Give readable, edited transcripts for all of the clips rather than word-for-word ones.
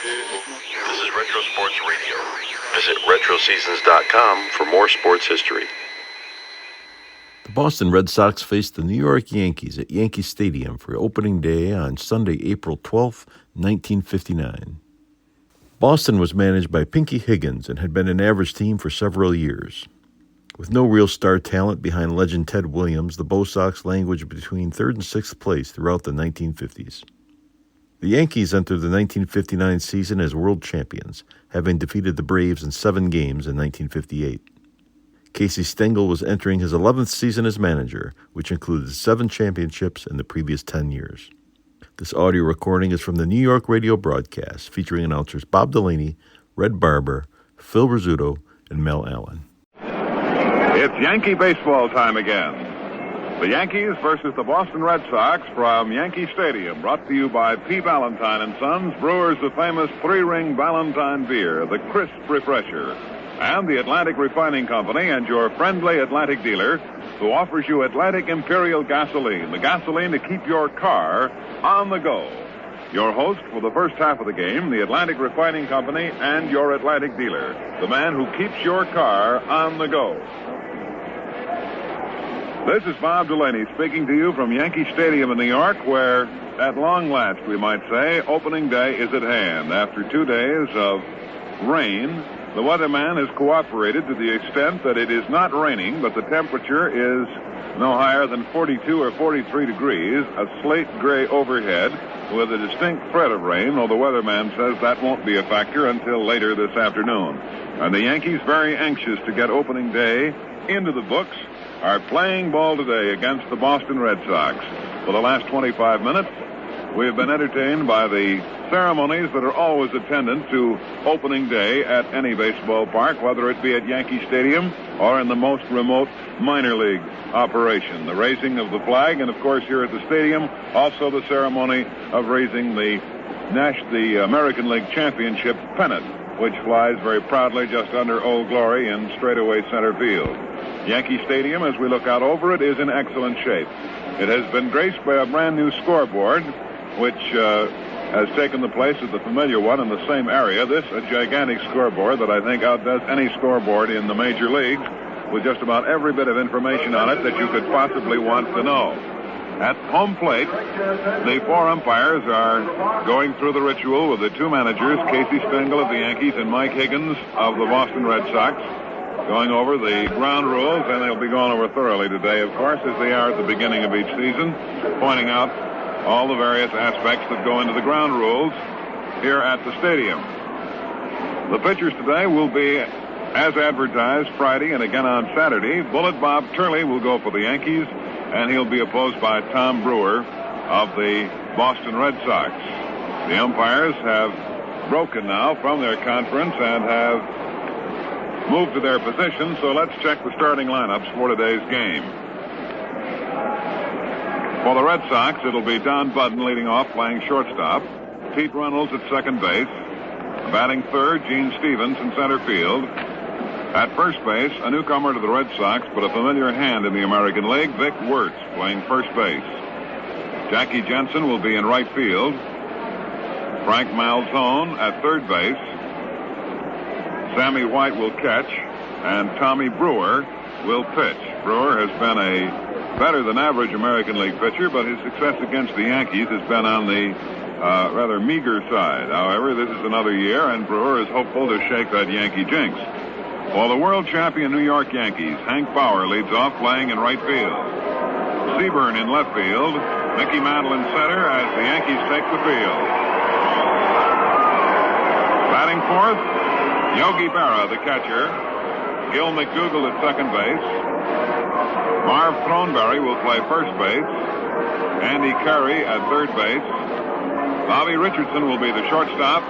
This is Retro Sports Radio. Visit RetroSeasons.com for more sports history. The Boston Red Sox faced the New York Yankees at Yankee Stadium for opening day on Sunday, April 12, 1959. Boston was managed by Pinky Higgins and had been an average team for several years. With no real star talent behind legend Ted Williams, the Bo Sox languished between 3rd and 6th place throughout the 1950s. The Yankees entered the 1959 season as world champions, having defeated the Braves in 7 games in 1958. Casey Stengel was entering his 11th season as manager, which included 7 championships in the previous 10 years. This audio recording is from the New York radio broadcast, featuring announcers Bob Delaney, Red Barber, Phil Rizzuto, and Mel Allen. It's Yankee baseball time again. The Yankees versus the Boston Red Sox from Yankee Stadium, brought to you by P. Valentine & Sons, brewers the famous 3-ring Valentine beer, the crisp refresher, and the Atlantic Refining Company and your friendly Atlantic dealer, who offers you Atlantic Imperial gasoline, the gasoline to keep your car on the go. Your host for the first half of the game, the Atlantic Refining Company and your Atlantic dealer, the man who keeps your car on the go. This is Bob Delaney speaking to you from Yankee Stadium in New York, where, at long last, we might say, opening day is at hand. After 2 days of rain, the weatherman has cooperated to the extent that it is not raining, but the temperature is no higher than 42 or 43 degrees, a slate gray overhead with a distinct threat of rain, though the weatherman says that won't be a factor until later this afternoon. And the Yankees, very anxious to get opening day into the books, are playing ball today against the Boston Red Sox. For the last 25 minutes, we have been entertained by the ceremonies that are always attendant to opening day at any baseball park, whether it be at Yankee Stadium or in the most remote minor league operation. The raising of the flag, and of course here at the stadium, also the ceremony of raising the American League Championship pennant, which flies very proudly just under Old Glory in straightaway center field. Yankee Stadium, as we look out over it, is in excellent shape. It has been graced by a brand new scoreboard, which has taken the place of the familiar one in the same area. This, a gigantic scoreboard that I think outdoes any scoreboard in the major leagues, with just about every bit of information on it that you could possibly want to know. At home plate, the 4 umpires are going through the ritual with the 2 managers, Casey Stengel of the Yankees and Mike Higgins of the Boston Red Sox, going over the ground rules, and they'll be going over thoroughly today, of course, as they are at the beginning of each season, pointing out all the various aspects that go into the ground rules here at the stadium. The pitchers today will be, as advertised, Friday and again on Saturday. Bullet Bob Turley will go for the Yankees, and he'll be opposed by Tom Brewer of the Boston Red Sox. The umpires have broken now from their conference and have moved to their position, so let's check the starting lineups for today's game. For the Red Sox, it'll be Don Budden leading off, playing shortstop. Pete Reynolds at second base. Batting third, Gene Stevens in center field. At first base, a newcomer to the Red Sox, but a familiar hand in the American League, Vic Wertz, playing first base. Jackie Jensen will be in right field. Frank Malzone at third base. Sammy White will catch, and Tommy Brewer will pitch. Brewer has been a better-than-average American League pitcher, but his success against the Yankees has been on the rather meager side. However, this is another year, and Brewer is hopeful to shake that Yankee jinx. For the world champion New York Yankees, Hank Bauer leads off, playing in right field. Seburn in left field. Mickey Mantle in center as the Yankees take the field. Batting fourth, Yogi Berra, the catcher. Gil McDougall at second base. Marv Throneberry will play first base. Andy Carey at third base. Bobby Richardson will be the shortstop.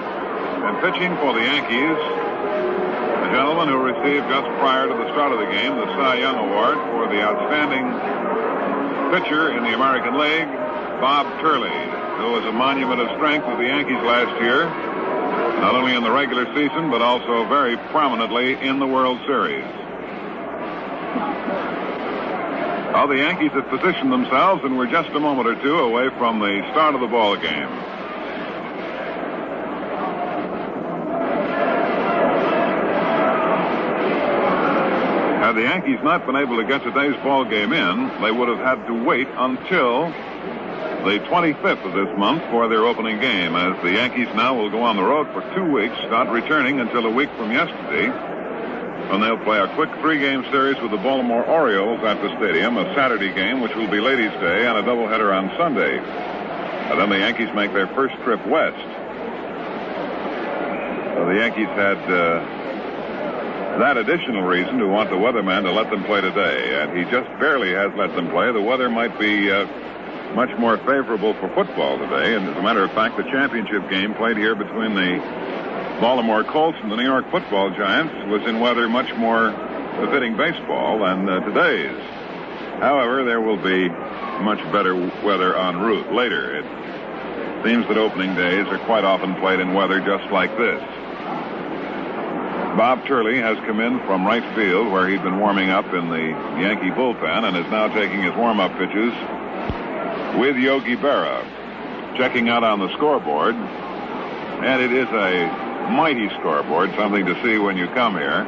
And pitching for the Yankees, a gentleman who received just prior to the start of the game the Cy Young Award for the outstanding pitcher in the American League, Bob Turley, who was a monument of strength with the Yankees last year, not only in the regular season, but also very prominently in the World Series. Well, the Yankees have positioned themselves, and we're just a moment or two away from the start of the ball game. Had the Yankees not been able to get today's ball game in, they would have had to wait until the 25th of this month for their opening game, as the Yankees now will go on the road for 2 weeks, not returning until a week from yesterday, when they'll play a quick 3-game series with the Baltimore Orioles at the stadium, a Saturday game, which will be Ladies' Day, and a doubleheader on Sunday. And then the Yankees make their first trip west. So the Yankees had that additional reason to want the weatherman to let them play today, and he just barely has let them play. The weather might be much more favorable for football today, and as a matter of fact, the championship game played here between the Baltimore Colts and the New York Football Giants was in weather much more befitting baseball than today's. However, there will be much better weather en route later. It seems that opening days are quite often played in weather just like this. Bob Turley has come in from right field, where he'd been warming up in the Yankee bullpen, and is now taking his warm-up pitches with Yogi Berra, checking out on the scoreboard. And it is a mighty scoreboard, something to see when you come here.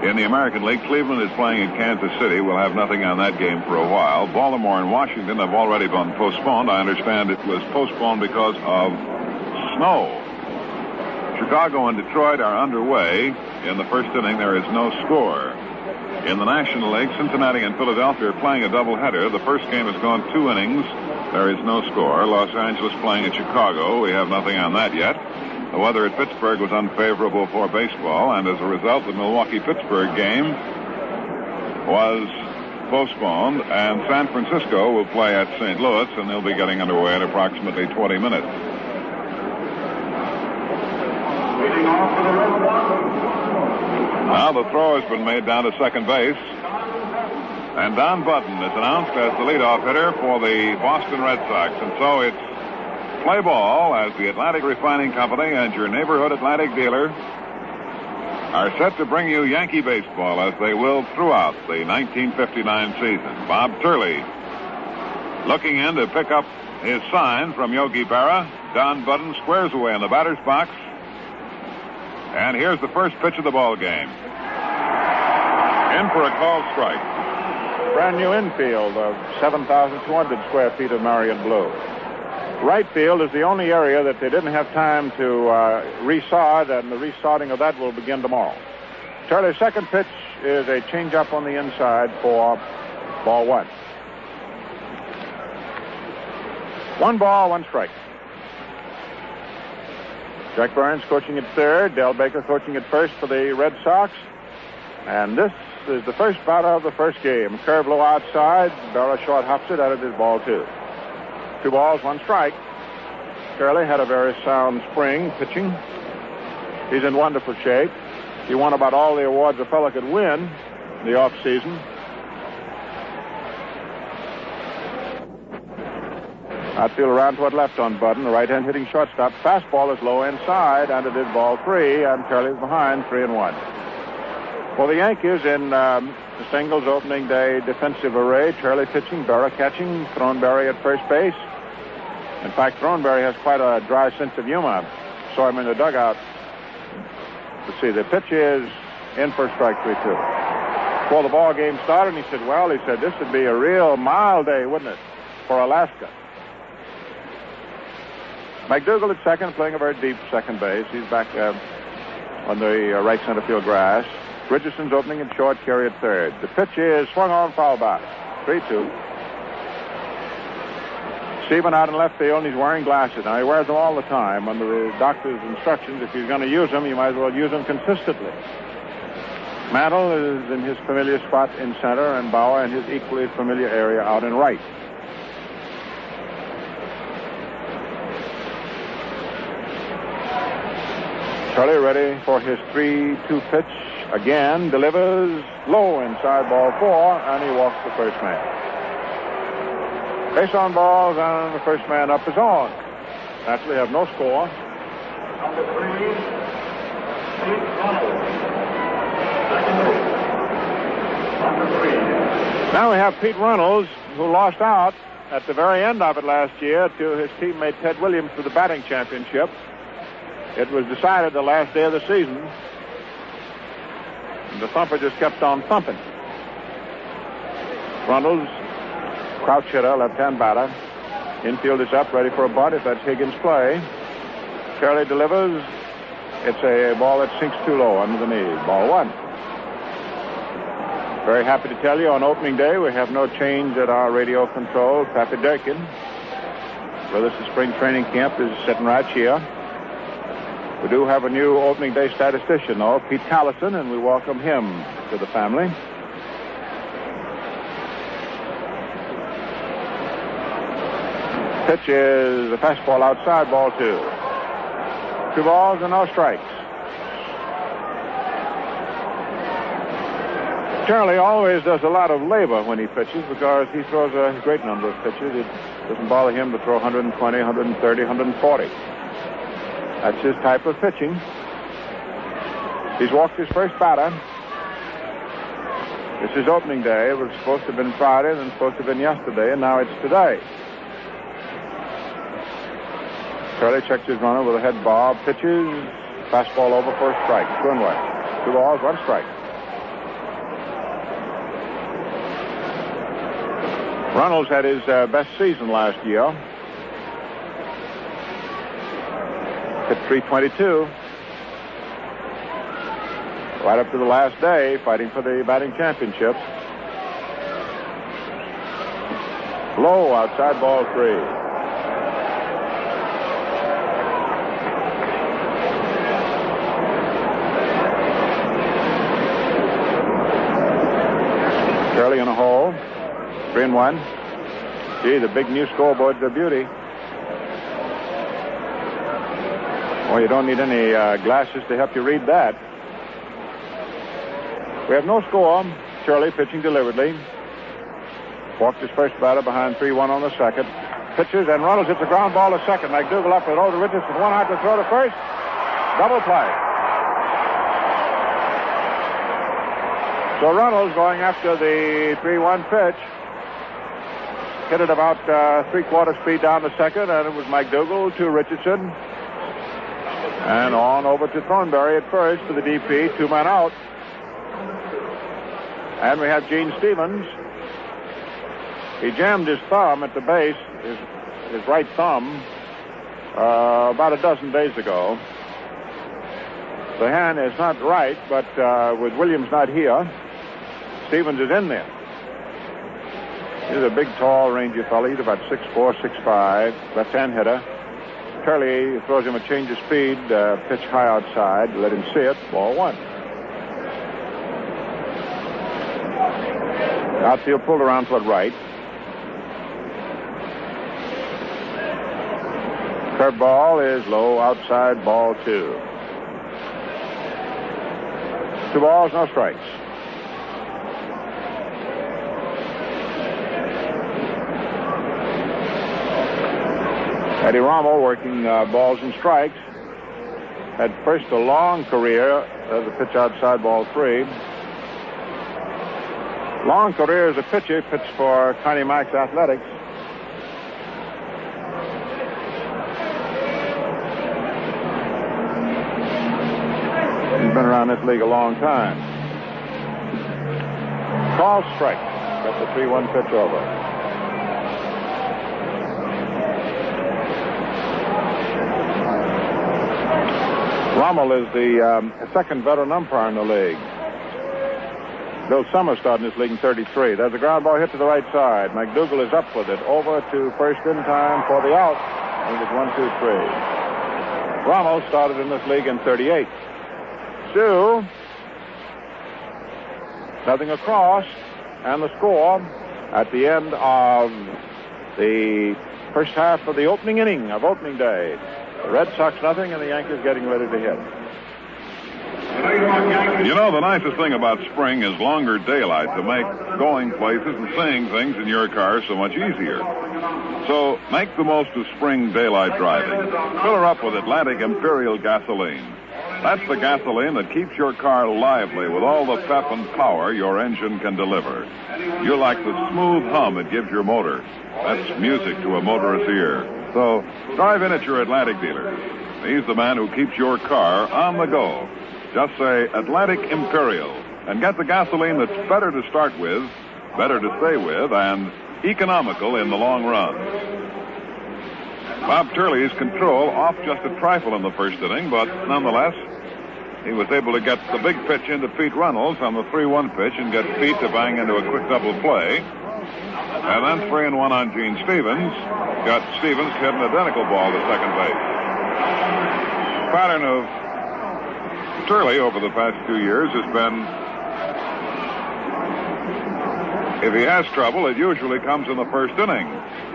In the American League, Cleveland is playing in Kansas City. We'll have nothing on that game for a while. Baltimore and Washington have already been postponed. I understand it was postponed because of snow. Chicago and Detroit are underway. In the first inning, there is no score. In the National League, Cincinnati and Philadelphia are playing a doubleheader. The first game has gone 2 innings. There is no score. Los Angeles playing at Chicago. We have nothing on that yet. The weather at Pittsburgh was unfavorable for baseball, and as a result, the Milwaukee-Pittsburgh game was postponed, and San Francisco will play at St. Louis, and they'll be getting underway in approximately 20 minutes. Now the throw has been made down to second base, and Don Button is announced as the leadoff hitter for the Boston Red Sox. And so it's play ball as the Atlantic Refining Company and your neighborhood Atlantic dealer are set to bring you Yankee baseball, as they will throughout the 1959 season. Bob Turley looking in to pick up his sign from Yogi Berra. Don Button squares away in the batter's box. And here's the first pitch of the ball game. In for a called strike. Brand new infield of 7,200 square feet of Marion blue. Right field is the only area that they didn't have time to resod, and the resodding of that will begin tomorrow. Turley's second pitch is a changeup on the inside for ball 1. 1 ball, 1 strike. Jack Burns coaching at third. Del Baker coaching at first for the Red Sox. And this is the first batter of the first game. Curve low outside. Berra short hops it. That is ball 2. 2 balls, 1 strike. Turley had a very sound spring pitching. He's in wonderful shape. He won about all the awards a fellow could win in the off season. Outfield around toward left on Button. The right hand hitting shortstop. Fastball is low inside, and it is ball 3, and Turley's behind 3-1. For the Yankees in the singles opening day defensive array, Turley pitching, Berra catching, Thornberry at first base. In fact, Thornberry has quite a dry sense of humor. Saw him in the dugout. Let's see, the pitch is in for strike 3-2. Before the ball game started, he said, this would be a real mild day, wouldn't it, for Alaska. McDougal at second, playing a very deep second base. He's back on the right center field grass. Richardson's opening at short, Carey at third. The pitch is swung on, foul back. 3-2. Stephen out in left field, and he's wearing glasses. Now, he wears them all the time under the doctor's instructions. If he's going to use them, you might as well use them consistently. Mantle is in his familiar spot in center, and Bauer in his equally familiar area out in right. Turley ready for his 3-2 pitch. Again, delivers low inside ball 4, and he walks the first man. Base on balls, and the first man up is on. Naturally have no score. Number 3, Pete Reynolds. Number 3. Now we have Pete Reynolds, who lost out at the very end of it last year to his teammate Ted Williams for the batting championship. It was decided the last day of the season. And the thumper just kept on thumping. Runnels, crouch hitter, left-hand batter. Infield is up, ready for a bunt if that's Higgins' play. Turley delivers. It's a ball that sinks too low under the knee. Ball one. Very happy to tell you on opening day we have no change at our radio control. Pappy Durkin, with us at spring training camp, is sitting right here. We do have a new opening day statistician, though, Pete Callison, and we welcome him to the family. Pitch is a fastball outside, ball two. 2 balls and no strikes. Turley always does a lot of labor when he pitches because he throws a great number of pitches. It doesn't bother him to throw 120, 130, 140. That's his type of pitching. He's walked his first batter. This is opening day. It was supposed to have been Friday, then supposed to have been yesterday, and now it's today. Turley checks his runner with a head bob, pitches, fastball over for a strike. 2-1. 2 balls, 1 strike. Runnels had his best season last year. Hit .322. Right up to the last day, fighting for the batting championship. Low outside, ball 3. Turley in a hole. 3-1. Gee, the big new scoreboard's a beauty. Well, you don't need any glasses to help you read that. We have no score. Turley pitching deliberately. Walked his first batter behind 3-1 on the second. Pitches and Runnels hits a ground ball to second. McDougal up with over Richardson. 1 out to throw to first. Double play. So Runnels going after the 3-1 pitch. Hit it about 3/4 speed down to second, and it was McDougal to Richardson. And on over to Thornberry at first for the DP. 2 men out. And we have Gene Stevens. He jammed his thumb at the base, his right thumb, about a dozen days ago. The hand is not right, but with Williams not here, Stevens is in there. He's a big, tall, rangy fellow. He's about 6'4", 6'5", left-hand hitter. Turley throws him a change of speed, pitch high outside, let him see it, ball 1. Outfield pulled around toward right. Curveball is low outside, ball 2. 2 balls, no strikes. Eddie Rommel working balls and strikes. Had first a long career as a pitch outside, ball 3. Long career as a pitcher, pitched for Connie Mack's Athletics. He's been around this league a long time. Call strike. Got the 3-1 pitch over. Rommel is the second veteran umpire in the league. Bill Summers started in this league in 33. There's a ground ball hit to the right side. McDougal is up with it. Over to first in time for the out. I think it's 1, 2, 3. Rommel started in this league in 38. 2. Nothing across. And the score at the end of the first half of the opening inning of opening day. The Red Sox nothing, and the Yankees getting ready to hit. You know, the nicest thing about spring is longer daylight to make going places and seeing things in your car so much easier. So make the most of spring daylight driving. Fill her up with Atlantic Imperial gasoline. That's the gasoline that keeps your car lively with all the pep and power your engine can deliver. You're like the smooth hum it gives your motor. That's music to a motorist's ear. So drive in at your Atlantic dealer. He's the man who keeps your car on the go. Just say Atlantic Imperial and get the gasoline that's better to start with better to stay with, and economical in the long run. Bob Turley's control off just a trifle in the first inning, but nonetheless, he was able to get the big pitch into Pete Reynolds on the 3-1 pitch and get Pete to bang into a quick double play. And then 3-1 on Gene Stevens. Got Stevens to hit an identical ball to second base. The pattern of Turley over the past 2 years has been, if he has trouble, it usually comes in the first inning.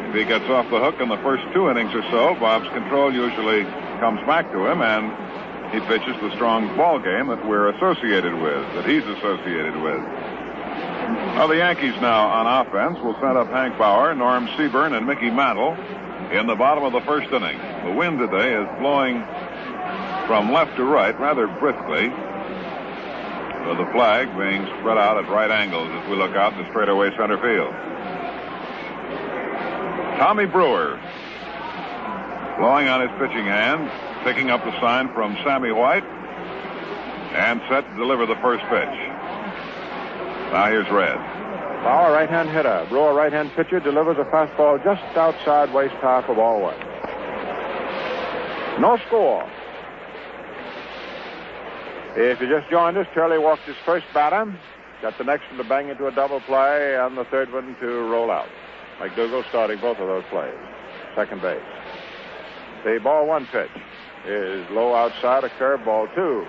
If he gets off the hook in the first 2 innings or so, Bob's control usually comes back to him, and he pitches the strong ball game that we're associated with, that he's associated with. Well, the Yankees now on offense will send up Hank Bauer, Norm Seburn, and Mickey Mantle in the bottom of the first inning. The wind today is blowing from left to right rather briskly, with the flag being spread out at right angles as we look out in the straightaway center field. Tommy Brewer blowing on his pitching hand, picking up the sign from Sammy White, and set to deliver the first pitch. Now here's Red. Bauer, right-hand hitter. Brewer, right-hand pitcher, delivers a fastball just outside waist high for ball 1. No score. If you just joined us, Turley walked his first batter, got the next one to bang into a double play, and the third one to roll out. McDougal starting both of those plays. Second base. The ball 1 pitch is low outside, a curve, ball 2.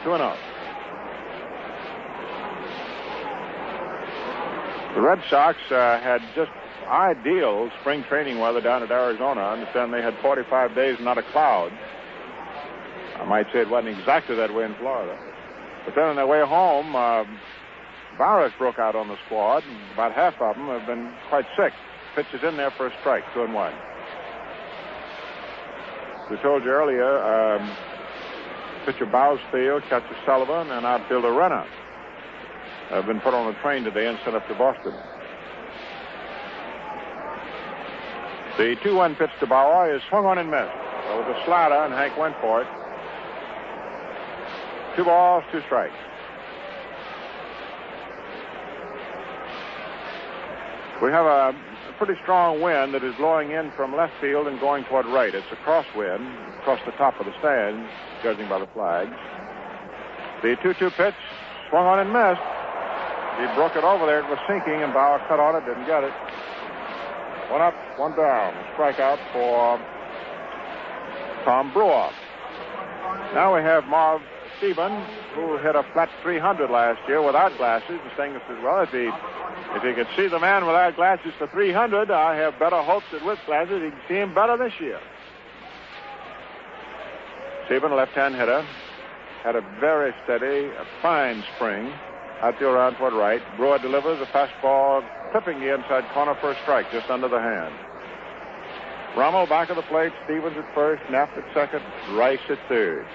2-0. The Red Sox had just ideal spring training weather down at Arizona. I understand they had 45 days, not a cloud. I might say it wasn't exactly that way in Florida. But then on their way home, virus broke out on the squad, and about half of them have been quite sick. Pitch is in there for a strike, 2-1. We told you earlier, pitcher Bousfield, catcher Sullivan, and outfielder Renner have been put on a train today and sent up to Boston. The 2-1 pitch to Bauer is swung on and missed. There was a slider, and Hank went for it. 2 balls, 2 strikes. We have a pretty strong wind that is blowing in from left field and going toward right. It's a crosswind across the top of the stand, judging by the flags. The 2-2 pitch swung on and missed. He broke it over there. It was sinking, and Bauer cut on it, didn't get it. 1 up, 1 down. Strikeout for Tom Brewer. Now we have Marv Stephen, who hit a flat 300 last year without glasses. Distinguished as well. If he could see the man without glasses for 300, I have better hopes that with glasses he can see him better this year. Stephen, a left-hand hitter, had a very steady, fine spring. Outfield around toward right. Brewer delivers a fastball, clipping the inside corner for a strike, just under the hand. Rommel back of the plate. Stevens at first, Knapp at second, Rice at third.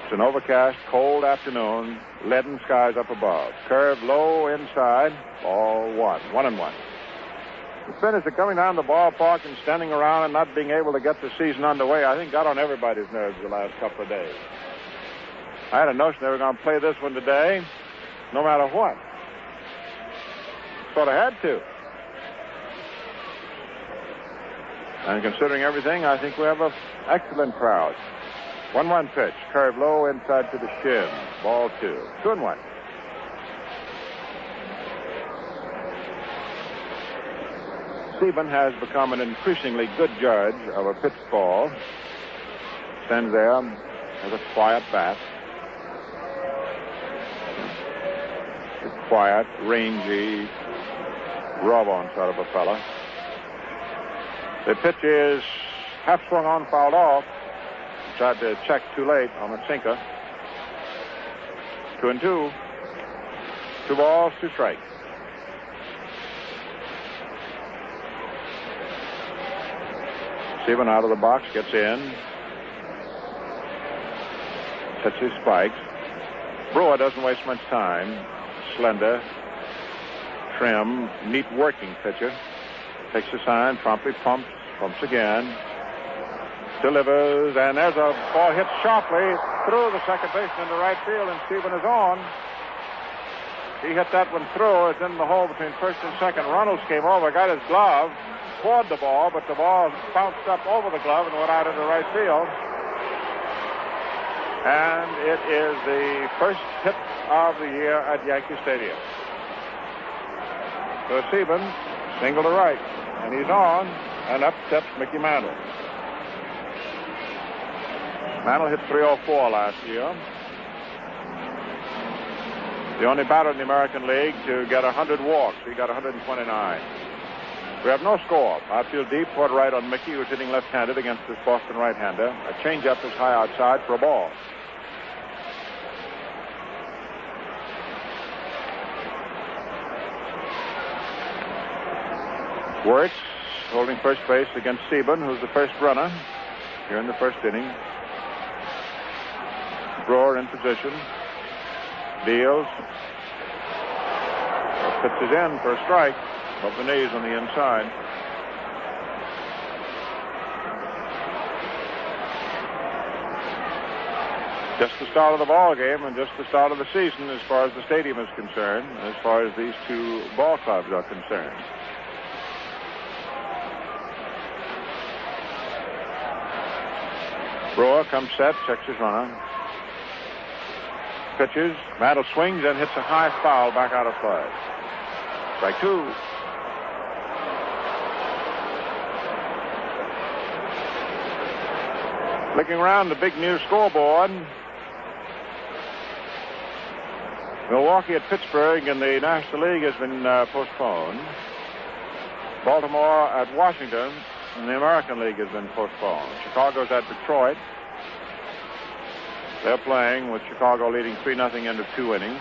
It's an overcast, cold afternoon. Leaden skies up above. Curve low inside. Ball 1. 1-1. The finish of coming down the ballpark and standing around and not being able to get the season underway, I think got on everybody's nerves the last couple of days. I had a notion they were going to play this one today, no matter what. Sort of had to. And considering everything, I think we have an excellent crowd. 1-1 pitch, curve low inside to the shin. Ball 2. 2-1. Stephen has become an increasingly good judge of a pitched ball. Stands there, has a quiet bat. A quiet, rangy, raw-bone sort of a fella. The pitch is half swung on, fouled off. Tried to check too late on a sinker. 2-2. 2 balls, 2 strikes. Stephen out of the box, gets in. Sets his spikes. Brewer doesn't waste much time. Slender, trim, neat working pitcher. Takes the sign, promptly pumps again. Delivers, and there's a ball hit sharply through the second baseman into right field, and Stephen is on. He hit that one through. It's in the hole between first and second. Runnels came over, got his glove toward the ball, but the ball bounced up over the glove and went out into right field. And it is the first hit of the year at Yankee Stadium. So Seburn single to right, and he's on, and up steps Mickey Mantle. Mantle hit .304 last year. The only batter in the American League to get 100 walks. He got 129. We have no score. Outfield deep toward right on Mickey, who's hitting left-handed against this Boston right-hander. A changeup is high outside for a ball. Wirtz holding first base against Seburn, who's the first runner here in the first inning. Brewer in position. Deals. Pitches in for a strike. Above the knees on the inside. Just the start of the ball game and just the start of the season as far as the stadium is concerned, as far as these two ball clubs are concerned. Brewer comes set, checks his runner. Pitches, Mantle swings and hits a high foul back out of play. Strike two. Looking around the big new scoreboard. Milwaukee at Pittsburgh in the National League has been postponed. Baltimore at Washington in the American League has been postponed. Chicago's at Detroit. They're playing with Chicago leading 3-0 end of 2 innings.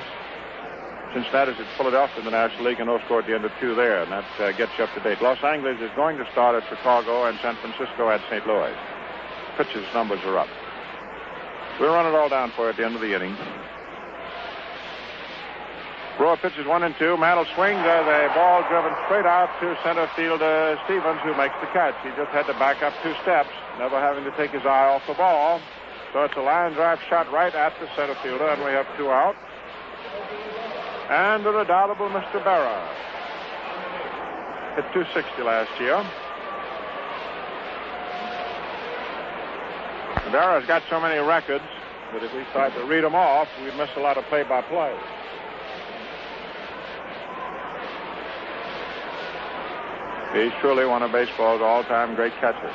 Cincinnati's at Philadelphia in the National League and no score at the end of 2 there, and that gets you up to date. Los Angeles is going to start at Chicago and San Francisco at St. Louis. Pitches numbers are up. We'll run it all down for you at the end of the inning. Brewer pitches 1 and 2. Mantle swings as a ball driven straight out to center fielder Stevens, who makes the catch. He just had to back up 2 steps, never having to take his eye off the ball. So it's a line drive shot right at the center fielder, and we have 2 out. And the redoubtable Mr. Brewer hit .260 last year. Brewer's got so many records that if we tried to read them off, we'd miss a lot of play-by-play. He's truly one of baseball's all-time great catchers.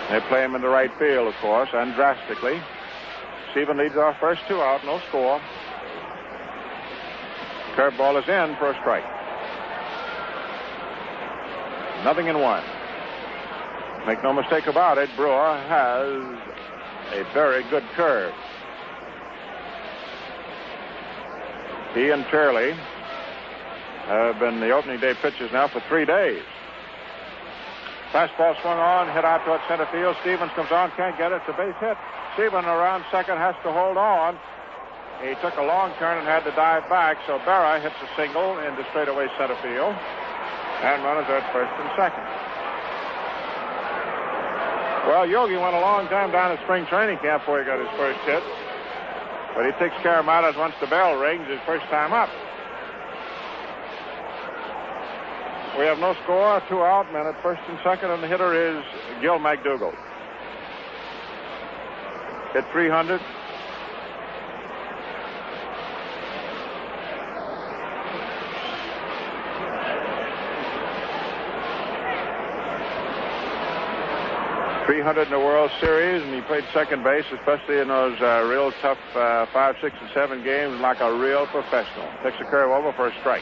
They play him in the right field, of course, and drastically. Seburn leads our first 2 out, no score. Curveball is in for a strike. 0-1. Make no mistake about it, Brewer has a very good curve. He and Turley have been the opening day pitchers now for 3 days. Fastball swung on, hit out toward center field. Stevens comes on, can't get it. It's a base hit. Seburn around second has to hold on. He took a long turn and had to dive back, so Brewer hits a single into straightaway center field. And runners are at first and second. Well, Yogi went a long time down at spring training camp before he got his first hit. But he takes care of matters once the bell rings his first time up. We have no score, 2 out, men at first and second, and the hitter is Gil McDougall. Hit .300. .300 in the World Series, and he played second base, especially in those real tough 5, 6, and 7 games, like a real professional. Takes a curve over for a strike.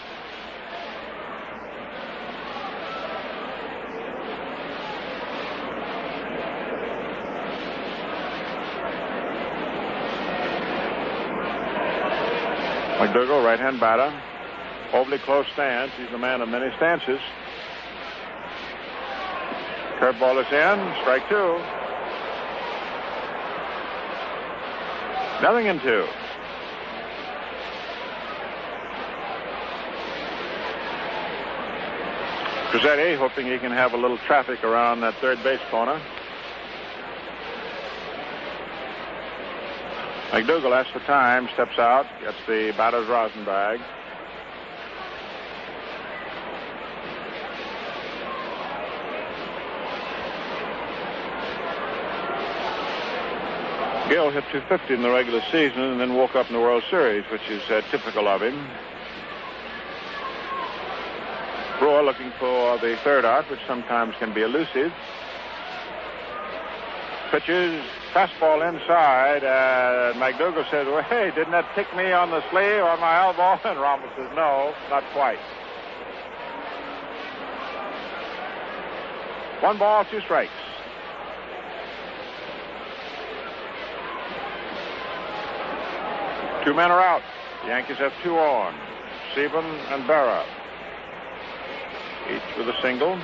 McDougall, right-hand batter. Overly close stance. He's the man of many stances. Curveball is in. Strike 2. 0-2. Cuzzetti hoping he can have a little traffic around that third base corner. McDougal asks for time, steps out, gets the batter's rosin bag. Gill hit 250 in the regular season and then woke up in the World Series, which is typical of him. Brewer looking for the third out, which sometimes can be elusive. Pitches, fastball inside, and McDougal says, well, hey, didn't that tick me on the sleeve, on my elbow? And Ramos says, no, not quite. 1 ball, 2 strikes. Two men are out. The Yankees have 2 on. Seburn and Brewer, each with a single.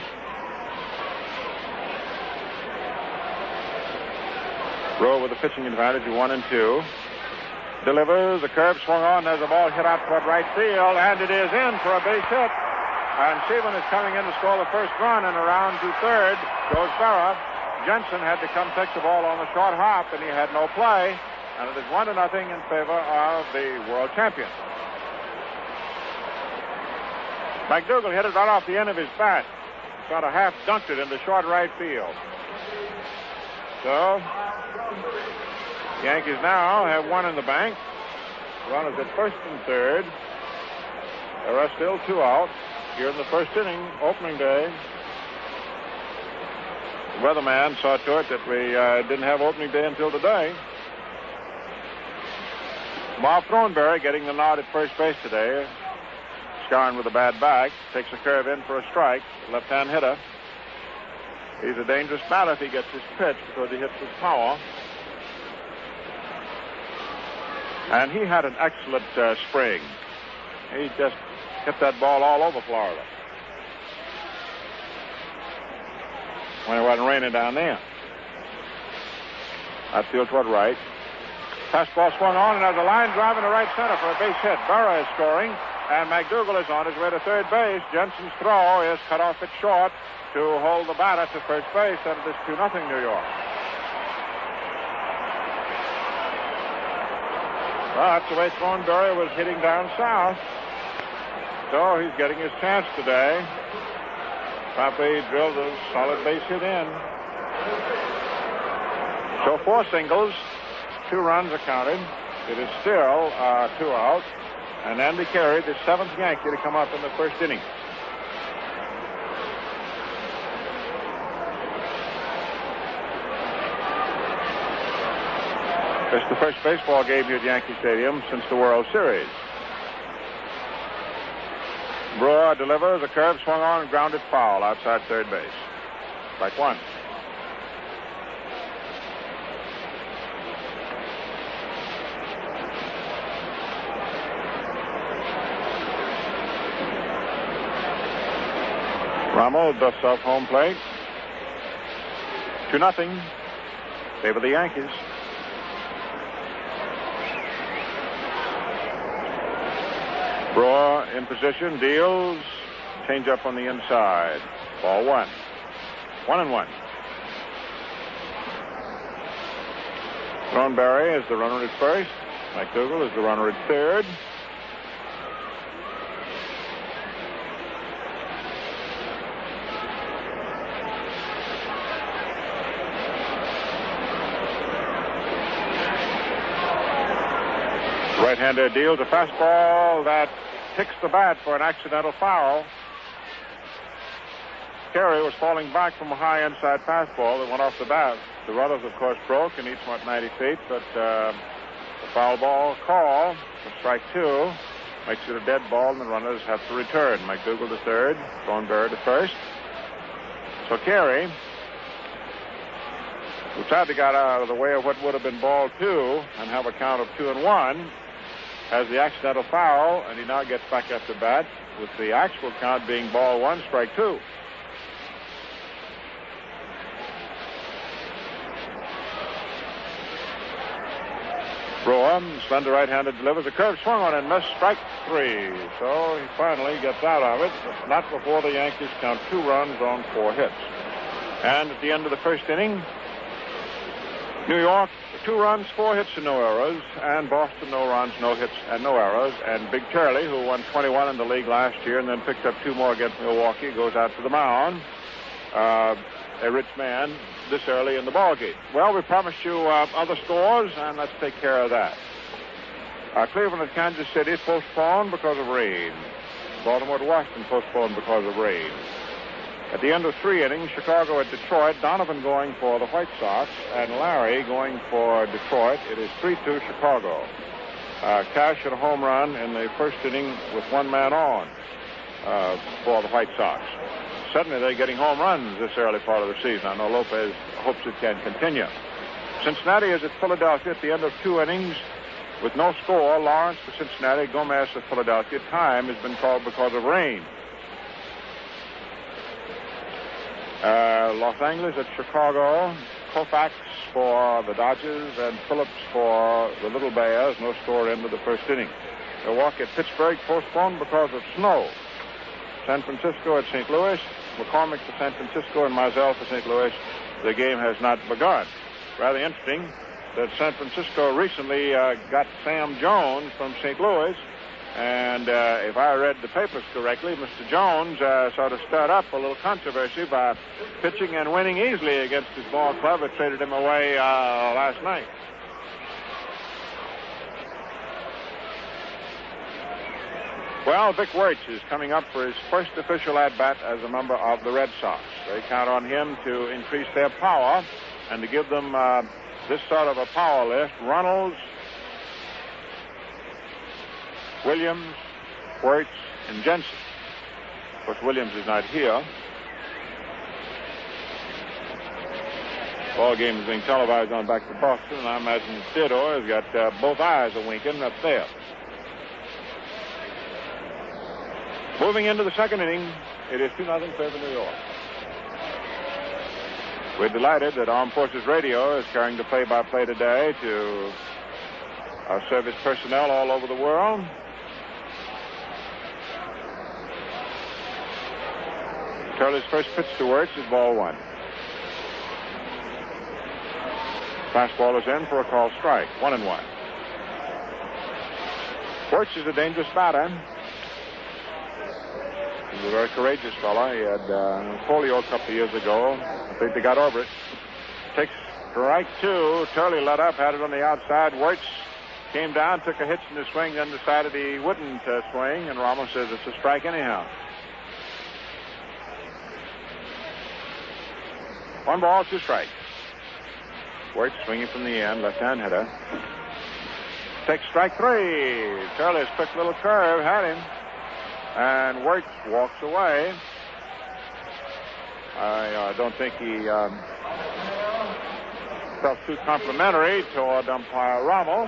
Brewer with a pitching advantage of 1 and 2. Delivers, the curve swung on. There's a ball hit out toward right field, and it is in for a base hit. And Seburn is coming in to score the first run, and around to third goes Brewer. Jensen had to come take the ball on the short hop, and he had no play. And it is 1-0 in favor of the world champion. McDougal hit it right off the end of his bat. Sort of half dunked it into short right field. So, Yankees now have 1 in the bank. Runners at first and third. There are still 2 out here in the first inning, opening day. The weatherman saw to it that we didn't have opening day until today. Bob Thornberry getting the nod at first base today. Scarn with a bad back. Takes a curve in for a strike. Left-hand hitter. He's a dangerous batter if he gets his pitch because he hits with power. And he had an excellent spring. He just hit that ball all over Florida when it wasn't raining down there. Outfield toward right. Fastball swung on, and there's a line drive into right center for a base hit. Brewer is scoring, and McDougal is on his way to third base. Jensen's throw is cut off at short to hold the batter to first base, and it is 2-0 New York. But the way Thornberry was hitting down south, so he's getting his chance today. Probably drilled a solid base hit in. So 4 singles. 2 runs are counted. It is still 2 out. And Andy Carey, the 7th Yankee to come up in the first inning. This is the first baseball game here at Yankee Stadium since the World Series. Brewer delivers. A curve swung on and grounded foul outside third base. Strike 1. Rommel dusts off home plate. 2-0. Favor the Yankees. Brewer in position, deals. Change up on the inside. Ball 1. 1-1. Thornberry is the runner at first. McDougal is the runner at third. Right-hander deals a fastball that hits the bat for an accidental foul. Carey was falling back from a high inside fastball that went off the bat. The runners, of course, broke and each went 90 feet, but the foul ball call for strike 2 makes it a dead ball, and the runners have to return. McDougal to third, Thornberry to first. So Carey, who tried to get out of the way of what would have been ball 2 and have a count of 2-1, has the accidental foul, and he now gets back after bat with the actual count being ball 1, strike 2. Brewer, slender right-handed, delivers a curve swung on and missed, strike 3. So he finally gets out of it, but not before the Yankees count 2 runs on 4 hits. And at the end of the first inning, New York 2 runs, 4 hits, and no errors. And Boston, no runs, no hits, and no errors. And Big Turley, who won 21 in the league last year and then picked up 2 more against Milwaukee, goes out to the mound. A rich man this early in the ballgame. Well, we promised you other scores, and let's take care of that. Cleveland at Kansas City postponed because of rain. Baltimore to Washington postponed because of rain. At the end of 3 innings, Chicago at Detroit, Donovan going for the White Sox and Larry going for Detroit. It is 3-2 Chicago. Cash hit a home run in the first inning with 1 man on for the White Sox. Suddenly they're getting home runs this early part of the season. I know Lopez hopes it can continue. Cincinnati is at Philadelphia at the end of 2 innings with no score. Lawrence for Cincinnati, Gomez for Philadelphia. Time has been called because of rain. Los Angeles at Chicago. Koufax for the Dodgers and Phillips for the Little Bears. No score into the first inning. Milwaukee at Pittsburgh postponed because of snow. San Francisco at St. Louis. McCormick for San Francisco and Mizell for St. Louis. The game has not begun. Rather interesting that San Francisco recently got Sam Jones from St. Louis. And if I read the papers correctly, Mr. Jones sort of stirred up a little controversy by pitching and winning easily against his ball club. It traded him away last night. Well, Vic Wirtz is coming up for his first official at-bat as a member of the Red Sox. They count on him to increase their power and to give them this sort of a power lift. Runnels, Williams, Wirtz, and Jensen. Of course, Williams is not here. Ball game is being televised on back to Boston, and I imagine Theodore has got both eyes a-winking up there. Moving into the second inning, it is 2-0 favor New York. We're delighted that Armed Forces Radio is carrying the play-by-play today to our service personnel all over the world. Turley's first pitch to Wirtz is ball 1. Fastball is in for a called strike. 1-1. Wirtz is a dangerous batter. He's a very courageous fellow. He had polio a couple of years ago. I think they got over it. Takes strike 2. Turley let up, had it on the outside. Wirtz came down, took a hitch in the swing, then decided he wouldn't swing, and Ramos says it's a strike anyhow. 1 ball, 2 strikes. Wirtz swinging from the end, left-hand hitter. Takes strike 3. Turley's quick little curve had him. And Wirtz walks away. I don't think he felt too complimentary toward umpire Rommel.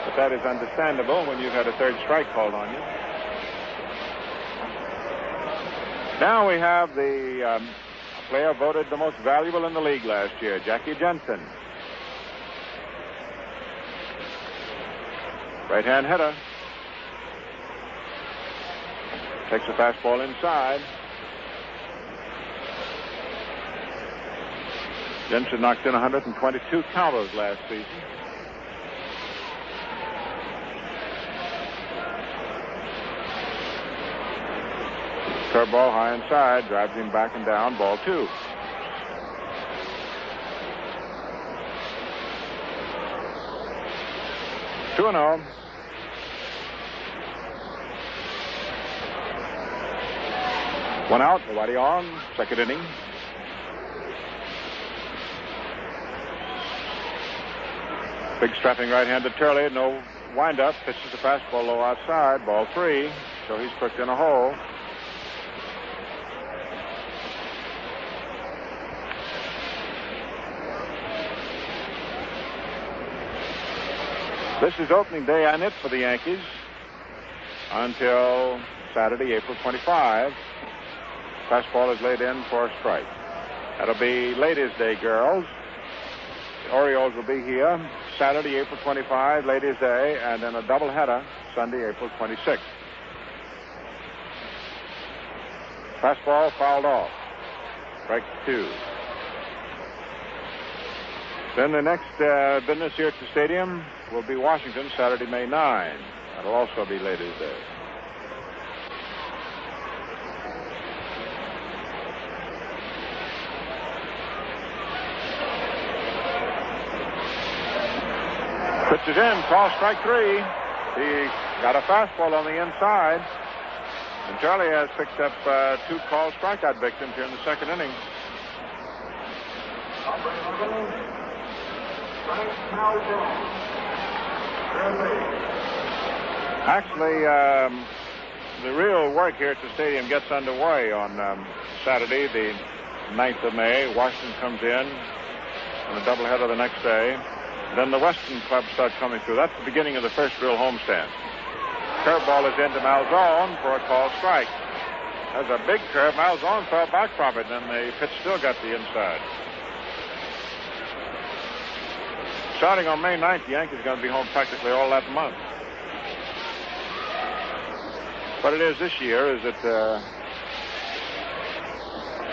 But that is understandable when you've had a 3rd strike called on you. Now we have the player voted the most valuable in the league last year, Jackie Jensen. Right-hand hitter. Takes a fastball inside. Jensen knocked in 122 counters last season. Curveball high inside, drives him back and down, ball 2. Two and 0. One out, nobody on. Second inning. Big strapping right-handed Turley, no windup. Pitches a fastball low outside, ball 3. So he's put in a hole. This is opening day on it for the Yankees until Saturday, April 25. Fastball is laid in for a strike. That'll be Ladies' Day, girls. The Orioles will be here Saturday, April 25, Ladies' Day, and then a doubleheader Sunday, April 26. Fastball fouled off. Strike 2. Then the next business here at the stadium will be Washington, Saturday, May 9. That'll also be Ladies' Day. Pitches in, call strike 3. He got a fastball on the inside. And Turley has picked up 2 called strikeout victims here in the second inning. Actually, the real work here at the stadium gets underway on Saturday, the 9th of May. Washington comes in on a doubleheader the next day. Then the Western clubs start coming through. That's the beginning of the first real homestand. Curveball is into Malzone for a called strike. That's a big curve. Malzone fell back from it, and the pitch still got the inside. Starting on May 9th, the Yankees are going to be home practically all that month. What it is this year is that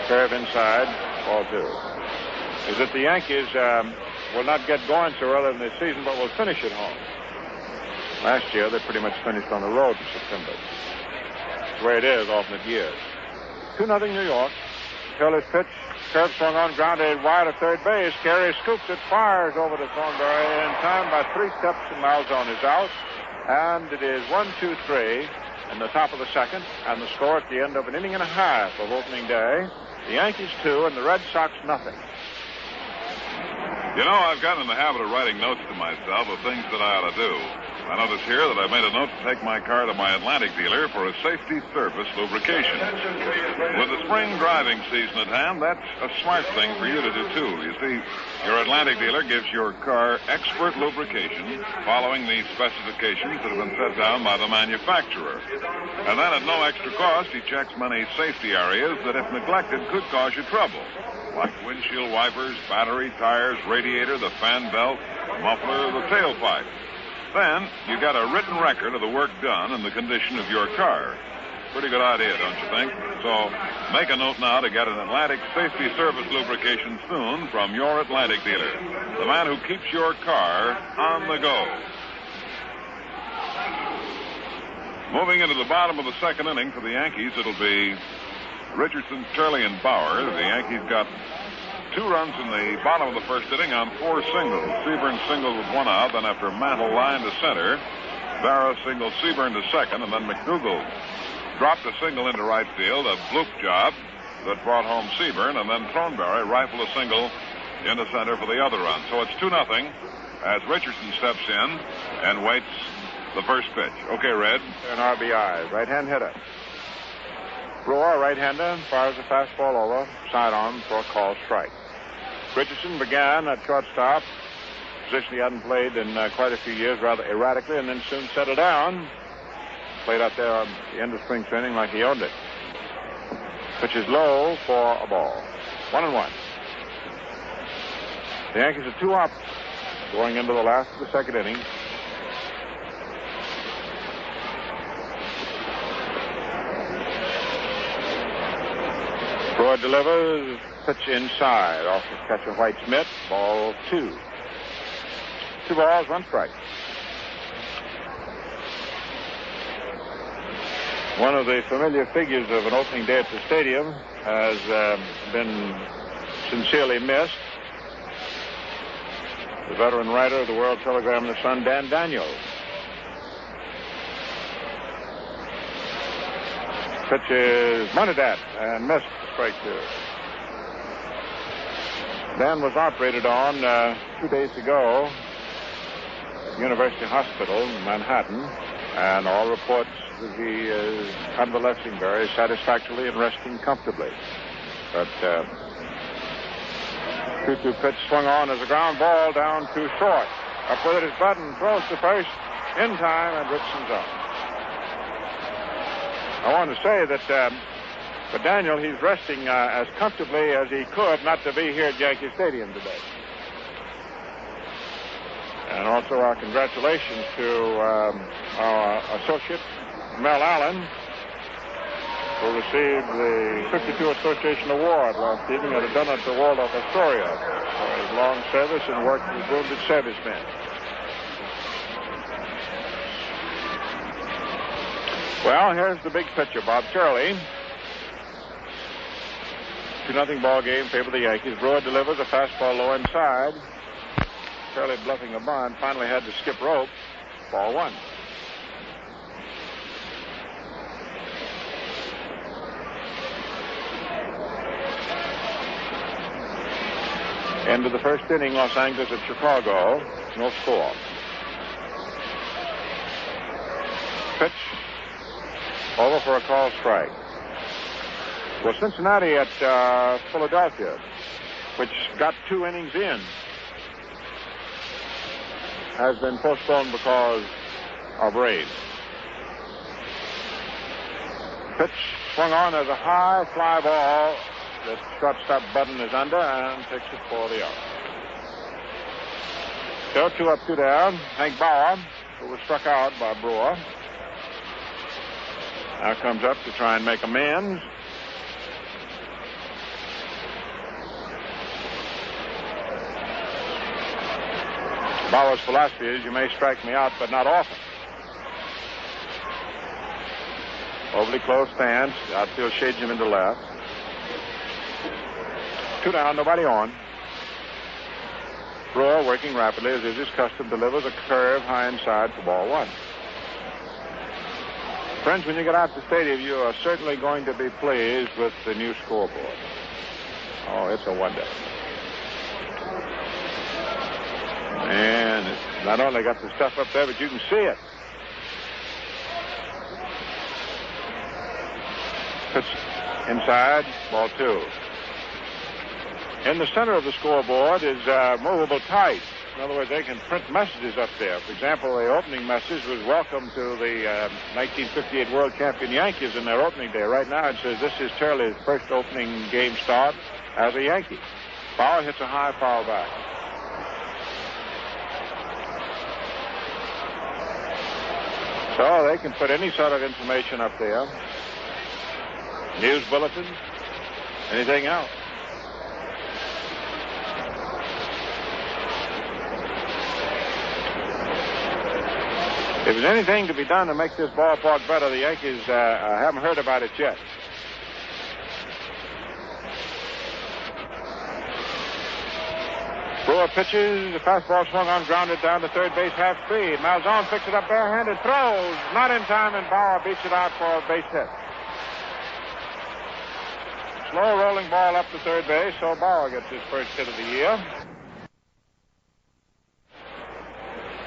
curve inside, ball 2. Is that the Yankees will not get going so early in the season, but will finish at home. Last year, they pretty much finished on the road in September. That's the way it is, alternate years. 2-0 New York. Turley's pitch, curve swung on, grounded wide of third base. Carey scoops it, fires over to Thornberry in time by 3 steps, and Malzone is out. And it is 1-2-3 in the top of the second, and the score at the end of an inning and a half of opening day. The Yankees 2 and the Red Sox nothing. You know, I've gotten in the habit of writing notes to myself of things that I ought to do. I notice here that I've made a note to take my car to my Atlantic dealer for a safety service lubrication. With the spring driving season at hand, that's a smart thing for you to do, too. You see, your Atlantic dealer gives your car expert lubrication following the specifications that have been set down by the manufacturer. And then at no extra cost, he checks many safety areas that, if neglected, could cause you trouble, like windshield wipers, battery, tires, radiator, the fan belt, muffler, the tailpipe. Then, you got a written record of the work done and the condition of your car. Pretty good idea, don't you think? So, make a note now to get an Atlantic Safety Service lubrication soon from your Atlantic dealer, the man who keeps your car on the go. Moving into the bottom of the second inning for the Yankees, it'll be Richardson, Turley, and Bauer. The Yankees got 2 runs in the bottom of the first inning on 4 singles. Seburn singled with 1 out, then after Mantle line to center, Barrow singled Seburn to second, and then McDougal dropped a single into right field, a bloop job that brought home Seburn, and then Thornberry rifled a single into center for the other run. So it's 2-0 as Richardson steps in and waits the first pitch. Okay, Red. An RBI, right-hand hitter. Brewer, right-hander, fires a fastball over, sidearm for a called strike. Richardson began at shortstop, position he hadn't played in quite a few years, rather erratically, and then soon settled down. Played out there at the end of spring training like he owned it. Pitches low for a ball. 1-1. The Yankees are 2 up going into the last of the second inning. Brewer delivers, pitch inside, off the catcher White Smith, ball 2. 2 balls, 1 strike. One of the familiar figures of an opening day at the stadium has been sincerely missed. The veteran writer of the World Telegram and the Sun, Dan Daniels. Pitch is bunted at and missed, strike 2. Dan was operated on 2 days ago at University Hospital in Manhattan, and all reports that he is convalescing very satisfactorily and resting comfortably. But 2-2 pitch swung on as a ground ball down too short. Up with it is Button, throws to first in time, and Richardson's out. I want to say that for Daniel, he's resting as comfortably as he could not to be here at Yankee Stadium today. And also our congratulations to our associate, Mel Allen, who received the 52 Association Award last evening at a dinner at the Waldorf Astoria for his long service and work with wounded servicemen. Well, here's the big pitcher, Bob Turley. 2-0 ball game, favor the Yankees. Brewer delivers a fastball low inside. Turley bluffing a bunt, finally had to skip rope. Ball one. End of the first inning, Los Angeles at Chicago. No score. Pitch. Over for a call strike. Well, Cincinnati at Philadelphia, which got 2 innings in, has been postponed because of rain. Pitch swung on as a high fly ball. The shortstop Budden is under and takes it for the out. So 2 up, 2 down. Hank Bauer, who was struck out by Brewer, now comes up to try and make amends. Bauer's philosophy is you may strike me out, but not often. Overly close stance. Outfield shades him into left. 2 down, nobody on. Brewer, working rapidly, as is his custom, delivers a curve high inside for ball one. Friends, when you get out to the stadium, you are certainly going to be pleased with the new scoreboard. Oh, it's a wonder. And it's not only got the stuff up there, but you can see it. Pitch inside, ball two. In the center of the scoreboard is movable type. In other words, they can print messages up there. For example, the opening message was welcome to the 1958 World Champion Yankees in their opening day. Right now it says this is Turley's first opening game start as a Yankee. Bauer hits a high foul back. So they can put any sort of information up there. News bulletins, anything else. If there's anything to be done to make this ballpark better, the Yankees haven't heard about it yet. Brewer pitches. The fastball swung on, grounded down to third base, half speed. Malzone picks it up barehanded, throws. Not in time, and Bauer beats it out for a base hit. Slow rolling ball up to third base, so Bauer gets his first hit of the year.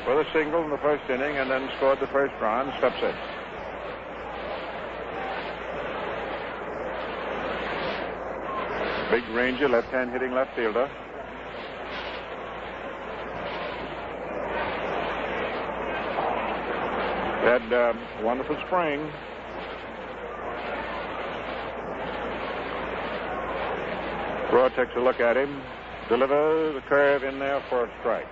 With a single in the first inning, and then scored the first run, steps in. Big Ranger, left-hand hitting left fielder. Had a wonderful spring. Brewer takes a look at him, delivers a curve in there for a strike.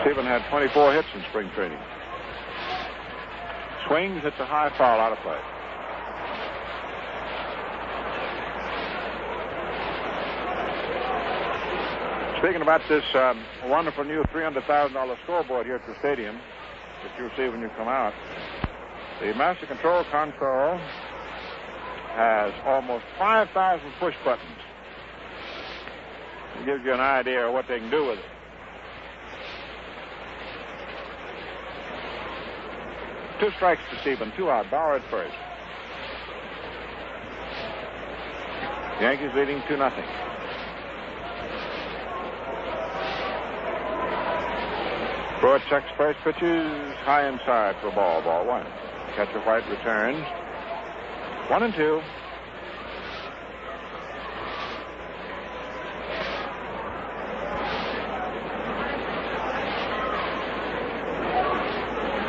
Stephen had 24 hits in spring training. Swings, hits a high foul out of play. Speaking about this wonderful new $300,000 scoreboard here at the stadium that you'll see when you come out, the Master Control Console has almost 5,000 push buttons. It gives you an idea of what they can do with it. Two strikes to Stephen, 2 out. Bauer at first. Yankees leading 2-0. Brewer checks first, pitches high inside for ball. Ball one. Catcher White returns. 1-2.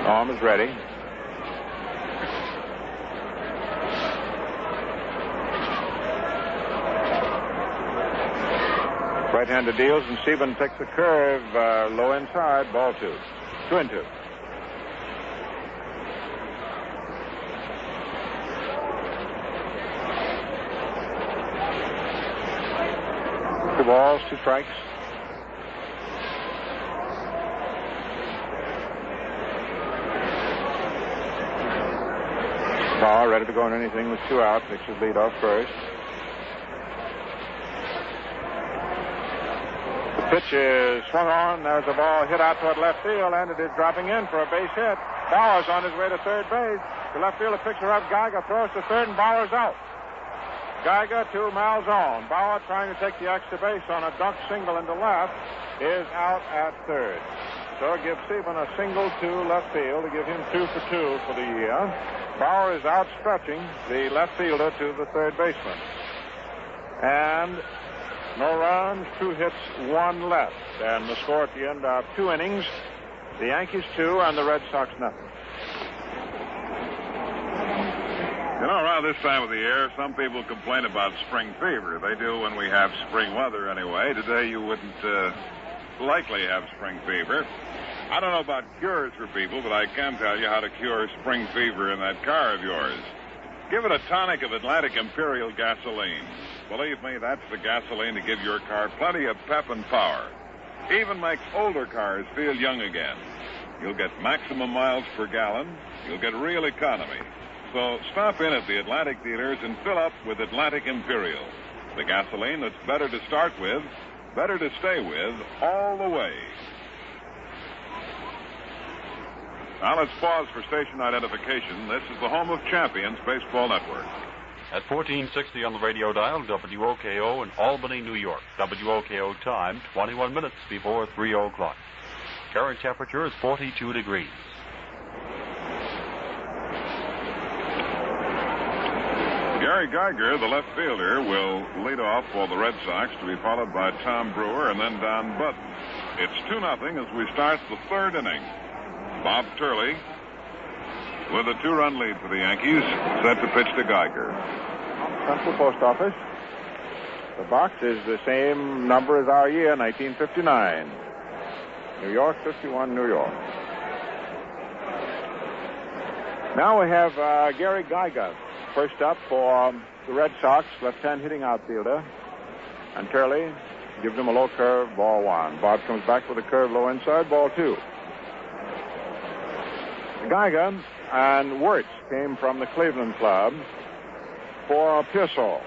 Arm is ready. Right-hander deals, and Seburn takes a curve low inside, ball 2. 2-2. Two balls, 2 strikes. Bauer ready to go on anything with 2 out. Takes his lead off first. The pitch is swung on. There's a ball hit out toward left field, and it is dropping in for a base hit. Bauer's on his way to third base. The left fielder picks her up. Geiger throws to third, and Bauer's out. Geiger to Malzone. Bauer trying to take the extra base on a duck single into left is out at third. So it gives Seburn a single to left field to give him 2 for 2 for the year. Bauer is outstretching the left fielder to the third baseman. And no runs, 2 hits, 1 left. And the score at the end of 2 innings, the Yankees 2 and the Red Sox nothing. You know, around this time of the year, some people complain about spring fever. They do when we have spring weather anyway. Today you wouldn't likely have spring fever. I don't know about cures for people, but I can tell you how to cure spring fever in that car of yours. Give it a tonic of Atlantic Imperial gasoline. Believe me, that's the gasoline to give your car plenty of pep and power. Even makes older cars feel young again. You'll get maximum miles per gallon. You'll get real economy. So stop in at the Atlantic dealers and fill up with Atlantic Imperial. The gasoline that's better to start with, better to stay with all the way. Now let's pause for station identification. This is the home of Champions Baseball Network. At 1460 on the radio dial, WOKO in Albany, New York. WOKO time, 21 minutes before 3 o'clock. Current temperature is 42 degrees. Gary Geiger, the left fielder, will lead off for the Red Sox, to be followed by Tom Brewer and then Don Button. It's 2-0 as we start the third inning. Bob Turley, with a 2-run lead for the Yankees, set to pitch to Geiger. Central Post Office. The box is the same number as our year, 1959. New York, 51, New York. Now we have Gary Geiger, first up for the Red Sox, left-hand hitting outfielder. And Turley gives him a low curve, ball 1. Bob comes back with a curve low inside, ball 2. Geiger and Wirtz came from the Cleveland Club for Pearsall.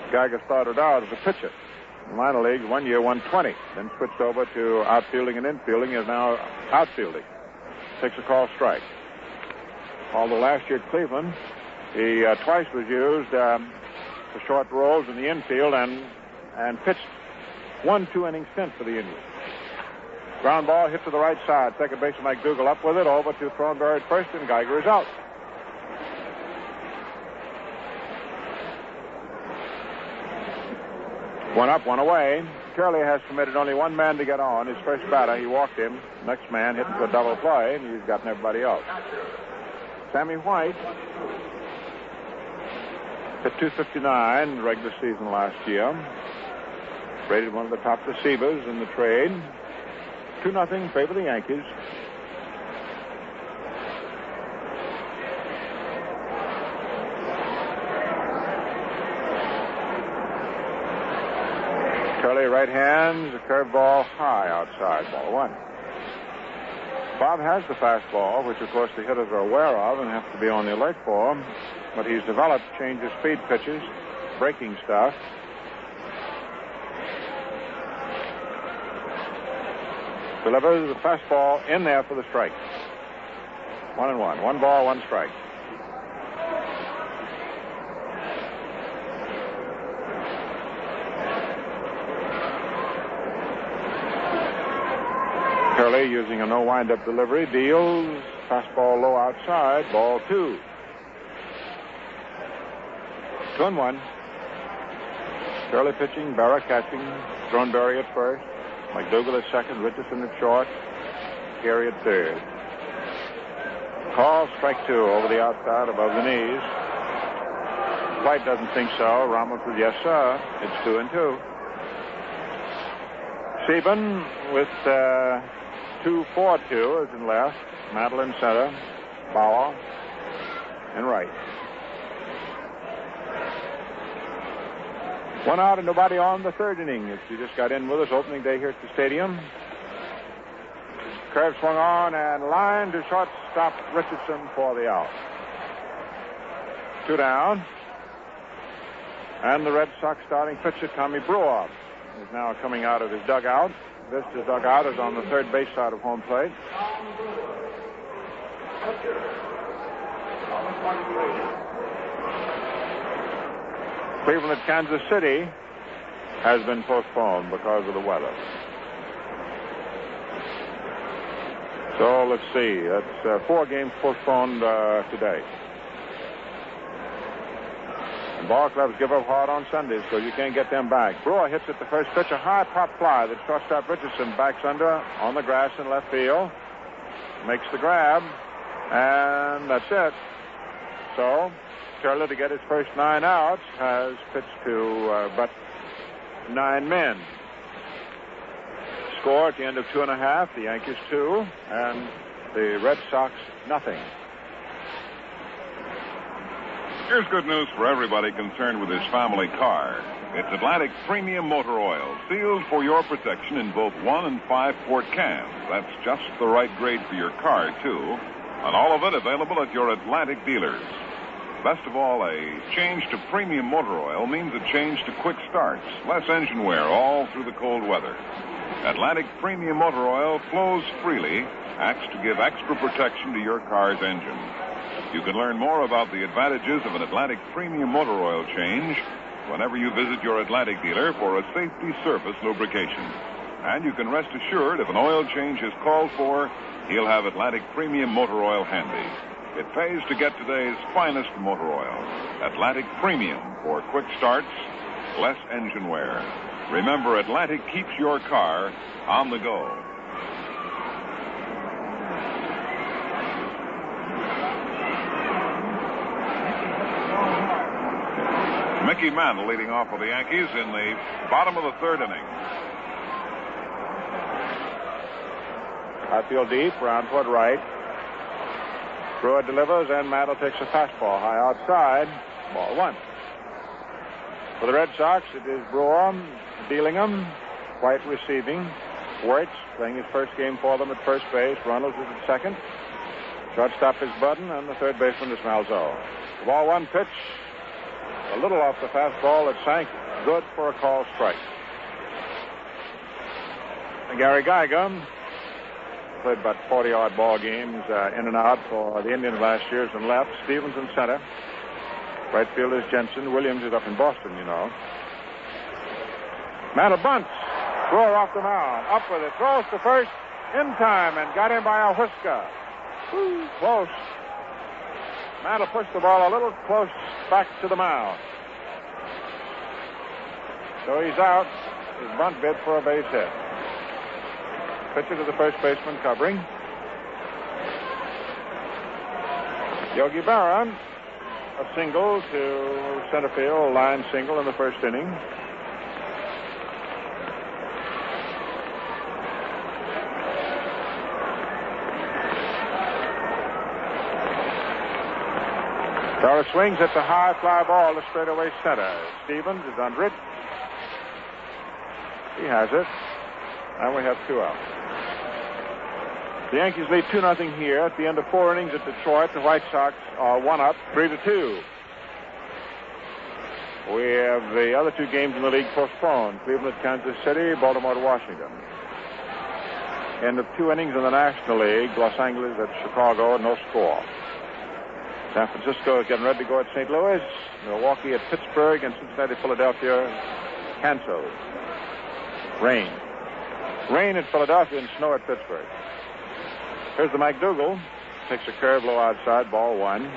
Geiger started out as a pitcher. In minor leagues, 1 year, 120. Then switched over to outfielding and infielding. He is now outfielding. Takes a call strike. Although last year at Cleveland, he twice was used for short rolls in the infield and pitched 1 2-inning stint for the Indians. Ground ball hit to the right side. Second baseman Mike Dougal up with it. Over to Thornberry at first, and Geiger is out. One up, one away. Turley has permitted only one man to get on. His first batter, he walked him. Next man hit into a double play, and he's gotten everybody out. Sammy White hit .259 regular season last year. Rated one of the top receivers in the trade. 2-0 in favor of the Yankees. Turley right hands, a curveball high outside, ball 1. Bob has the fastball, which of course the hitters are aware of and have to be on the alert for, but he's developed change of speed pitches, breaking stuff. Delivers the fastball in there for the strike. 1-1. 1 ball, 1 strike. Turley using a no windup delivery, deals fastball low outside, ball 2. 2-1. Turley pitching, Berra catching, Thornberry at first. McDougal at second, Richardson at short, Gary at third. Call, strike 2 over the outside above the knees. White doesn't think so. Ramos says, yes, sir. It's 2-2. Seburn with 2-4-2 is in left. Mantle in center. Bauer in right. 1 out and nobody on the third inning. If you just got in with us, opening day here at the stadium. Curve swung on and line to shortstop Richardson for the out. 2 down. And the Red Sox starting pitcher, Tommy Brewer, is now coming out of his dugout. This dugout is on the third base side of home plate. Cleveland at Kansas City has been postponed because of the weather. So let's see. That's 4 games postponed today. And ball clubs give up hard on Sundays because you can't get them back. Brewer hits at the first pitch, a high pop fly that shortstop Richardson backs under on the grass in left field. Makes the grab, and that's it. So Turley, to get his first 9 outs, has pitched to but 9 men. Score at the end of 2.5, the Yankees 2, and the Red Sox nothing. Here's good news for everybody concerned with his family car. It's Atlantic Premium Motor Oil, sealed for your protection in both 1 and 5 quart cans. That's just the right grade for your car, too. And all of it available at your Atlantic dealers. Best of all, a change to premium motor oil means a change to quick starts, less engine wear all through the cold weather. Atlantic Premium Motor Oil flows freely, acts to give extra protection to your car's engine. You can learn more about the advantages of an Atlantic Premium Motor Oil change whenever you visit your Atlantic dealer for a safety surface lubrication. And you can rest assured if an oil change is called for, he'll have Atlantic Premium Motor Oil handy. It pays to get today's finest motor oil. Atlantic Premium for quick starts, less engine wear. Remember, Atlantic keeps your car on the go. Mickey Mantle leading off for the Yankees in the bottom of the third inning. Outfield deep, round toward right. Brewer delivers, and Mantle takes a fastball high outside. Ball 1. For the Red Sox, it is Brewer dealing them. White receiving. Wirtz playing his first game for them at first base. Runnels is at second. Shortstop is Budden, and the third baseman is Malzo. Ball 1 pitch. A little off the fastball. It sank. Good for a call strike. And Gary Geiger played about 40-odd ball games in and out for the Indians last year and left. Stevens in center. Right field is Jensen. Williams is up in Boston, you know. Mantle bunts. Brewer off the mound. Up with it. Throws to first in time and got him by a whisker. Close. Mantle pushed the ball a little close back to the mound. So he's out. His bunt bid for a base hit. Pitcher to the first baseman covering. Yogi Berra, a single to center field, line single in the first inning. Berra swings at the high fly ball to straightaway center. Stevens is under it. He has it. And we have 2 out. The Yankees lead 2-0 here. At the end of 4 innings at Detroit, the White Sox are 1 up, 3-2. We have the other 2 games in the league postponed. Cleveland at Kansas City, Baltimore to Washington. End of 2 innings in the National League. Los Angeles at Chicago, no score. San Francisco is getting ready to go at St. Louis. Milwaukee at Pittsburgh, and Cincinnati, Philadelphia canceled. Rain. Rain at Philadelphia and snow at Pittsburgh. Here's the McDougal. Takes a curve low outside, ball 1.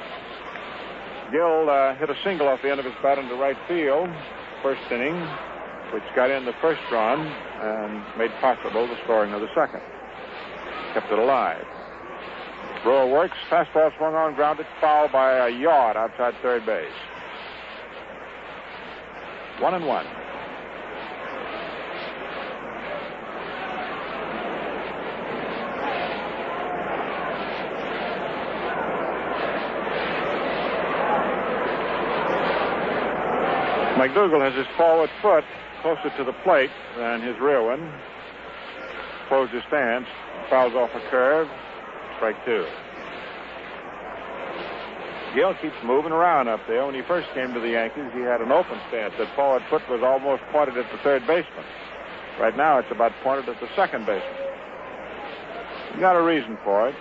Gill hit a single off the end of his bat into right field, first inning, which got in the first run and made possible the scoring of the second. Kept it alive. Brewer works. Fastball swung on, grounded foul by a yard outside third base. 1-1. McDougal has his forward foot closer to the plate than his rear one. Closed his stance, fouls off a curve, strike two. Gill keeps moving around up there. When he first came to the Yankees, he had an open stance. That forward foot was almost pointed at the third baseman. Right now, it's about pointed at the second baseman. He got a reason for it.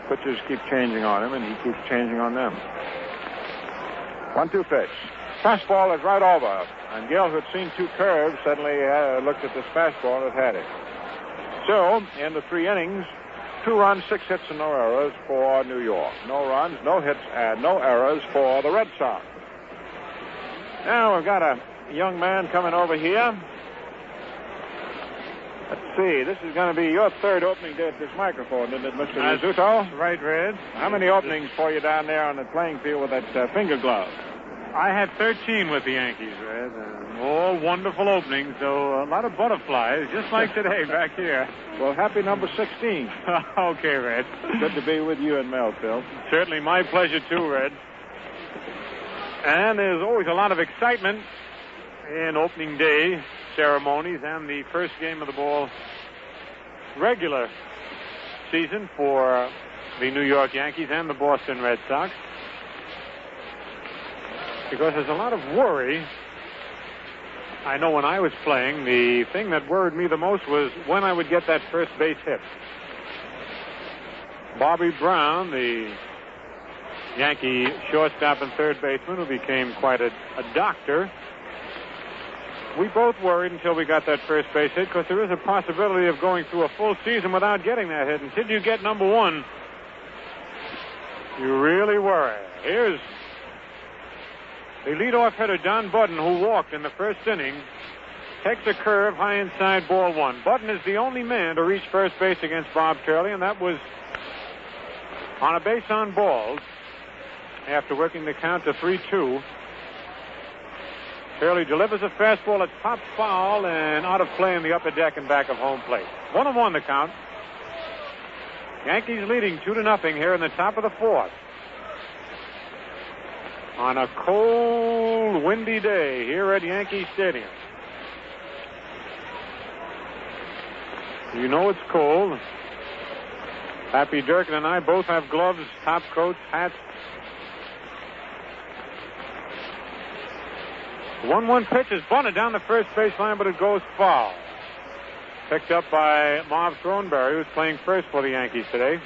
Pitchers keep changing on him, and he keeps changing on them. 1-2 pitch. Fastball is right over. And Gill, who had seen two curves, suddenly looked at this fastball and had it. So, in the 3 innings, 2 runs, 6 hits, and no errors for New York. No runs, no hits, and no errors for the Red Sox. Now we've got a young man coming over here. Let's see. This is going to be your third opening day at this microphone, isn't it, Mr. Rizzuto? Right, Red. How many openings for you down there on the playing field with that finger glove? I had 13 with the Yankees, Red. All wonderful openings, though a lot of butterflies, just like today back here. Well, happy number 16. Okay, Red. Good to be with you and Mel, Phil. Certainly my pleasure, too, Red. And there's always a lot of excitement in opening day ceremonies and the first game of the ball regular season for the New York Yankees and the Boston Red Sox. Because there's a lot of worry. I know when I was playing, the thing that worried me the most was when I would get that first base hit. Bobby Brown, the Yankee shortstop and third baseman, who became quite a doctor, we both worried until we got that first base hit, because there is a possibility of going through a full season without getting that hit. Until you get number one, you really worry. Here's the leadoff hitter, Don Budden, who walked in the first inning, takes a curve high inside, ball one. Budden is the only man to reach first base against Bob Turley, and that was on a base on balls after working the count to 3-2. Turley delivers a fastball that's popped foul and out of play in the upper deck and back of home plate. 1-1 the count. Yankees leading 2-0 here in the top of the fourth. On a cold, windy day here at Yankee Stadium. You know it's cold. Happy Durkin and I both have gloves, top coats, hats. 1-1 pitch is bunted down the first baseline, but it goes foul. Picked up by Marv Throneberry, who's playing first for the Yankees today.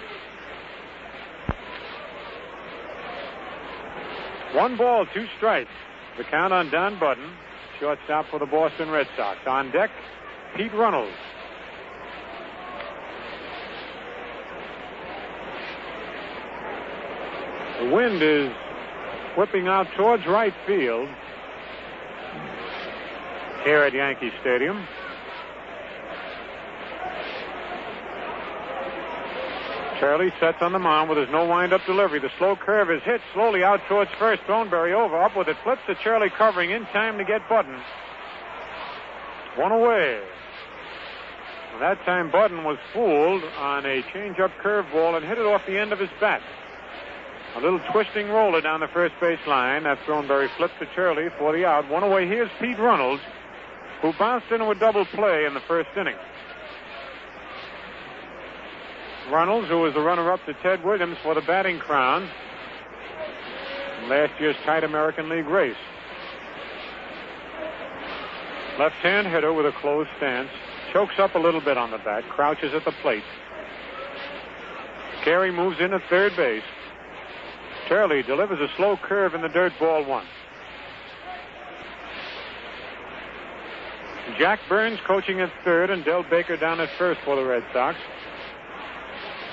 1 ball, 2 strikes. The count on Don Budden, shortstop for the Boston Red Sox. On deck, Pete Runnels. The wind is whipping out towards right field here at Yankee Stadium. Turley sets on the mound with his no wind-up delivery. The slow curve is hit slowly out towards first. Throneberry over, up with it, flips to Turley, covering in time to get Budden. 1 away. Well, that time Budden was fooled on a change-up curveball and hit it off the end of his bat. A little twisting roller down the first base line. That Throneberry flipped to Turley for the out. 1 away. Here's Pete Runnels, who bounced into a double play in the first inning. Runnels, who was the runner-up to Ted Williams for the batting crown in last year's tight American League race. Left-hand hitter with a closed stance. Chokes up a little bit on the bat. Crouches at the plate. Carey moves in at third base. Turley delivers a slow curve in the dirt, ball 1. Jack Burns coaching at third and Del Baker down at first for the Red Sox.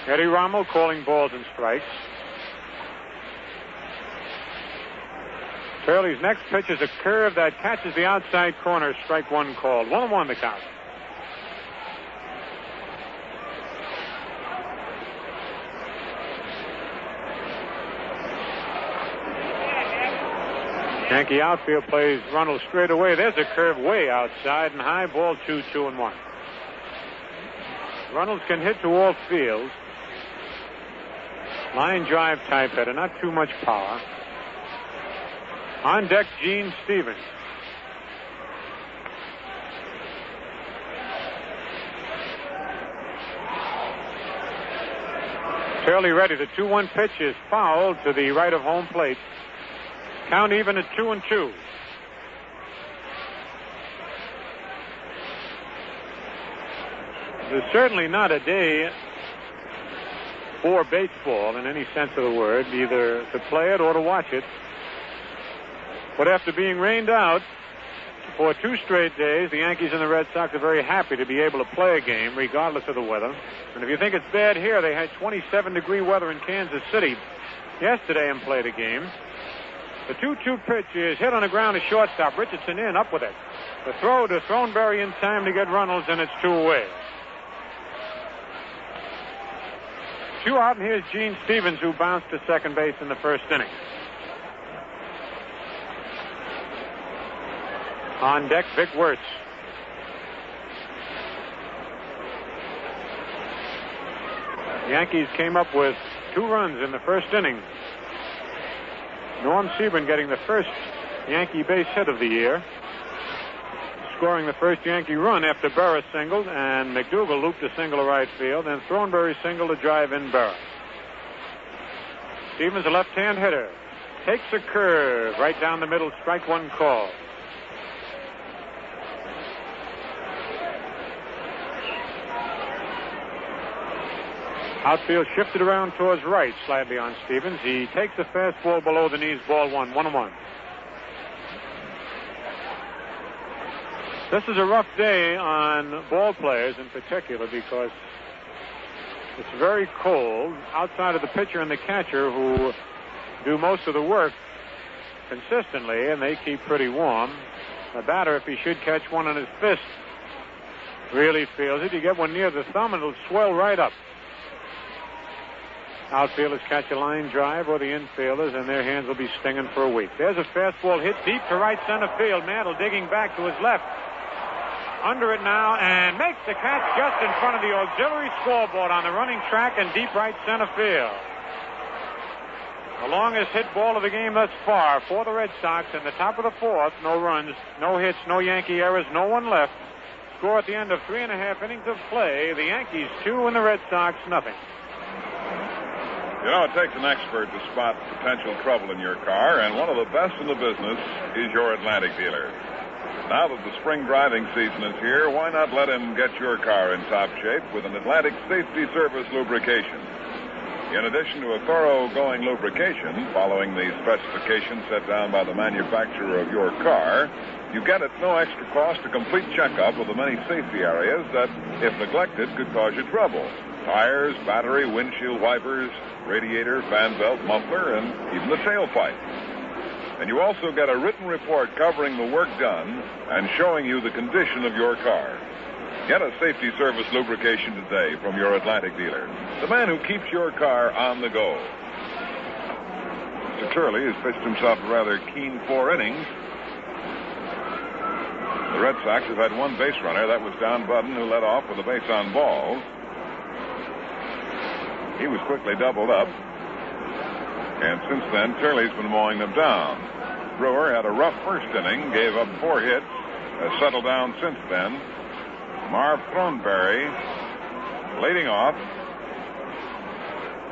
Eddie Rommel calling balls and strikes. Turley's next pitch is a curve that catches the outside corner. Strike 1 called. 1-1 the count. Yankee outfield plays Runnels straight away. There's a curve way outside and high. Ball 2, 2-1. Runnels can hit to all fields. Line drive type hitter, not too much power. On deck, Gene Stevens. Turley ready. The 2-1 pitch is fouled to the right of home plate. Count even at 2-2. There's certainly not a day for baseball in any sense of the word, either to play it or to watch it. But after being rained out for 2 straight days, the Yankees and the Red Sox are very happy to be able to play a game regardless of the weather. And if you think it's bad here, they had 27-degree weather in Kansas City yesterday and played a game. The 2-2 pitch is hit on the ground to shortstop. Richardson in, up with it. The throw to Throneberry in time to get Runnels, and it's 2 away. 2 out, and here's Gene Stevens, who bounced to second base in the first inning. On deck, Vic Wirtz. The Yankees came up with 2 runs in the first inning. Norm Seburn getting the first Yankee base hit of the year, scoring the first Yankee run after Berra singled, and McDougal looped a single to right field, and Throneberry singled to drive in Berra. Stevens, a left-hand hitter, takes a curve right down the middle, strike 1 call. Outfield shifted around towards right slightly on Stevens. He takes a fastball below the knees, ball 1, 1-1. This is a rough day on ball players in particular because it's very cold outside of the pitcher and the catcher, who do most of the work consistently, and they keep pretty warm. The batter, if he should catch one on his fist, really feels it. You get one near the thumb and it'll swell right up. Outfielders catch a line drive, or the infielders, and their hands will be stinging for a week. There's a fastball hit deep to right center field. Mantle digging back to his left. Under it now, and makes the catch just in front of the auxiliary scoreboard on the running track in deep right center field. The longest hit ball of the game thus far for the Red Sox in the top of the 4th. No runs, no hits, no Yankee errors, no one left. Score at the end of 3.5 innings of play. The Yankees 2 and the Red Sox nothing. You know, it takes an expert to spot potential trouble in your car, and one of the best in the business is your Atlantic dealer. Now that the spring driving season is here, why not let him get your car in top shape with an Atlantic Safety Service lubrication? In addition to a thorough-going lubrication, following the specifications set down by the manufacturer of your car, you get at no extra cost a complete checkup of the many safety areas that, if neglected, could cause you trouble. Tires, battery, windshield wipers, radiator, fan belt, muffler, and even the tailpipe. And you also get a written report covering the work done and showing you the condition of your car. Get a Safety Service lubrication today from your Atlantic dealer, the man who keeps your car on the go. Mr. Turley has pitched himself a rather keen 4 innings. The Red Sox have had 1 base runner. That was Don Budden, who led off with a base on balls. He was quickly doubled up. And since then, Turley's been mowing them down. Brewer had a rough first inning, gave up 4 hits, has settled down since then. Marv Throneberry leading off.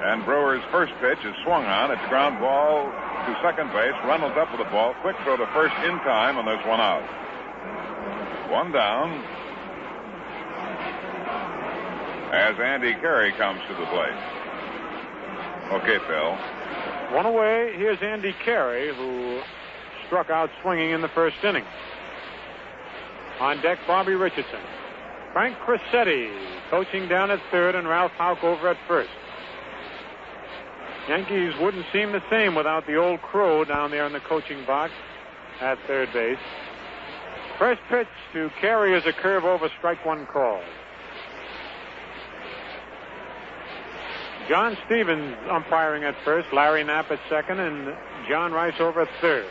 And Brewer's first pitch is swung on. It's ground ball to second base. Runnels up with the ball. Quick throw to first in time, and there's 1 out. 1 down. As Andy Carey comes to the plate. Okay, Phil. 1 away. Here's Andy Carey, who struck out swinging in the first inning. On deck, Bobby Richardson. Frank Crissetti coaching down at third, and Ralph Houck over at first. Yankees wouldn't seem the same without the old Crow down there in the coaching box at third base. First pitch to Carey is a curve over, strike 1 call. John Stevens umpiring at first, Larry Knapp at second, and John Rice over at third.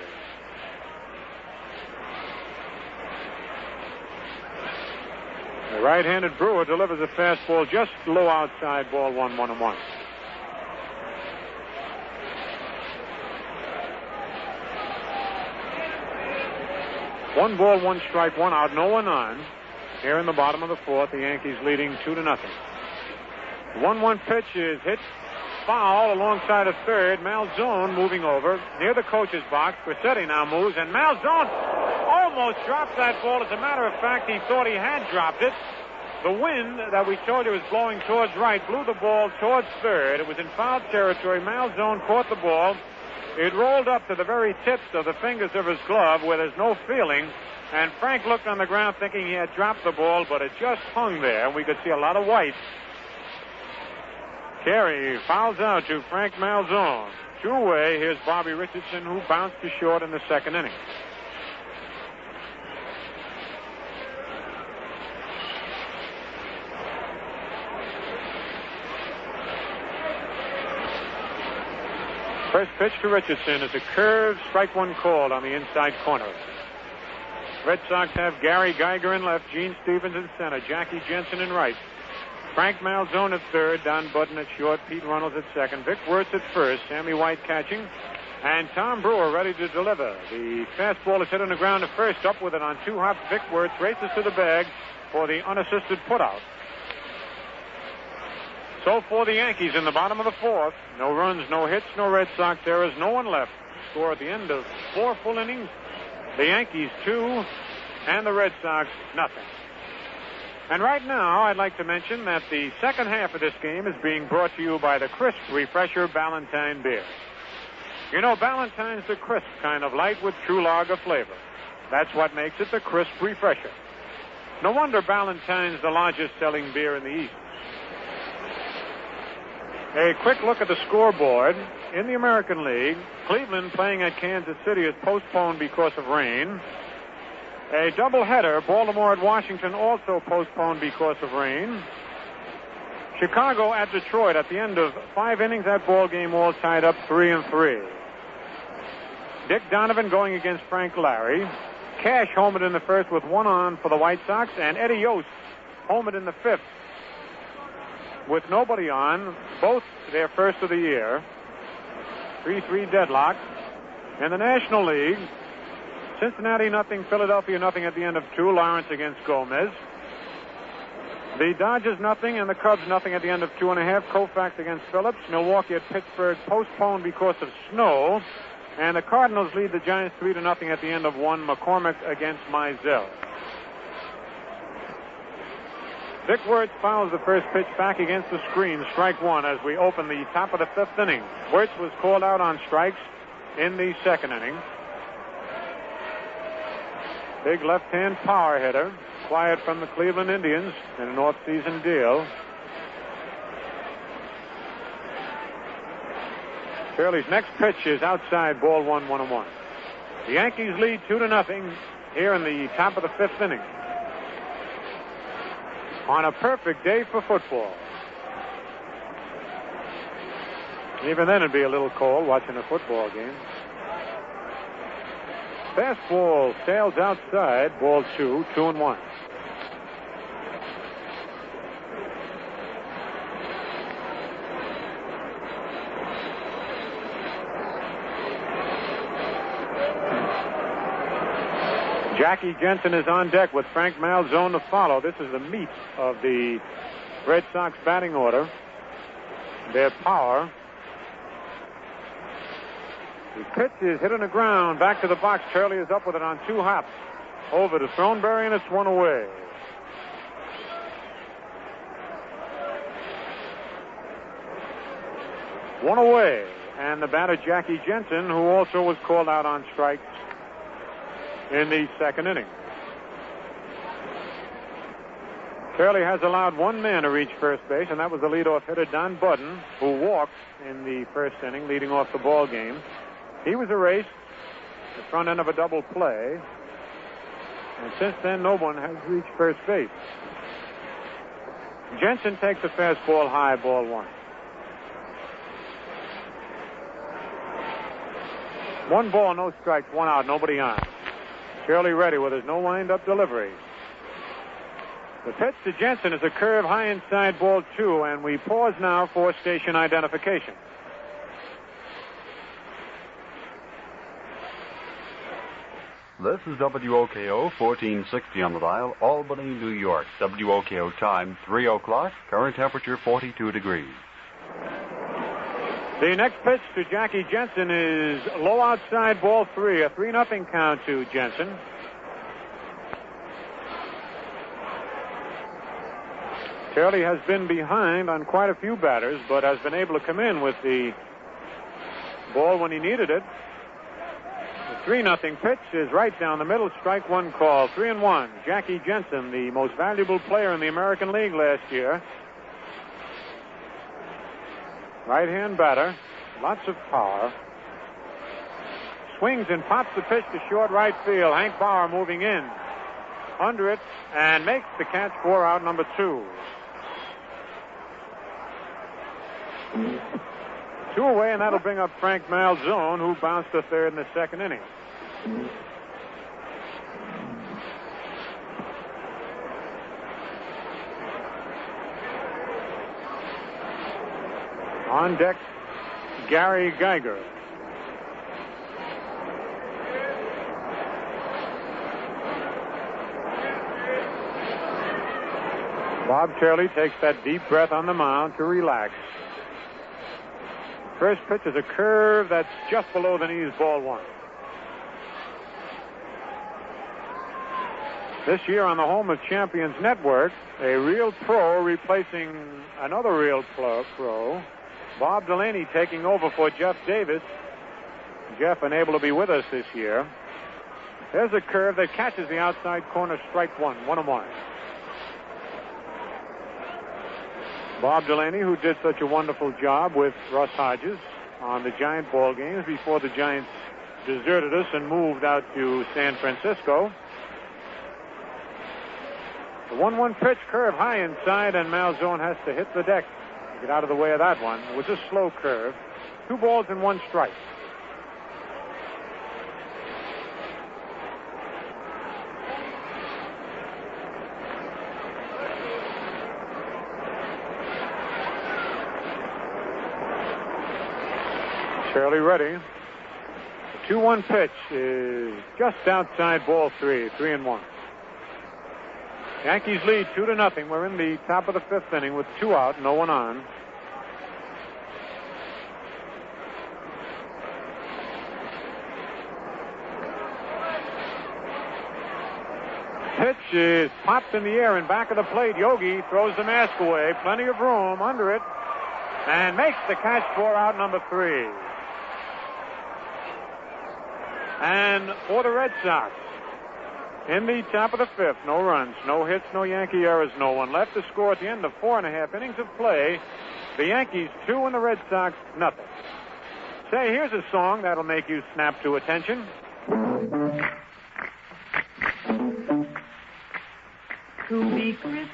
The right-handed Brewer delivers a fastball just low outside, ball 1-1-1. One ball, one strike, one out, no one on. Here in the bottom of the fourth, the Yankees leading 2-0. 1-1 pitch is hit foul alongside of third. Malzone moving over near the coach's box. Crissetti now moves, and Malzone almost dropped that ball. As a matter of fact, he thought he had dropped it. The wind that we told you was blowing towards right blew the ball towards third. It was in foul territory. Malzone caught the ball. It rolled up to the very tips of the fingers of his glove where there's no feeling. And Frank looked on the ground thinking he had dropped the ball, but it just hung there. We could see a lot of white. Carey fouls out to Frank Malzone. 2 away. Here's Bobby Richardson, who bounced to short in the second inning. First pitch to Richardson is a curve, strike one called on the inside corner. Red Sox have Gary Geiger in left, Gene Stevens in center, Jackie Jensen in right, Frank Malzone at third, Don Budden at short, Pete Runnels at second, Vic Wertz at first, Sammy White catching, and Tom Brewer ready to deliver. The fastball is hit on the ground to first, up with it on 2 hops. Vic Wertz races to the bag for the unassisted putout. So for the Yankees in the bottom of the fourth, no runs, no hits, no Red Sox errors, no one left. Score at the end of 4 full innings. The Yankees 2 and the Red Sox nothing. And right now, I'd like to mention that the second half of this game is being brought to you by the Crisp Refresher Ballantine beer. You know, Ballantine's the crisp kind of light with true lager flavor. That's what makes it the Crisp Refresher. No wonder Ballantine's the largest selling beer in the East. A quick look at the scoreboard. In the American League, Cleveland playing at Kansas City is postponed because of rain. A doubleheader, Baltimore at Washington, also postponed because of rain. Chicago at Detroit at the end of 5 innings. That ball game all tied up 3-3. Dick Donovan going against Frank Larry. Cash homered in the first with 1 on for the White Sox, and Eddie Yost homered in the 5th with nobody on. Both their first of the year. 3-3 deadlock. In the National League, Cincinnati nothing, Philadelphia nothing at the end of 2. Lawrence against Gomez. The Dodgers nothing and the Cubs nothing at the end of 2.5. Koufax against Phillips. Milwaukee at Pittsburgh postponed because of snow. And the Cardinals lead the Giants 3-0 at the end of 1. McCormick against Mizell. Vic Wertz fouls the first pitch back against the screen. Strike one as we open the top of the 5th inning. Wertz was called out on strikes in the 2nd inning. Big left-hand power hitter, acquired from the Cleveland Indians in an off-season deal. Turley's next pitch is outside, ball 1-1-1. The Yankees lead 2-0 here in the top of the 5th inning. On a perfect day for football. Even then it'd be a little cold watching a football game. Fastball sails outside, ball 2, 2-1. Jackie Jensen is on deck with Frank Malzone to follow. This is the meat of the Red Sox batting order. Their power. The pitch is hit on the ground. Back to the box. Turley is up with it on 2 hops. Over to Throneberry, and it's 1 away. One away. And the batter, Jackie Jensen, who also was called out on strikes in the 2nd inning. Turley has allowed 1 man to reach first base, and that was the leadoff hitter, Don Budden, who walked in the 1st inning, leading off the ball game. He was erased at the front end of a double play, and since then, no one has reached first base. Jensen takes a fastball high, ball 1. 1 ball, no strikes, 1 out, nobody on. Turley ready with his no wind-up delivery. The pitch to Jensen is a curve high inside, ball 2, and we pause now for station identification. This is WOKO 1460 on the dial, Albany, New York. WOKO time 3 o'clock, current temperature 42 degrees. The next pitch to Jackie Jensen is low outside, ball 3, a 3-0 count to Jensen. Turley has been behind on quite a few batters, but has been able to come in with the ball when he needed it. The 3-0 pitch is right down the middle, strike one call. 3-1. Jackie Jensen, the most valuable player in the American League last year. Right-hand batter, lots of power. Swings and pops the pitch to short right field. Hank Bauer moving in. Under it, and makes the catch for out number 2. 2 away, and that'll bring up Frank Malzone, who bounced to third in the second inning. On deck, Gary Geiger. Bob Turley takes that deep breath on the mound to relax. First pitch is a curve that's just below the knees, ball 1. This year on the home of Champions Network, a real pro replacing another real pro. Bob Delaney taking over for Jeff Davis. Jeff unable to be with us this year. There's a curve that catches the outside corner, strike 1, 1-1. Bob Delaney, who did such a wonderful job with Russ Hodges on the Giant ball games before the Giants deserted us and moved out to San Francisco. The 1-1 pitch, curve high inside, and Malzone has to hit the deck to get out of the way of that one. It was a slow curve. 2 balls and 1 strike. Turley ready. The 2-1 pitch is just outside, ball 3, 3-1. Yankees lead 2-0. We're in the top of the 5th inning with 2 out, no one on. Pitch is popped in the air in back of the plate. Yogi throws the mask away. Plenty of room under it. And makes the catch for out number 3. And for the Red Sox, in the top of the 5th, no runs, no hits, no Yankee errors, no one left to score at the end of 4.5 innings of play. The Yankees 2 and the Red Sox nothing. Say, here's a song that'll make you snap to attention. To be crisp,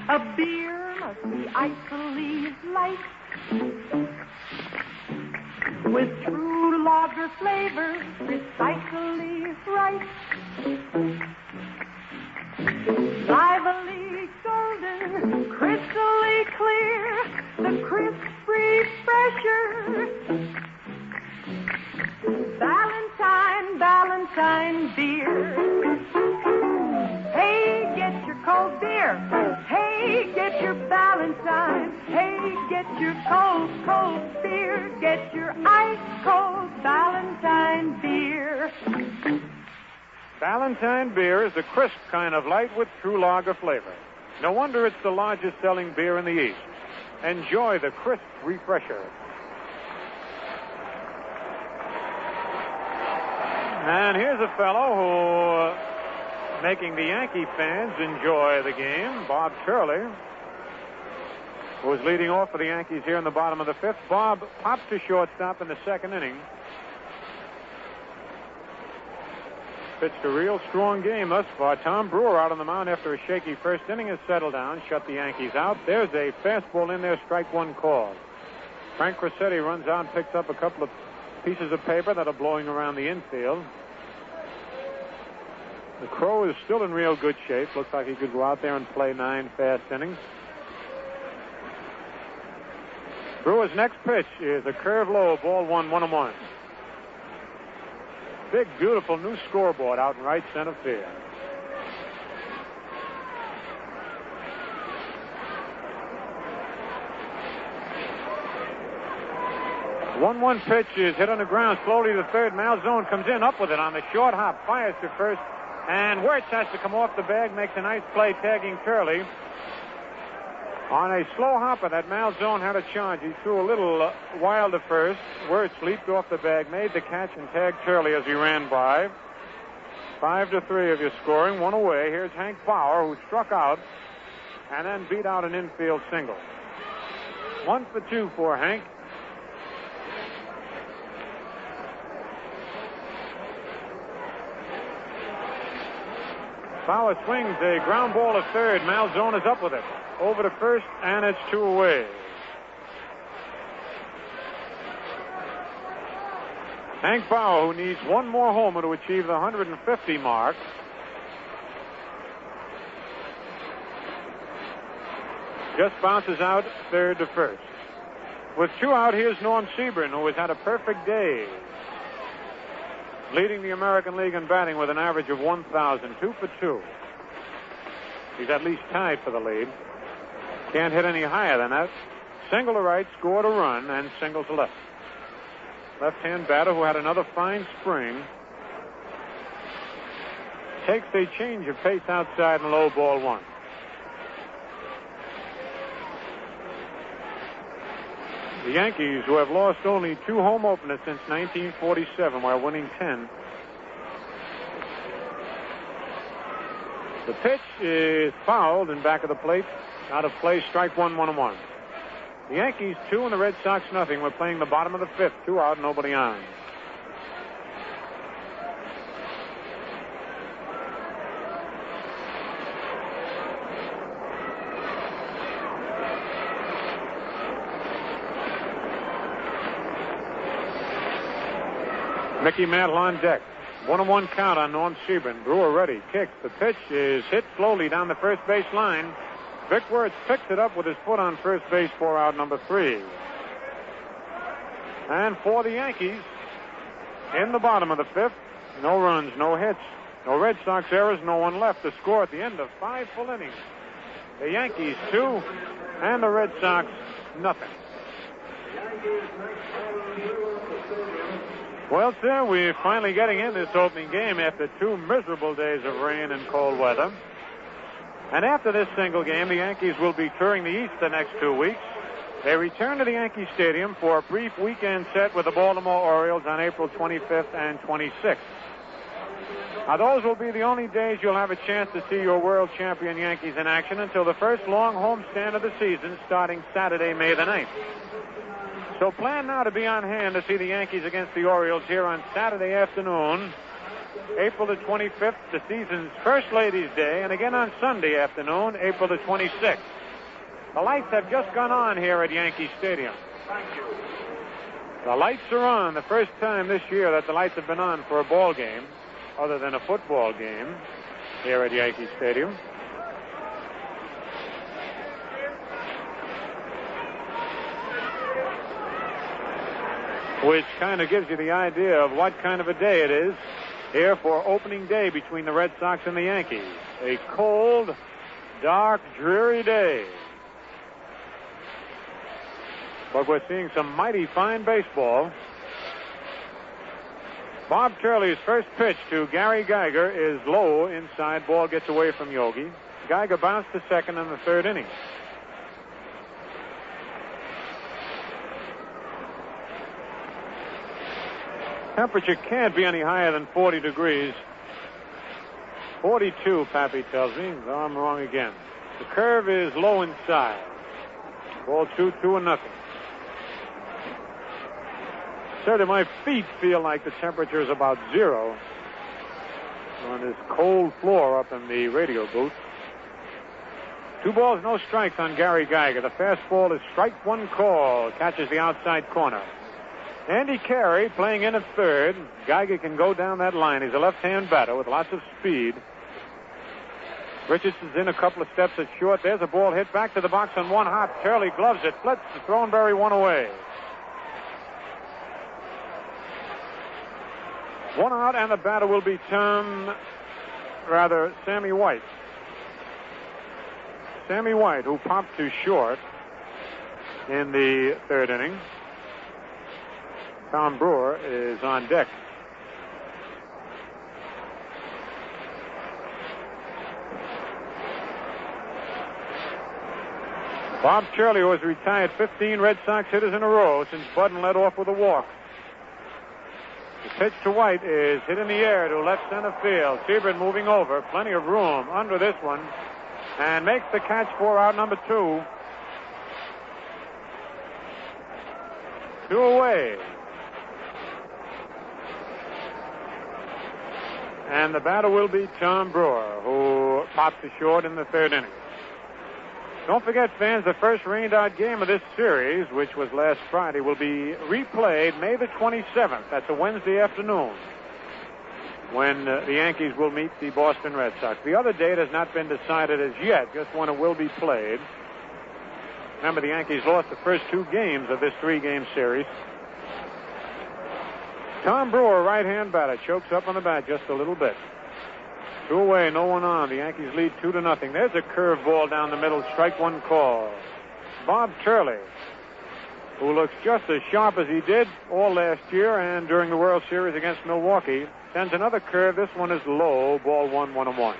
a beer must be icily light, with true lager flavor, precisely right. Lively, golden, crystally clear, the crisp refresher. Valentine beer. Hey, get your cold beer. Hey, get your Valentine. Hey, get your cold beer. Get your ice-cold Valentine beer. Valentine beer is a crisp kind of light with true lager flavor. No wonder it's the largest selling beer in the East. Enjoy the crisp refresher. And here's a fellow who making the Yankee fans enjoy the game, Bob Turley, who is leading off for the Yankees here in the bottom of the 5th. Bob popped to shortstop in the 2nd inning. Pitched a real strong game thus far. Tom Brewer out on the mound after a shaky first inning has settled down, shut the Yankees out. There's a fastball in there, strike 1 call. Frank Rossetti runs out and picks up a couple of pieces of paper that are blowing around the infield. The Crow is still in real good shape. Looks like he could go out there and play 9 fast innings. Brewer's next pitch is a curve low, ball 1-1. Big, beautiful new scoreboard out in right center field. 1-1 pitch is hit on the ground slowly to third. Malzone comes in, up with it on the short hop, fires to first, and Wirtz has to come off the bag, makes a nice play tagging Turley. On a slow hopper that Malzone had a charge. He threw a little wild to first. Wirtz leaped off the bag, made the catch, and tagged Turley as he ran by. 5-3 of your scoring, 1 away. Here's Hank Bauer, who struck out and then beat out an infield single. 1-for-2 for Hank. Bauer swings a ground ball to third. Malzone is up with it. Over to first, and it's 2 away. Hank Bauer, who needs 1 more homer to achieve the 150 mark. Just bounces out third to first. With 2 out, here's Norm Seburn, who has had a perfect day, leading the American League in batting with an average of 1,000, 2 for 2. He's at least tied for the lead. Can't hit any higher than that. Single to right, scored a run, and single to left. Left-hand batter who had another fine spring. Takes a change of pace outside and low, ball 1. The Yankees, who have lost only 2 home openers since 1947 while winning 10. The pitch is fouled in back of the plate. Out of play, strike 1, 1-1. The Yankees 2 and the Red Sox nothing. We're playing the bottom of the 5th. 2 out, nobody on. Mickey Mantle on deck. 1-1 count on Norm Seburn. Brewer ready. Kicks. The pitch is hit slowly down the first base line. Vic Wirtz picks it up with his foot on first base for out number 3. And for the Yankees, in the bottom of the 5th, no runs, no hits, no Red Sox errors, no one left to score at the end of 5 full innings. The Yankees 2 and the Red Sox nothing. Well, sir, we're finally getting in this opening game after 2 miserable days of rain and cold weather. And after this single game, the Yankees will be touring the East the next 2 weeks. They return to the Yankee Stadium for a brief weekend set with the Baltimore Orioles on April 25th and 26th. Now, those will be the only days you'll have a chance to see your world champion Yankees in action until the first long homestand of the season starting Saturday, May the 9th. So plan now to be on hand to see the Yankees against the Orioles here on Saturday afternoon, April the 25th, the season's first Ladies' Day, and again on Sunday afternoon, April the 26th. The lights have just gone on here at Yankee Stadium. Thank you. The lights are on. The first time this year that the lights have been on for a ball game, other than a football game, here at Yankee Stadium. Which kind of gives you the idea of what kind of a day it is here for opening day between the Red Sox and the Yankees. A cold, dark, dreary day. But we're seeing some mighty fine baseball. Bob Turley's first pitch to Gary Geiger is low inside. Ball gets away from Yogi. Geiger bounced to second in the 3rd inning. Temperature can't be any higher than 40 degrees. 42, Pappy tells me. Oh, I'm wrong again. The curve is low inside. Ball 2-2-0. Sir, my feet feel like the temperature is about 0 on this cold floor up in the radio booth. 2 balls, no strikes on Gary Geiger. The fastball is strike 1 call. Catches the outside corner. Andy Carey playing in at 3rd. Geiger can go down that line. He's a left-hand batter with lots of speed. Richardson's in a couple of steps at short. There's a ball hit back to the box on one hop. Turley gloves it, flips to Thornberry, one away. One out, and the batter will be Sammy White. Sammy White, who popped to short in the third inning. Tom Brewer is on deck. Bob Turley, who has retired 15 Red Sox hitters in a row since Budden led off with a walk. The pitch to White is hit in the air to left center field. Seburn moving over. Plenty of room under this one. And makes the catch for out number 2. 2 away. And the batter will be Tom Brewer, who popped to short in the third inning. Don't forget, fans, the first rained-out game of this series, which was last Friday, will be replayed May the 27th. That's a Wednesday afternoon when the Yankees will meet the Boston Red Sox. The other date has not been decided as yet, just when it will be played. Remember, the Yankees lost the first 2 games of this 3-game series. Tom Brewer, right-hand batter, chokes up on the bat just a little bit. 2 away, no one on. The Yankees lead 2-0. There's a curveball down the middle, strike one call. Bob Turley, who looks just as sharp as he did all last year and during the World Series against Milwaukee, sends another curve. This one is low, ball 1, 1-1.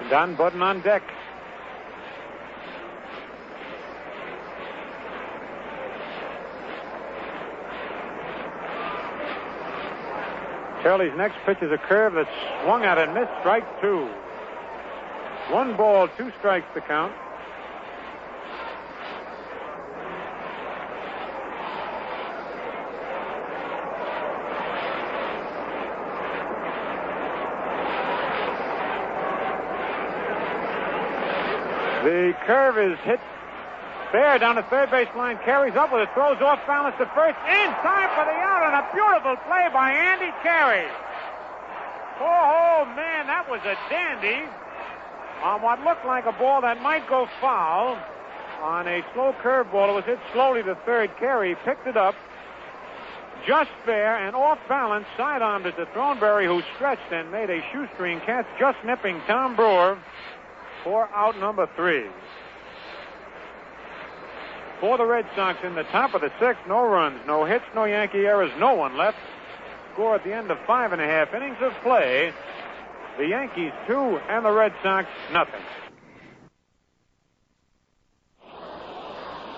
Don Budden on deck. Turley's next pitch is a curve that's swung at and missed. Strike 2. 1 ball, 2 strikes to count. The curve is hit fair down the third base line, carries up with it, throws off balance to first, in time for the out, and a beautiful play by Andy Carey. Oh, man, that was a dandy on what looked like a ball that might go foul. On a slow curveball, it was hit slowly to third. Carey picked it up just fair and off balance, side-armed it to Thornberry, who stretched and made a shoestring catch, just nipping Tom Brewer for out number 3. For the Red Sox in the top of the 6th, no runs, no hits, no Yankee errors, no one left. Score at the end of 5.5 innings of play. The Yankees 2 and the Red Sox nothing.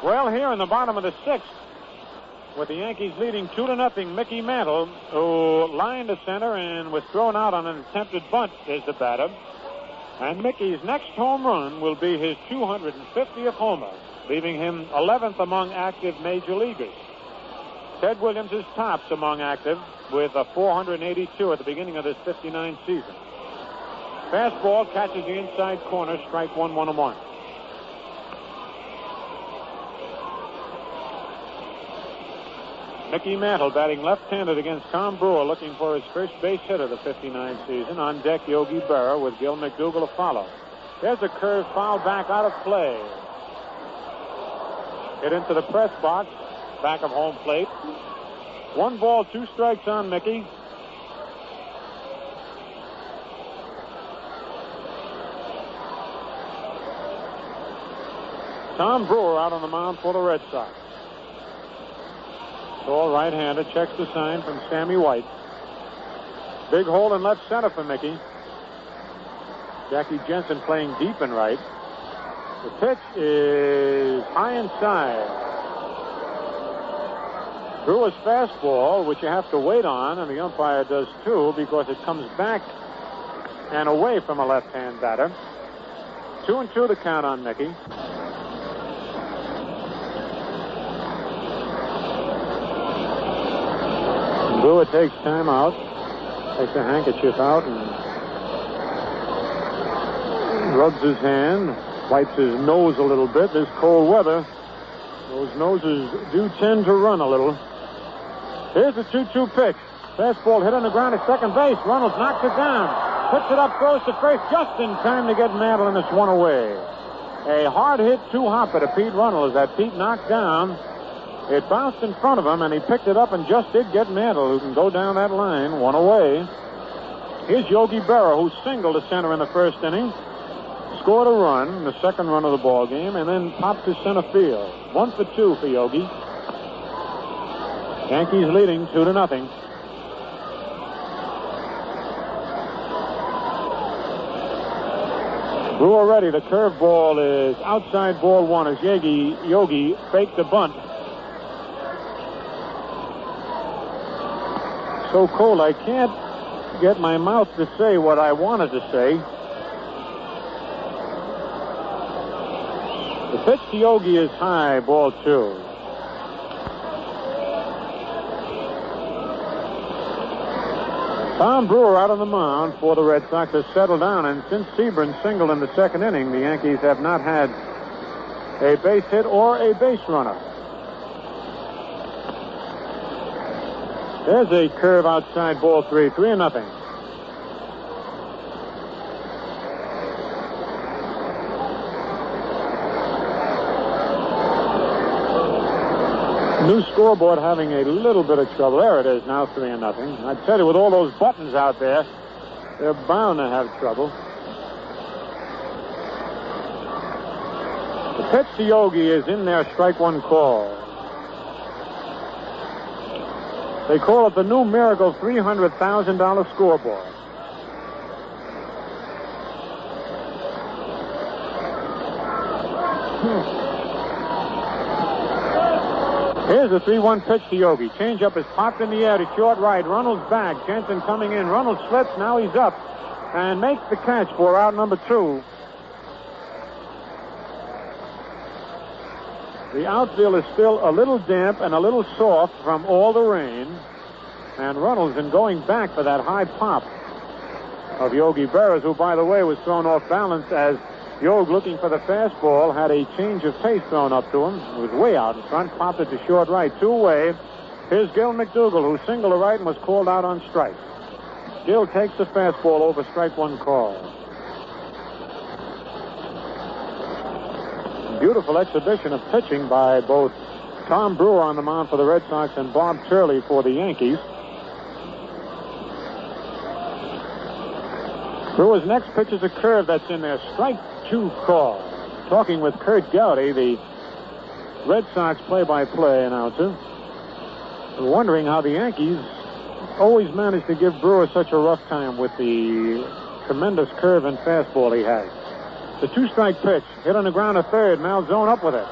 Well, here in the bottom of the 6th, with the Yankees leading 2-0, Mickey Mantle, who lined to center and was thrown out on an attempted bunt, is the batter. And Mickey's next home run will be his 250th homer, leaving him 11th among active major leaguers. Ted Williams is tops among active with a 482 at the beginning of this 59 season. Fastball catches the inside corner, strike 1, 1-1. Mickey Mantle batting left-handed against Tom Brewer, looking for his first base hit of the 59 season. On deck, Yogi Berra with Gil McDougall to follow. There's a curve foul back out of play. Hit into the press box, back of home plate. 1 ball, 2 strikes on Mickey. Tom Brewer out on the mound for the Red Sox. Tall right-hander, checks the sign from Sammy White. Big hole in left center for Mickey. Jackie Jensen playing deep and right. The pitch is high inside. Brewer's fastball, which you have to wait on, and the umpire does too, because it comes back and away from a left-hand batter. 2-2 the count on Mickey. Brewer takes time out, takes a handkerchief out and rubs his hand, wipes his nose a little bit. This cold weather, those noses do tend to run a little. Here's the 2-2 pitch. Fastball hit on the ground at second base. Runnels knocks it down. Puts it up, throws to first just in time to get Mantle, and it's one away. A hard hit two-hopper to Pete Runnels that Pete knocked down. It bounced in front of him, and he picked it up and just did get Mantle, who can go down that line, one away. Here's Yogi Berra, who singled to center in the first inning, scored a run, the second run of the ball game, and then popped to center field. 1 for 2 for Yogi. Yankees leading 2-0. Brewer ready. The curveball is outside ball one as Yogi faked the bunt. So cold I can't get my mouth to say what I wanted to say. The pitch to Yogi is high, ball two. Tom Brewer out on the mound for the Red Sox has settled down, and since Seburn singled in the second inning, the Yankees have not had a base hit or a base runner. There's a curve outside ball three, 3-0. New scoreboard having a little bit of trouble. There it is now, 3-0. I tell you, with all those buttons out there, they're bound to have trouble. The pitch to Yogi is in there, strike one call. They call it the new miracle $300,000 scoreboard. Here's the 3-1 pitch to Yogi. Changeup is popped in the air to short right. Runnels back. Jensen coming in. Runnels slips. Now he's up and makes the catch for out number 2. The outfield is still a little damp and a little soft from all the rain. And Runnels, in going back for that high pop of Yogi Berra, who, by the way, was thrown off balance as Yogi, looking for the fastball, had a change of pace thrown up to him. He was way out in front, popped it to short right, 2-away. Here's Gil McDougal, who singled to right and was called out on strike. Gil takes the fastball over, strike one call. Beautiful exhibition of pitching by both Tom Brewer on the mound for the Red Sox and Bob Turley for the Yankees. Brewer's next pitch is a curve that's in there, strike 2 call. Talking with Kurt Gowdy, the Red Sox play-by-play announcer, wondering how the Yankees always manage to give Brewer such a rough time with the tremendous curve and fastball he has. The 2-strike pitch, hit on the ground to third. Malzone up with it.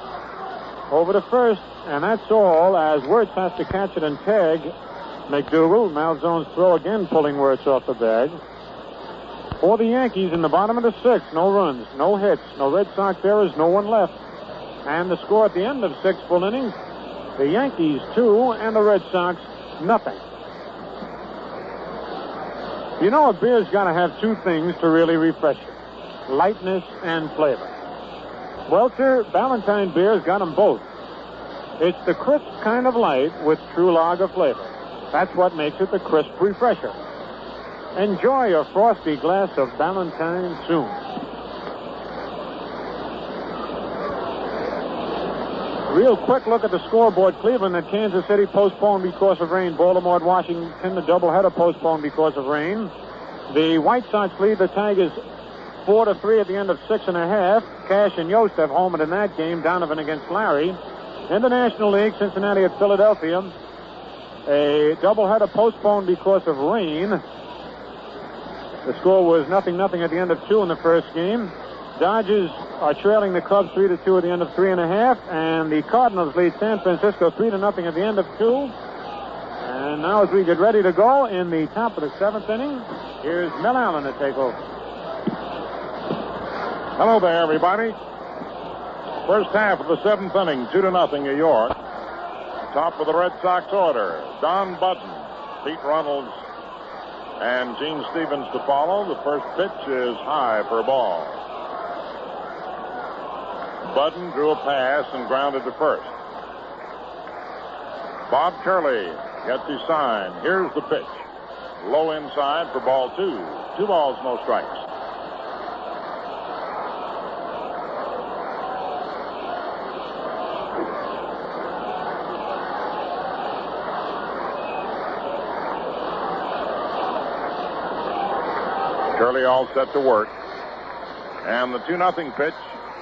Over to first, and that's all, as Wirtz has to catch it and tag McDougal. Malzone's throw again pulling Wirtz off the bag. For the Yankees in the bottom of the 6th, no runs, no hits, no Red Sox errors, no one left. And the score at the end of 6 full innings, the Yankees 2 and the Red Sox nothing. You know, a beer's got to have 2 things to really refresh it: lightness and flavor. Welter Ballantine beer's got them both. It's the crisp kind of light with true lager flavor. That's what makes it the crisp refresher. Enjoy your frosty glass of Ballantine soon. Real quick look at the scoreboard. Cleveland at Kansas City postponed because of rain. Baltimore at Washington, the doubleheader postponed because of rain. The White Sox lead the Tigers 4-3 at the end of 6.5. Cash and Yost have homered in that game. Donovan against Larry. In the National League, Cincinnati at Philadelphia. A doubleheader postponed because of rain. The score was 0-0 at the end of 2 in the first game. Dodgers are trailing the Cubs 3-2 at the end of 3.5. And the Cardinals lead San Francisco 3-0 at the end of 2. And now as we get ready to go in the top of the 7th inning, here's Mel Allen to take over. Hello there, everybody. First half of the 7th inning, 2-0 New York. Top of the Red Sox order: Don Budden, Pete Runnels, and Gene Stevens to follow. The first pitch is high for a ball. Budden drew a pass and grounded to first. Bob Turley gets his sign. Here's the pitch. low inside for ball 2. 2 balls, no strikes. Turley all set to work. And the 2-0 pitch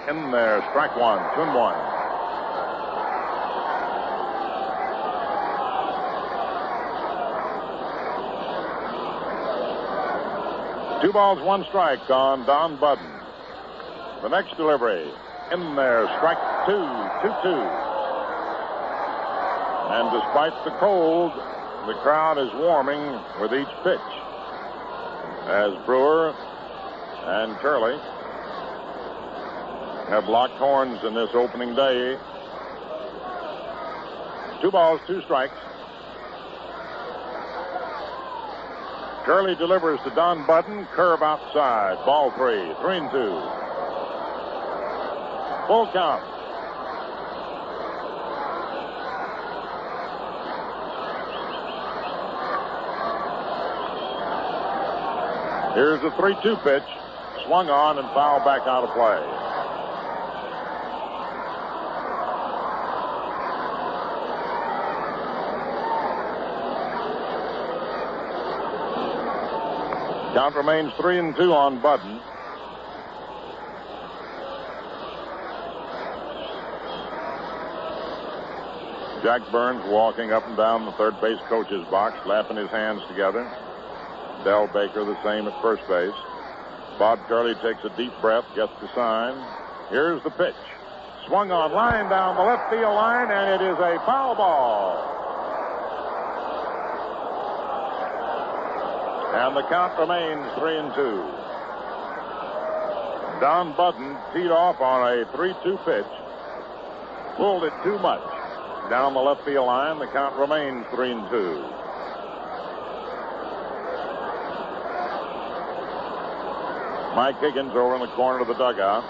in there. Strike 1, 2-1. Two balls, one strike on Don Budden. The next delivery in there. Strike 2, 2-2. And despite the cold, the crowd is warming with each pitch, as Brewer and Turley have locked horns in this opening day. 2 balls, 2 strikes. Turley delivers to Don Budden. Curve outside. Ball 3. 3-2. Full count. Here's the 3-2 pitch. Swung on and fouled back out of play. Count remains 3-2 on Budden. Jack Burns walking up and down the third base coach's box, slapping his hands together. Del Baker the same at first base. Bob Turley takes a deep breath, gets the sign. Here's the pitch. Swung on, line down the left field line, and it is a foul ball. And the count remains 3-2. Don Budden teed off on a 3-2 pitch. Pulled it too much down the left field line. The count remains 3-2. Mike Higgins over in the corner of the dugout,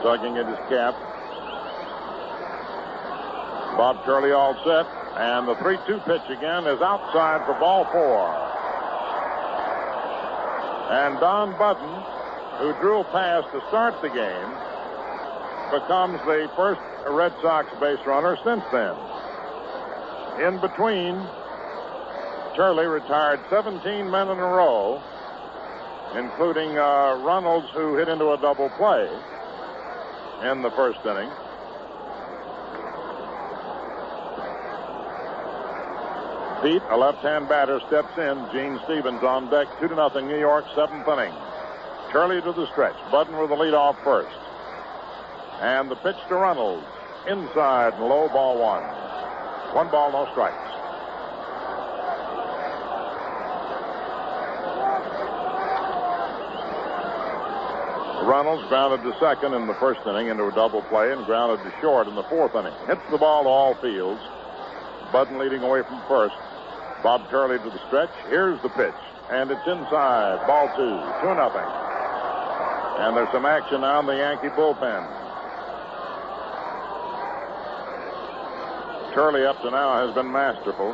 tugging at his cap. Bob Turley all set, and the 3-2 pitch again is outside for ball 4. And Don Budden, who drew a pass to start the game, becomes the first Red Sox base runner since then. In between, Turley retired 17 men in a row, including Runnels, who hit into a double play in the first inning. Pete, a left-hand batter, steps in. Gene Stevens on deck. 2-0 New York, 7th inning. Turley to the stretch. Budden with the lead off first. And the pitch to Runnels. Inside and low, ball 1. 1 ball, no strikes. Runnels grounded to second in the first inning into a double play and grounded to short in the 4th inning. Hits the ball to all fields. Budden leading away from first. Bob Turley to the stretch. Here's the pitch. And it's inside. Ball 2. 2-0. And there's some action now in the Yankee bullpen. Turley up to now has been masterful.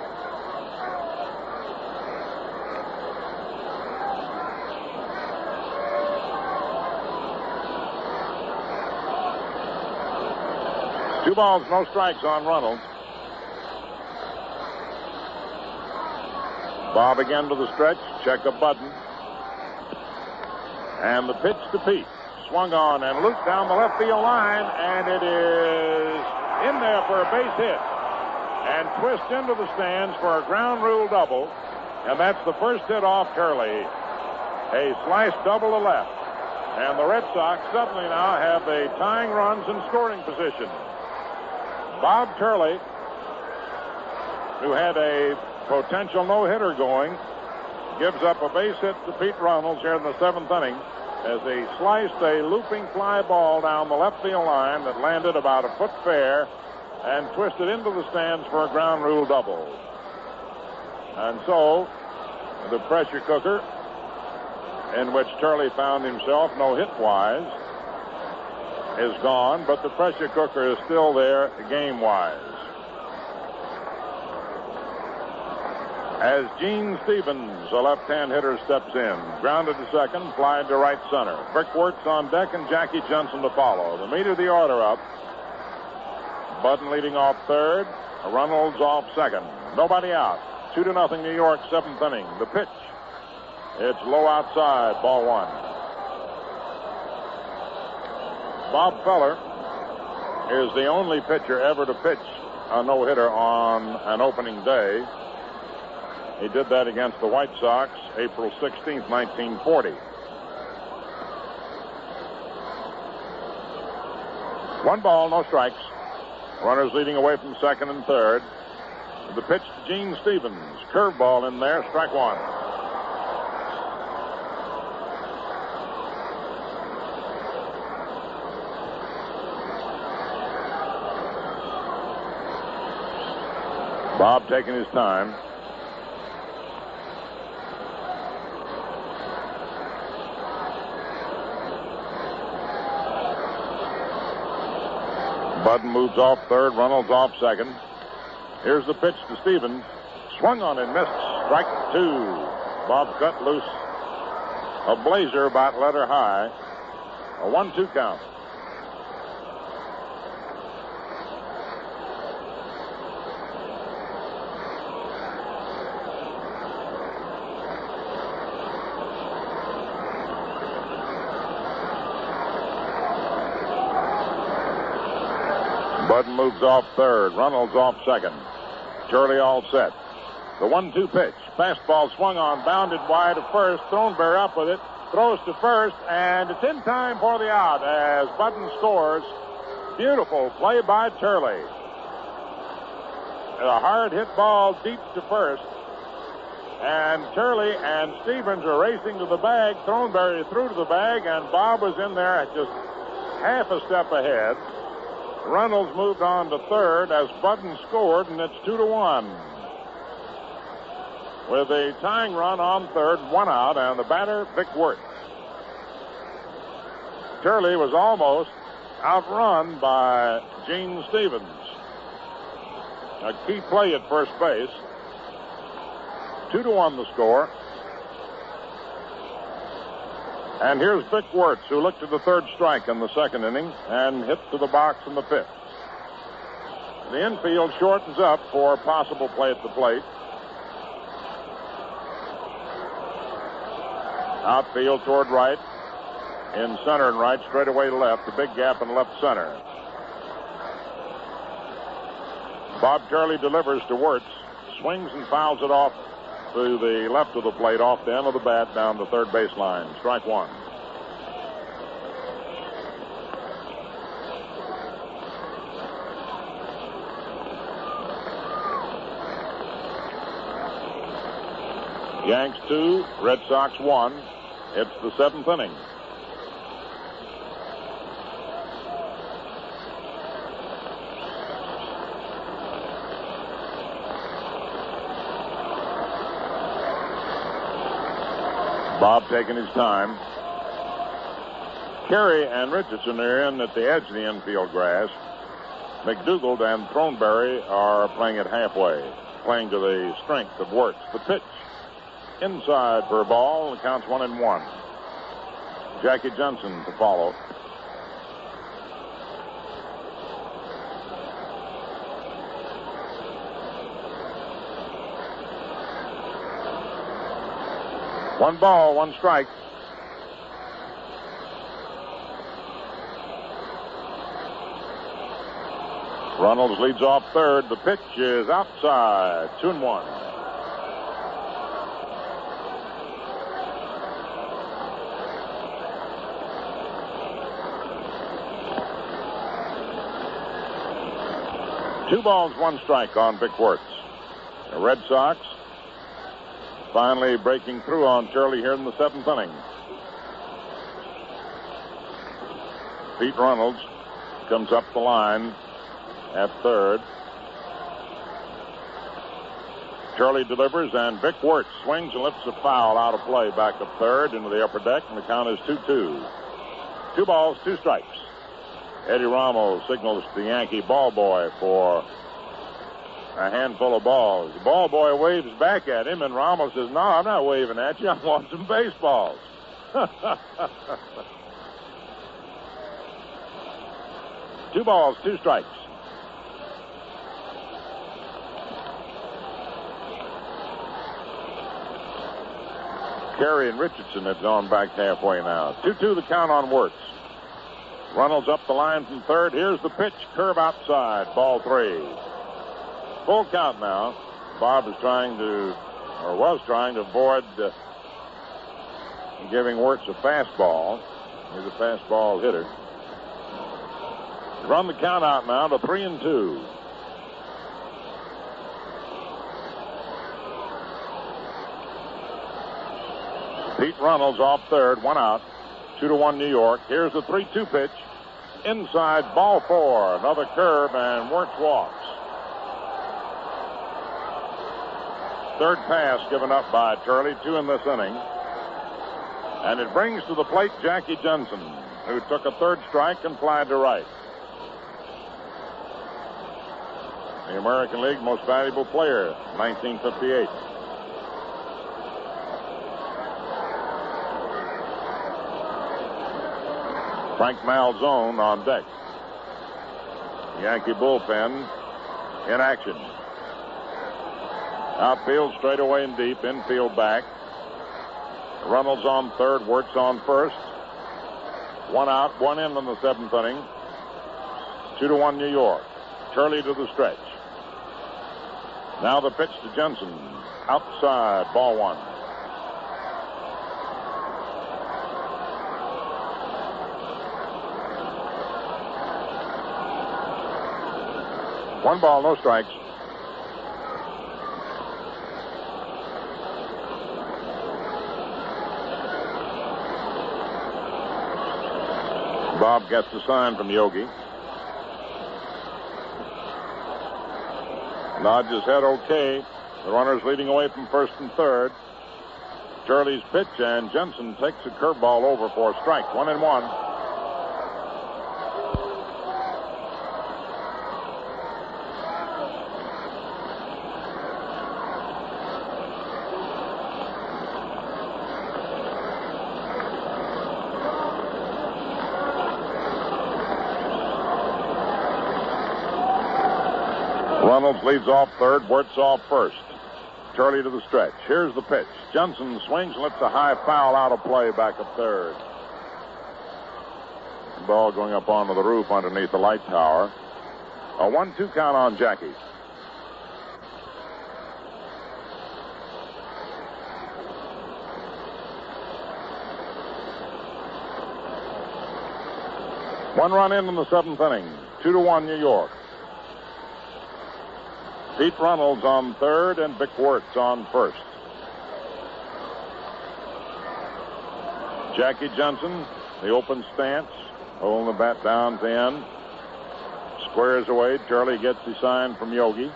Two balls, no strikes on Runnels. Bob again to the stretch. Check of Budden. And the pitch to Pete. Swung on and looped down the left field line, and it is in there for a base hit. And twists into the stands for a ground rule double. And that's the first hit off Turley. A slice double to left. And the Red Sox suddenly now have the tying runs in scoring position. Bob Turley, who had a potential no-hitter going, gives up a base hit to Pete Runnels here in the 7th inning as he sliced a looping fly ball down the left field line that landed about a foot fair and twisted into the stands for a ground rule double. And so the pressure cooker, in which Turley found himself no hit wise, is gone, but the pressure cooker is still there game wise. as Gene Stevens, a left-hand hitter, steps in. Grounded to second, flying to right center. Vic Wertz on deck and Jackie Johnson to follow. The meat of the order up. Budden leading off third. Runnels off second. Nobody out. 2-0 New York, seventh inning. The pitch. It's low outside, ball one. Bob Feller is the only pitcher ever to pitch a no-hitter on an opening day. He did that against the White Sox April 16th, 1940. One ball, no strikes. Runners leading away from second and third. The pitch to Gene Stevens. Curveball in there, strike one. Bob taking his time. Budden moves off third, Runnels off second. Here's the pitch to Stevens. Swung on and missed. Strike two. Bob cut loose a blazer about letter high. A 1-2 count. Budden moves off third. Runnels off second. Turley all set. The 1-2 pitch. Fastball swung on, bounded wide to first. Throneberry up with it. Throws to first, and it's in time for the out as Budden scores. Beautiful play by Turley. A hard hit ball deep to first. And Turley and Stevens are racing to the bag. Throneberry threw to the bag, and Bob was in there at just half a step ahead. Reynolds moved on to third as Budden scored, and it's 2-1. With a tying run on third, one out, and the batter, Vic Wertz. Turley was almost outrun by Gene Stevens. A key play at first base. 2-1 the score. And here's Vic Wertz, who looked at the third strike in the second inning and hit to the box in the fifth. The infield shortens up for possible play at the plate. Outfield toward right. In center and right, straight away to left. A big gap in left center. Bob Turley delivers to Wertz. Swings and fouls it off to the left of the plate, off the end of the bat, down the third baseline. Strike one. Yanks 2, Red Sox 1. It's the seventh inning. Bob taking his time. Carey and Richardson are in at the edge of the infield grass. McDougald and Throneberry are playing it halfway, playing to the strength of Wertz. The pitch inside for a ball. It counts 1-1. Jackie Johnson to follow. One ball, one strike. Reynolds leads off third. The pitch is outside. 2-1. Two balls, one strike on Vic Wertz. The Red Sox finally breaking through on Turley here in the seventh inning. Pete Reynolds comes up the line at third. Turley delivers, and Vic Wertz swings and lifts a foul out of play back of third into the upper deck, and the count is 2-2. 2 balls, 2 strikes. Eddie Ramos signals the Yankee ball boy for a handful of balls. The ball boy waves back at him, and Ramos says, "No, I'm not waving at you. I want some baseballs." 2 balls, 2 strikes. Carey and Richardson have gone back halfway now. 2-2 the count on Wirtz. Runnels up the line from third. Here's the pitch. Curve outside. Ball 3. Full count now. Bob is trying to, or was trying to avoid giving Wirtz a fastball. He's a fastball hitter. Run the count out now to 3-2. Pete Runnels off third, 1 out. 2-1 New York. Here's the 3-2 pitch. Inside, ball 4. Another curve, and Wirtz walks. Third pass given up by Turley, 2 in this inning. And it brings to the plate Jackie Jensen, who took a third strike and flied to right. The American League Most Valuable Player, 1958. Frank Malzone on deck. Yankee bullpen in action. Outfield straight away and deep. Infield back. Runnels on third. Wirtz on first. 1 out, 1 in the 7th inning. 2-1 New York. Turley to the stretch. Now the pitch to Jensen. Outside. Ball 1. One ball, no strikes. Bob gets the sign from Yogi. Nods his head okay. The runners leading away from first and third. Turley's pitch, and Jensen takes a curveball over for a strike. 1-1. Reynolds leads off third. Wirtz off first. Turley to the stretch. Here's the pitch. Jensen swings and lets a high foul out of play back up third. The ball going up onto the roof underneath the light tower. A 1-2 count on Jackie. One run in the 7th inning. 2-1 New York. Pete Runnels on third and Vic Wirtz on first. Jackie Jensen, the open stance, holding the bat down at the end. Squares away. Turley gets the sign from Yogi.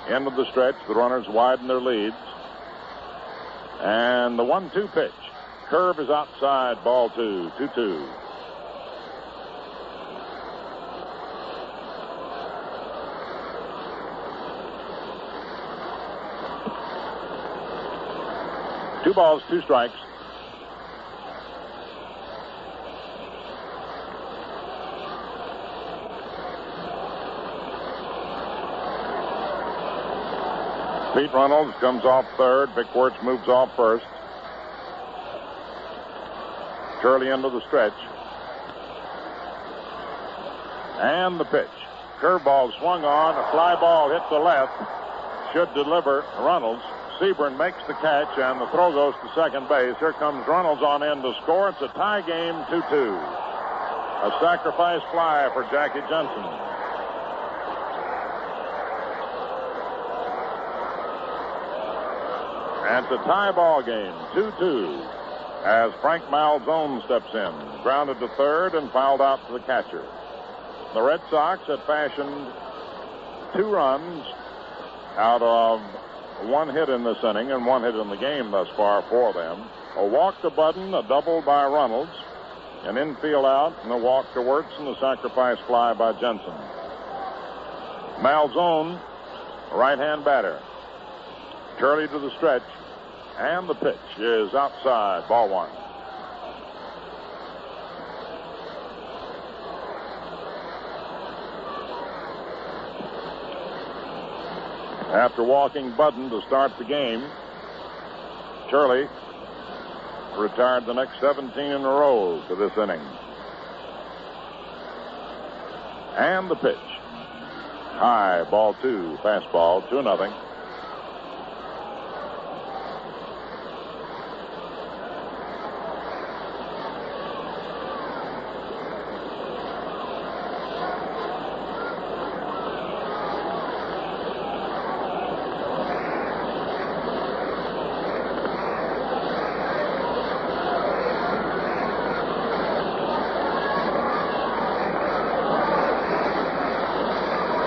End of the stretch. The runners widen their leads. And the 1-2 pitch. Curve is outside. Ball 2. 2-2. Two balls, 2 strikes. Pete Runnels comes off third. Vic Wirtz moves off first. Turley into the stretch. And the pitch. Curveball swung on. A fly ball hit the left. Should deliver. Runnels. Seburn makes the catch, and the throw goes to second base. Here comes Runnels on in to score. It's a tie game, 2-2. A sacrifice fly for Jackie Jensen. And it's a tie ball game, 2-2, as Frank Malzone steps in. Grounded to third and fouled out to the catcher. The Red Sox had fashioned 2 runs out of 1 hit in this inning and 1 hit in the game thus far for them. A walk to Budden, a double by Runnels, an infield out, and a walk to Wirtz, and a sacrifice fly by Jensen. Malzone right-hand batter. Turley to the stretch, and the pitch is outside, ball one. After walking Budden to start the game, Turley retired the next 17 in a row for this inning. And the pitch. High, ball two, fastball, 2-0.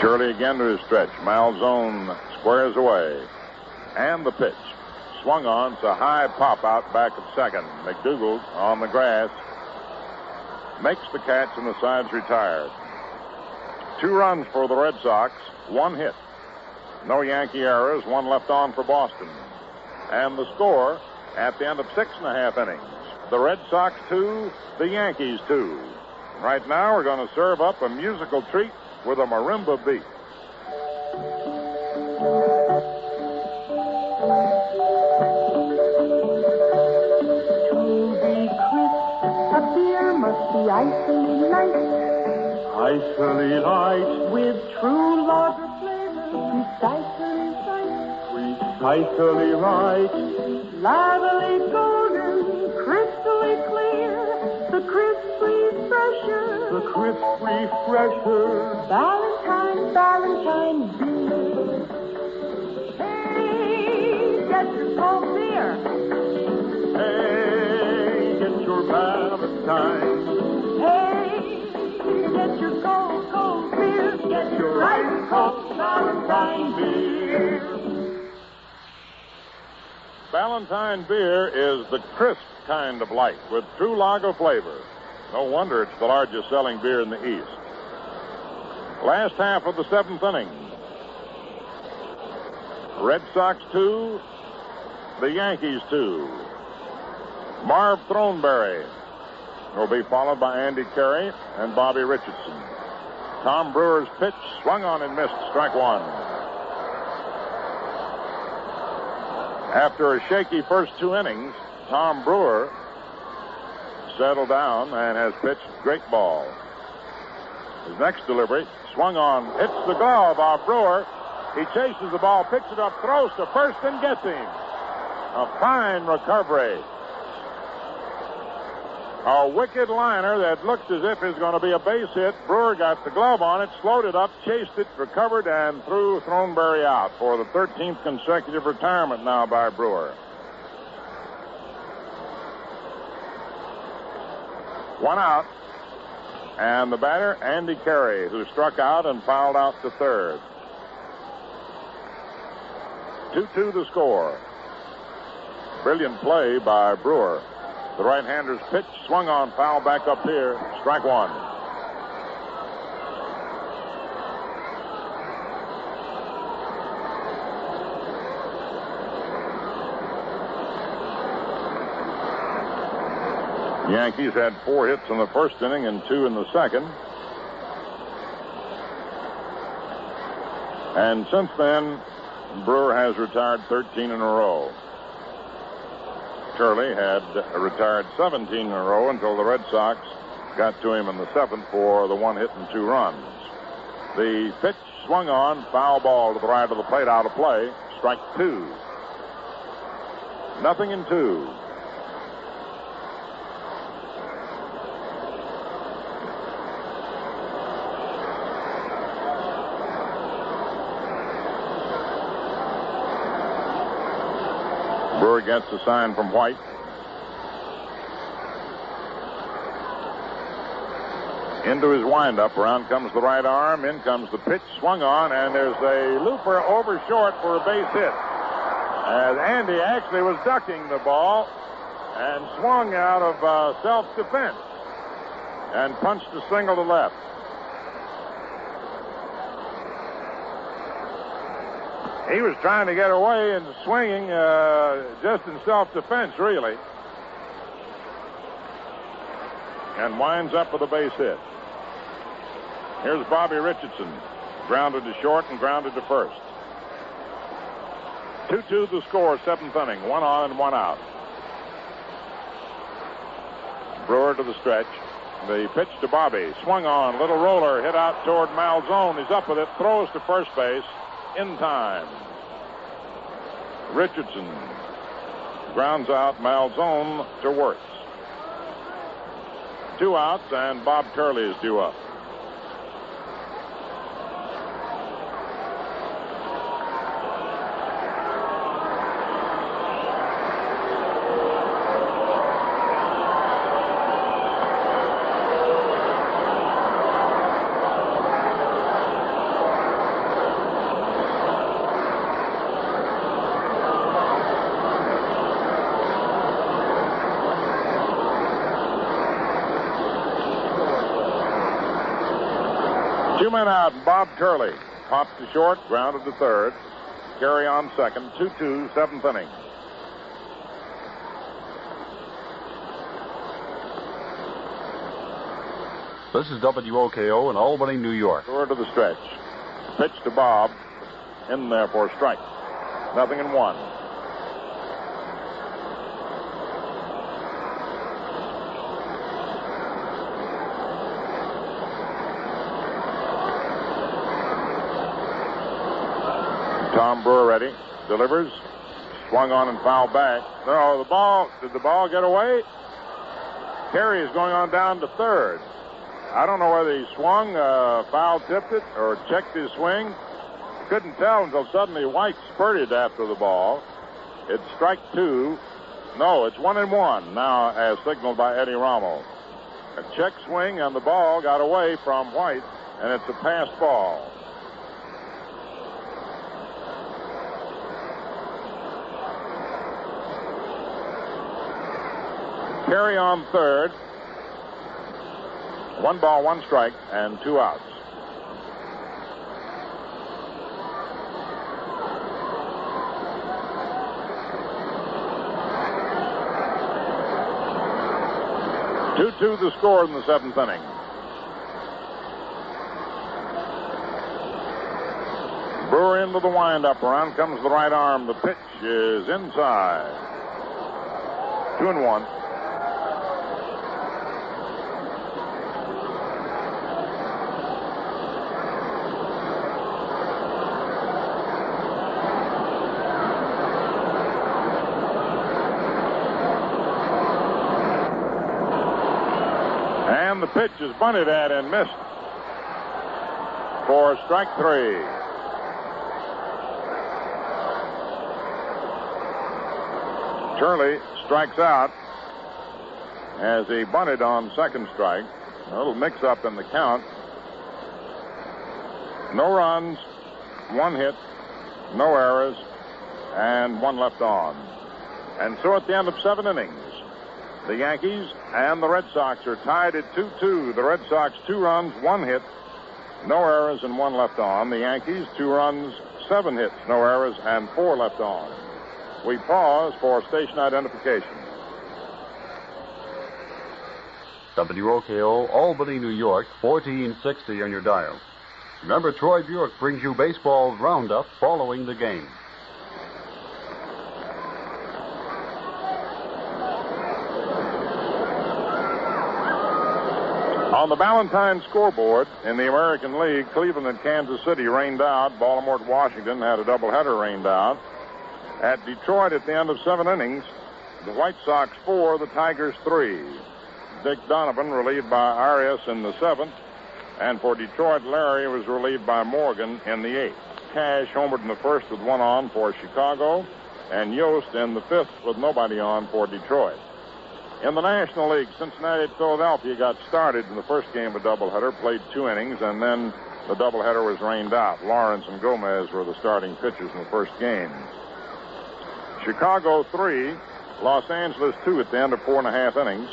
Turley again to his stretch. Malzone squares away. And the pitch. Swung on. It's a high pop out back at second. McDougald on the grass. Makes the catch and the side's retired. 2 runs for the Red Sox. 1 hit. No Yankee errors. 1 left on for Boston. And the score at the end of 6.5 innings. The Red Sox 2, the Yankees 2. Right now we're going to serve up a musical treat with a marimba beat. To be crisp, a beer must be icily light. Icily light, With true lager flavor, precisely right. precisely right. Lively golden, crystally clear. The crisp refresher. The crisp refresher. Valentine beer. Hey, get your cold beer. Hey, get your Valentine. Hey, get your cold beer. Get your ice cold Valentine beer. Valentine beer is the crisp kind of light with true lager flavor. No wonder it's the largest selling beer in the East. Last half of the 7th inning. Red Sox 2, the Yankees 2. Marv Throneberry will be followed by Andy Carey and Bobby Richardson. Tom Brewer's pitch swung on and missed, strike 1. After a shaky first 2 innings, Tom Brewer settled down and has pitched great ball. His next delivery, swung on, hits the glove of Brewer. He chases the ball, picks it up, throws to first, and gets him. A fine recovery. A wicked liner that looked as if it was going to be a base hit. Brewer got the glove on it, slowed it up, chased it, recovered, and threw Throneberry out for the 13th consecutive retirement now by Brewer. 1 out. And the batter, Andy Carey, who struck out and fouled out to third. 2-2 the score. Brilliant play by Brewer. The right-hander's pitch swung on, foul back up here, strike 1. Yankees had 4 hits in the first inning and 2 in the second. And since then, Brewer has retired 13 in a row. Turley had retired 17 in a row until the Red Sox got to him in the 7th for the 1 hit and 2 runs. The pitch swung on, foul ball to the right of the plate, out of play, strike 2. 0-2. Brewer gets a sign from White. Into his windup. Around comes the right arm. In comes the pitch. Swung on, and there's a looper over short for a base hit. As Andy actually was ducking the ball and swung out of self-defense and punched a single to left. He was trying to get away and swinging just in self-defense, really. And winds up with a base hit. Here's Bobby Richardson. Grounded to short and grounded to first. 2-2 the score, 7th inning. 1 on and 1 out. Brewer to the stretch. The pitch to Bobby. Swung on. Little roller. Hit out toward Malzone. He's up with it. Throws to first base. In time. Richardson grounds out Malzone to Wirtz. 2 outs, and Bob Turley is due up. Men out, and Bob Turley pops to short, grounded to third. Carry on second. 2-2, 7th inning. This is WOKO in Albany, New York. Brewer to the stretch. Pitch to Bob. In there for a strike. 0-1. Tom Brewer ready. Delivers. Swung on and fouled back. No, the ball. Did the ball get away? Terry is going on down to third. I don't know whether he swung, foul tipped it, or checked his swing. Couldn't tell until suddenly White spurted after the ball. It's strike 2. No, it's 1-1 now, as signaled by Eddie Rommel. A check swing, and the ball got away from White, and it's a pass ball. Carry on third. 1 ball, 1 strike, and 2 outs. Two the score in the 7th inning. Brewer into the windup. Around comes the right arm. The pitch is inside. 2-1. The pitch is bunted at and missed for strike 3. Turley strikes out as he bunted on second strike. A little mix-up in the count. No runs, 1 hit, no errors, and 1 left on. And so at the end of 7 innings, the Yankees and the Red Sox are tied at 2-2. The Red Sox 2 runs, 1 hit, no errors, and 1 left on. The Yankees 2 runs, 7 hits, no errors, and 4 left on. We pause for station identification. WOKO, Albany, New York, 1460 on your dial. Remember, Troy Buick brings you baseball's roundup following the game. On the Valentine scoreboard in the American League, Cleveland and Kansas City rained out. Baltimore and Washington had a doubleheader rained out. At Detroit, at the end of 7 innings, the White Sox 4, the Tigers 3. Dick Donovan relieved by Arias in the 7th, and for Detroit, Larry was relieved by Morgan in the 8th. Cash homered in the 1st with 1 on for Chicago, and Yost in the 5th with nobody on for Detroit. In the National League, Cincinnati at Philadelphia got started in the first game of a doubleheader, played 2 innings, and then the doubleheader was rained out. Lawrence and Gomez were the starting pitchers in the first game. Chicago 3, Los Angeles 2 at the end of 4.5 innings.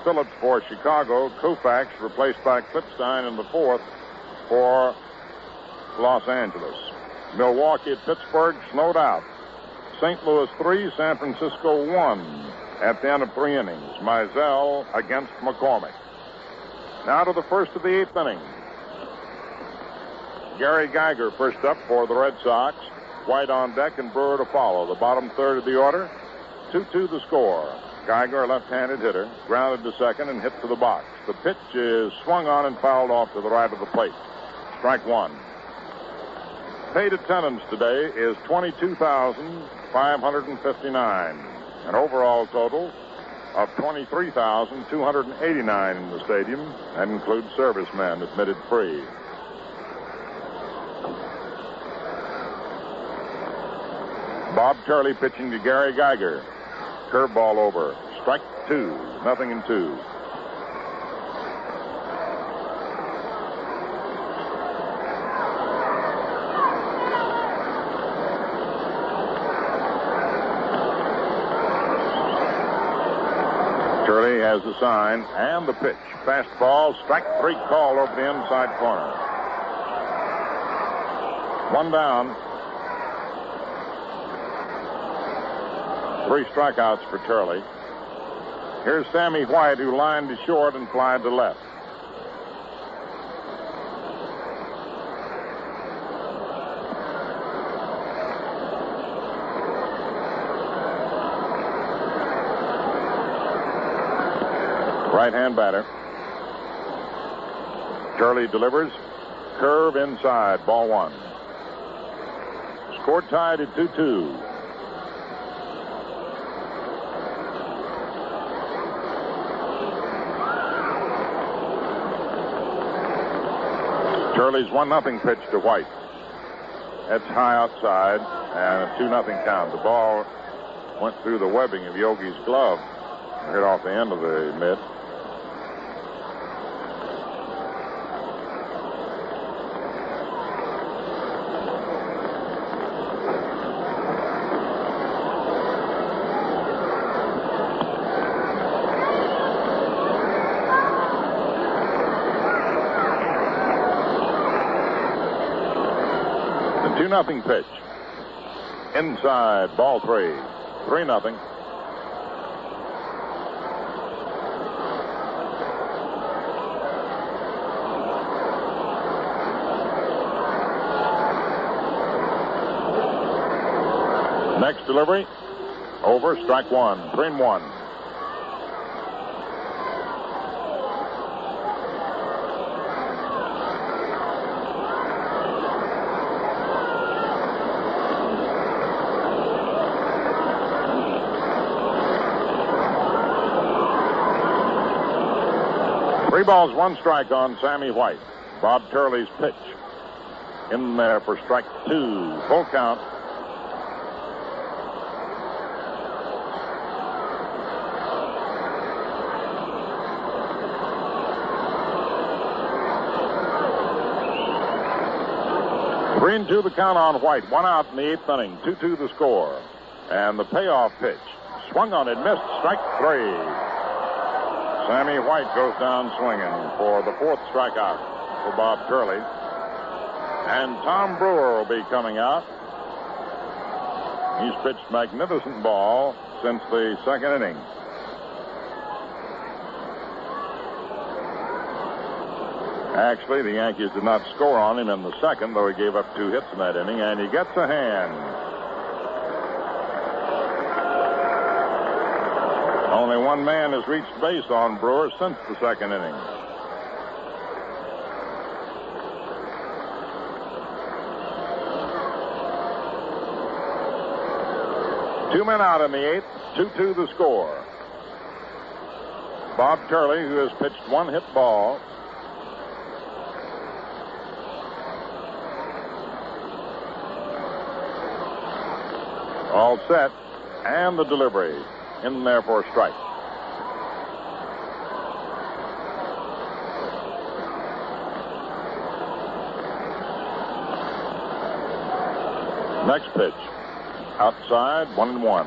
Phillips for Chicago, Koufax replaced by Klipstein in the 4th for Los Angeles. Milwaukee at Pittsburgh snowed out. St. Louis 3, San Francisco 1 at the end of 3 innings. Mizell against McCormick. Now to the first of the 8th inning. Gary Geiger first up for the Red Sox. White on deck and Brewer to follow. The bottom third of the order. 2-2 the score. Geiger, a left-handed hitter, grounded to second and hit to the box. The pitch is swung on and fouled off to the right of the plate. Strike one. Paid attendance today is 22,559. An overall total of 23,289 in the stadium. That includes servicemen admitted free. Bob Turley pitching to Gary Geiger. Curveball over. Strike 2. 0-2. Turley has the sign and the pitch. Fastball, strike 3 call over the inside corner. 1 down. 3 strikeouts for Turley. Here's Sammy White, who lined to short and flied to left. Right-hand batter. Turley delivers. Curve inside. Ball 1. Score tied at 2-2. Turley's 1-0 pitch to White. That's high outside and a 2-0 count. The ball went through the webbing of Yogi's glove and hit off the end of the mitt. The 2-0 pitch. Inside, ball 3. 3-0. Next delivery. Over, strike 1. 3-1. Three balls, 1 strike on Sammy White. Bob Turley's pitch. In there for strike 2. Full count. Three and 2 the count on White. 1 out in the 8th inning. 2-2 the score. And the payoff pitch. Swung on it, missed. Strike 3. Sammy White goes down swinging for the 4th strikeout for Bob Turley. And Tom Brewer will be coming out. He's pitched magnificent ball since the 2nd inning. Actually, the Yankees did not score on him in the 2nd, though he gave up 2 hits in that inning, and he gets a hand. Only one man has reached base on Brewer since the 2nd inning. Two men out in the 8th. 2-2 the score. Bob Turley, who has pitched 1 hit ball. All set. And the delivery. In there for a strike. Next pitch. Outside, 1-1.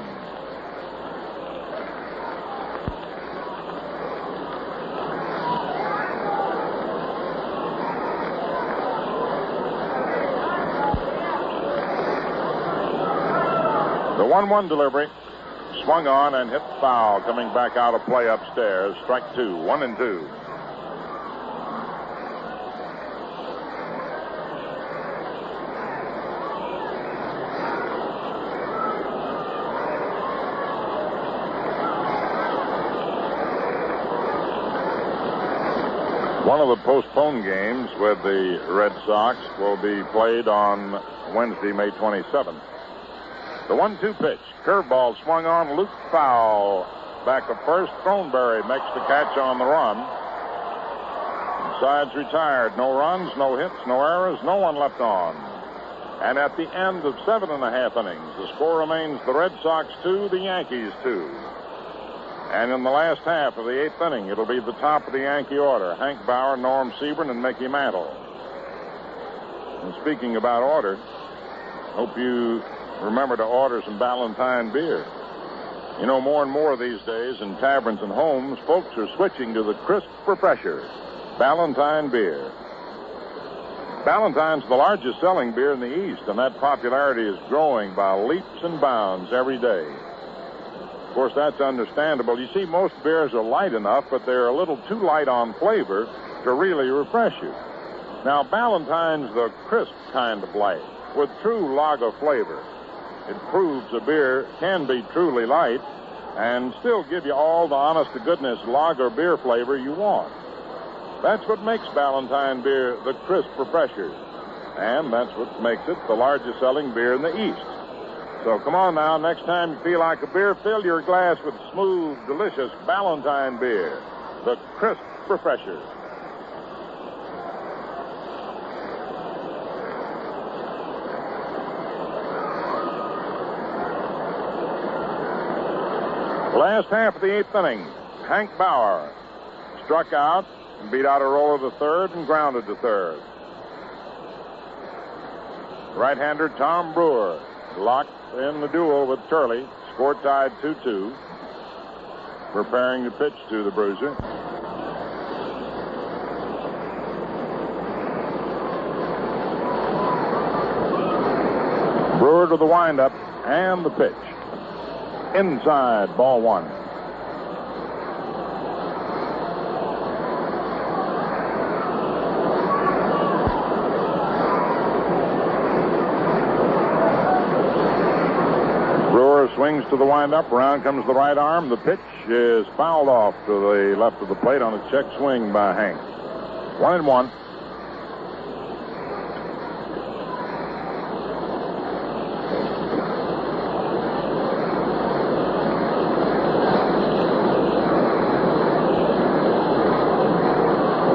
The 1-1 delivery. Swung on and hit foul, coming back out of play upstairs. Strike 2, 1-2. One of the postponed games with the Red Sox will be played on Wednesday, May 27th. The 1-2 pitch. Curveball swung on, looped foul. Back to first. Throneberry makes the catch on the run. Sides retired. No runs, no hits, no errors, no one left on. And at the end of 7.5 innings, the score remains the Red Sox 2, the Yankees 2. And in the last half of the 8th inning, it'll be the top of the Yankee order. Hank Bauer, Norm Seburn, and Mickey Mantle. And speaking about order, hope you remember to order some Ballantine beer. You know, more and more these days in taverns and homes, folks are switching to the crisp refresher, Ballantine beer. Ballantine's the largest selling beer in the East, and that popularity is growing by leaps and bounds every day. Of course, that's understandable. You see, most beers are light enough, but they're a little too light on flavor to really refresh you. Now, Ballantine's the crisp kind of light with true lager flavor. It proves a beer can be truly light and still give you all the honest-to-goodness lager beer flavor you want. That's what makes Ballantine beer the crisp refresher. And that's what makes it the largest selling beer in the East. So come on now, next time you feel like a beer, fill your glass with smooth, delicious Ballantine beer, the crisp refresher. Last half of the 8th inning, Hank Bauer struck out, beat out a roller to third, and grounded to third. Right-hander Tom Brewer locked in the duel with Turley. Score tied 2-2. Preparing to pitch to the Bruiser. Brewer to the windup and the pitch. Inside, ball 1. Brewer swings to the windup. Around comes the right arm. The pitch is fouled off to the left of the plate on a check swing by Hank. 1-1.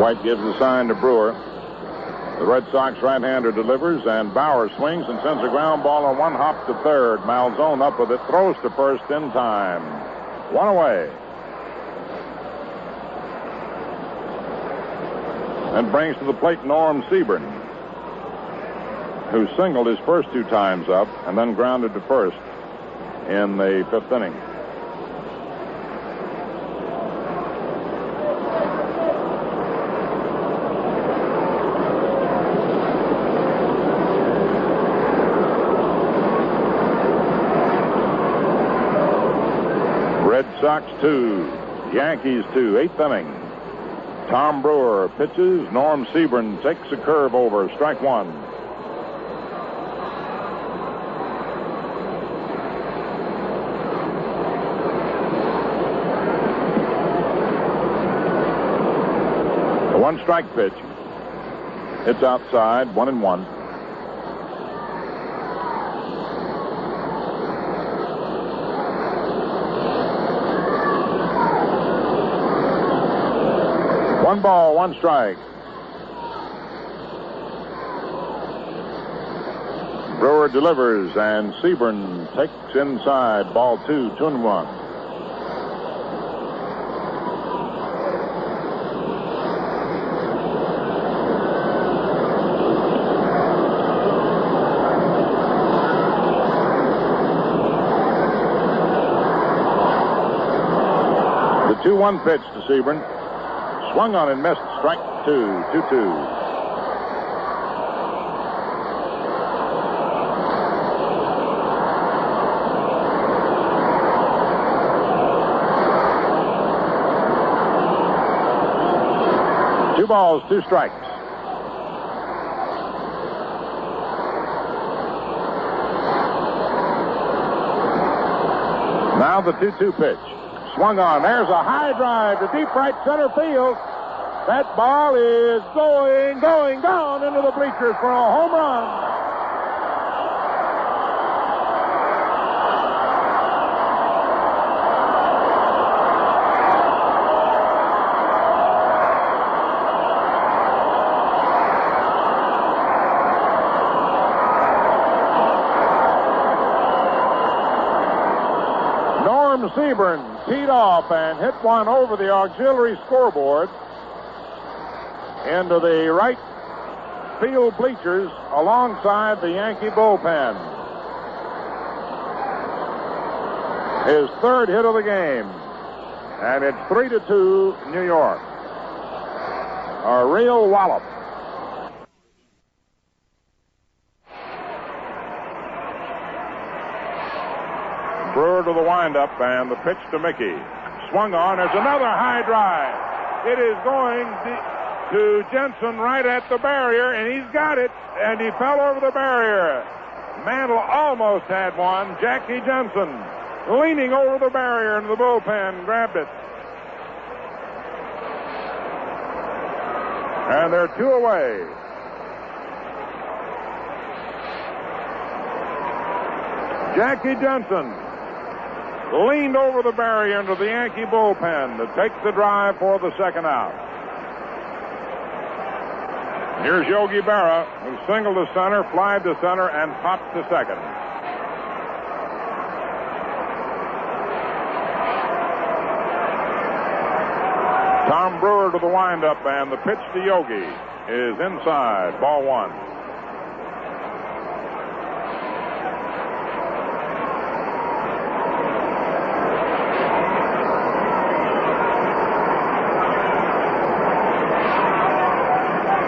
White gives the sign to Brewer. The Red Sox right-hander delivers, and Bauer swings and sends a ground ball on one hop to third. Malzone up with it, throws to first in time. One away. And brings to the plate Norm Seburn, who singled his first 2 times up and then grounded to first in the 5th inning. Red Sox 2, Yankees 2, 8th inning. Tom Brewer pitches. Norm Seburn takes a curve over. Strike 1. The 1-strike pitch. It's outside, 1-1. One ball, 1 strike. Brewer delivers, and Seburn takes inside. Ball 2, 2-1. The 2-1 pitch to Seburn. Swung on and missed. Strike 2, 2-2. balls, 2 strikes. Now the 2-2 pitch. Swung on. There's a high drive to deep right center field. That ball is gone into the bleachers for a home run. Seburn teed off and hit one over the auxiliary scoreboard into the right field bleachers alongside the Yankee bullpen. His 3rd hit of the game. And it's 3-2 New York. A real wallop. Brewer to the windup, and the pitch to Mickey. Swung on. There's another high drive. It is going to Jensen right at the barrier, and he's got it, and he fell over the barrier. Mantle almost had one. Jackie Jensen leaning over the barrier into the bullpen, grabbed it. And they're 2 away. Jackie Jensen leaned over the barrier into the Yankee bullpen to take the drive for the 2nd out. Here's Yogi Berra, who singled to center, flied to center, and popped to 2nd. Tom Brewer to the windup, and the pitch to Yogi is inside, ball 1.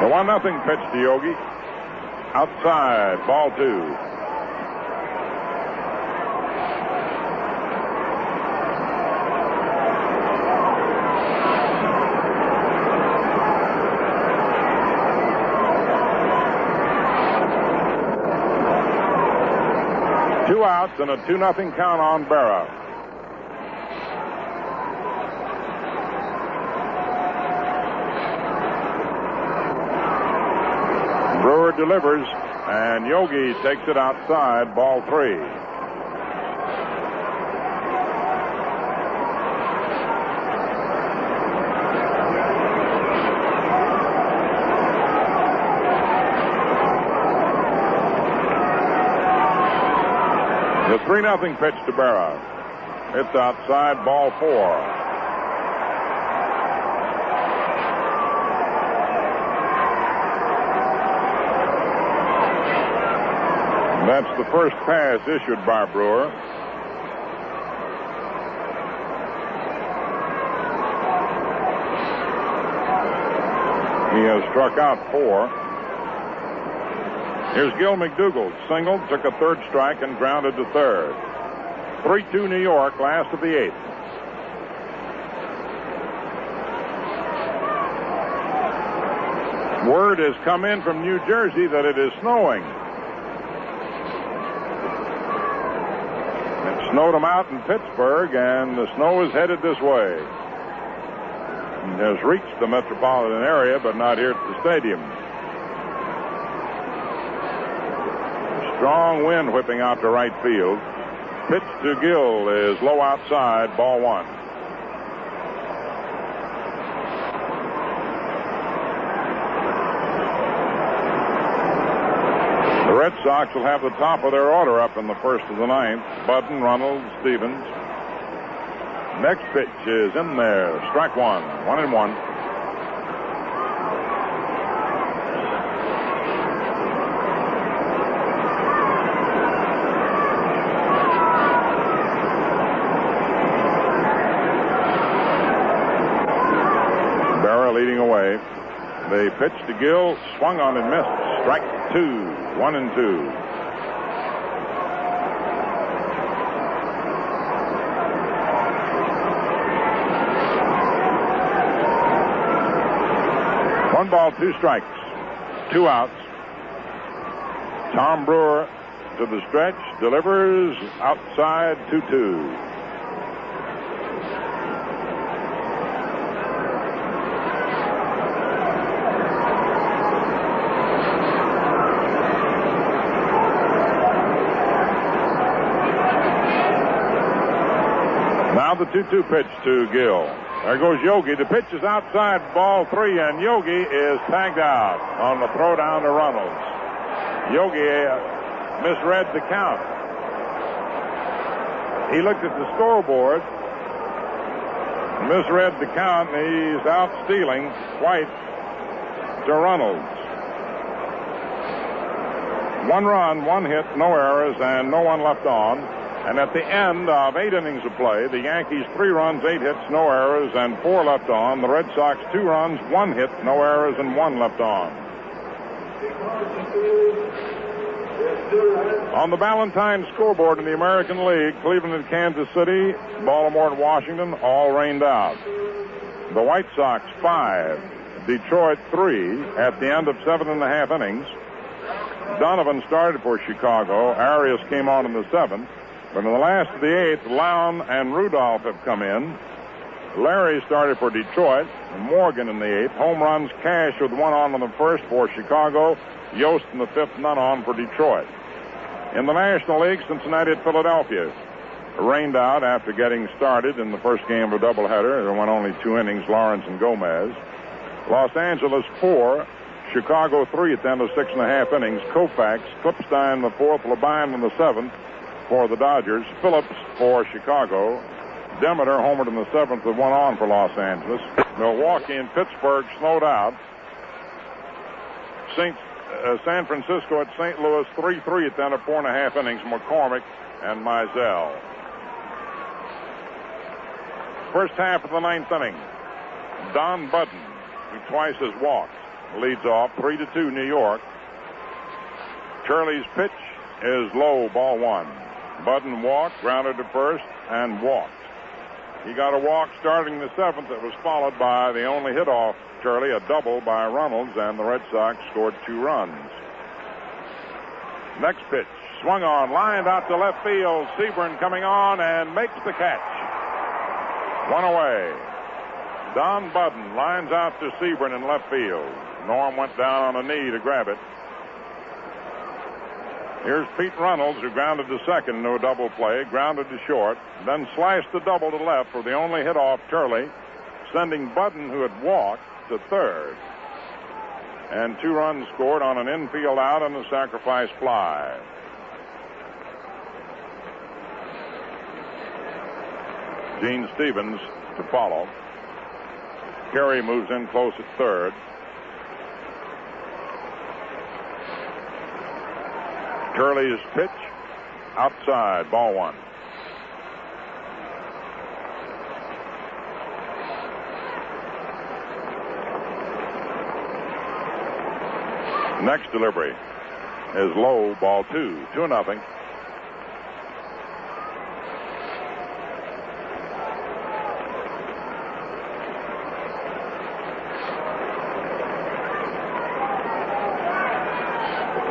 The 1-0 pitch to Yogi. Outside, ball 2. Two outs and a 2-0 count on Berra. Brewer delivers, and Yogi takes it outside, ball 3. The 3-0 pitch to Berra. It's outside, ball 4. That's the first pass issued by Brewer. He has struck out 4. Here's Gil McDougall. Singled, took a 3rd strike, and grounded to 3rd. 3-2 New York, last of the 8th. Word has come in from New Jersey that it is snowing. Snowed them out in Pittsburgh, and the snow is headed this way. It has reached the metropolitan area, but not here at the stadium. Strong wind whipping out to right field. Pitch to Gill is low outside, ball 1. The Red Sox will have the top of their order up in the 1st of the 9th. Budden, Runnels, Stevens. Next pitch is in there. Strike 1. 1-1. Berra leading away. The pitch to Gill, swung on and missed. Strike 2. 1-2. 1 ball, 2 strikes, 2 outs. Tom Brewer to the stretch, delivers outside 2-2. Now the 2-2 pitch to Gill. There goes Yogi. The pitch is outside, ball 3, and Yogi is tagged out on the throw down to Runnels. Yogi misread the count. He looked at the scoreboard, misread the count, and he's out stealing White to Runnels. 1 run, 1 hit, no errors, and no one left on. And at the end of 8 innings of play, the Yankees 3 runs, 8 hits, no errors, and 4 left on. The Red Sox 2 runs, 1 hit, no errors, and 1 left on. On the Valentine scoreboard in the American League, Cleveland and Kansas City, Baltimore and Washington all rained out. The White Sox 5, Detroit 3 at the end of 7.5 innings. Donovan started for Chicago. Arias came on in the 7th. But in the last of the 8th, Lown and Rudolph have come in. Larry started for Detroit. Morgan in the 8th. Home runs, Cash with 1 on in the 1st for Chicago. Yost in the 5th, none on for Detroit. In the National League, Cincinnati at Philadelphia rained out after getting started in the first game of a doubleheader. There went only 2 innings, Lawrence and Gomez. Los Angeles 4, Chicago 3 at the end of 6.5 innings. Koufax, Klipstein in the 4th, Labine in the 7th. For the Dodgers, Phillips for Chicago. Demeter homered in the 7th with 1 on for Los Angeles. Milwaukee and Pittsburgh snowed out. San Francisco at St. Louis 3-3 at the end of 4.5 innings. McCormick and Mizell. First half of the 9th inning. Don Budden, who twice has walked, leads off 3-2 New York. Turley's pitch is low, ball 1. Budden walked, grounded to first, and walked. He got a walk starting the 7th that was followed by the only hit off Turley, a double by Runnels, and the Red Sox scored 2 runs. Next pitch, swung on, lined out to left field. Seburn coming on and makes the catch. 1 away. Don Budden lines out to Seburn in left field. Norm went down on a knee to grab it. Here's Pete Runnels, who grounded to second into a double play, grounded to short, then slashed the double to left for the only hit off Turley, sending Budden, who had walked, to third. And 2 runs scored on an infield out and a sacrifice fly. Gene Stevens to follow. Carey moves in close at third. Turley's pitch outside, ball 1. Next delivery is low, ball 2, 2-0.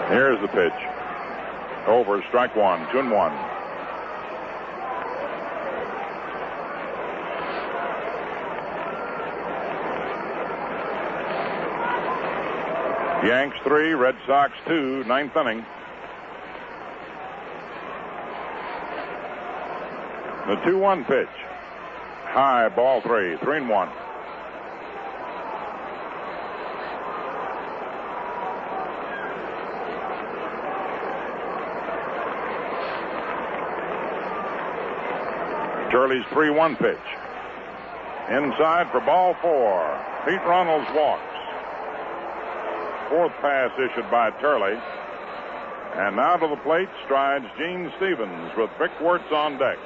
Here's the pitch. Over, strike 1, 2-1. Yanks 3, Red Sox 2, 9th inning. The 2-1 pitch. High, ball 3, 3-1. Turley's 3-1 pitch. Inside for ball 4. Pete Runnels walks. 4th pass issued by Turley. And now to the plate strides Gene Stevens with Vic Wirtz on deck.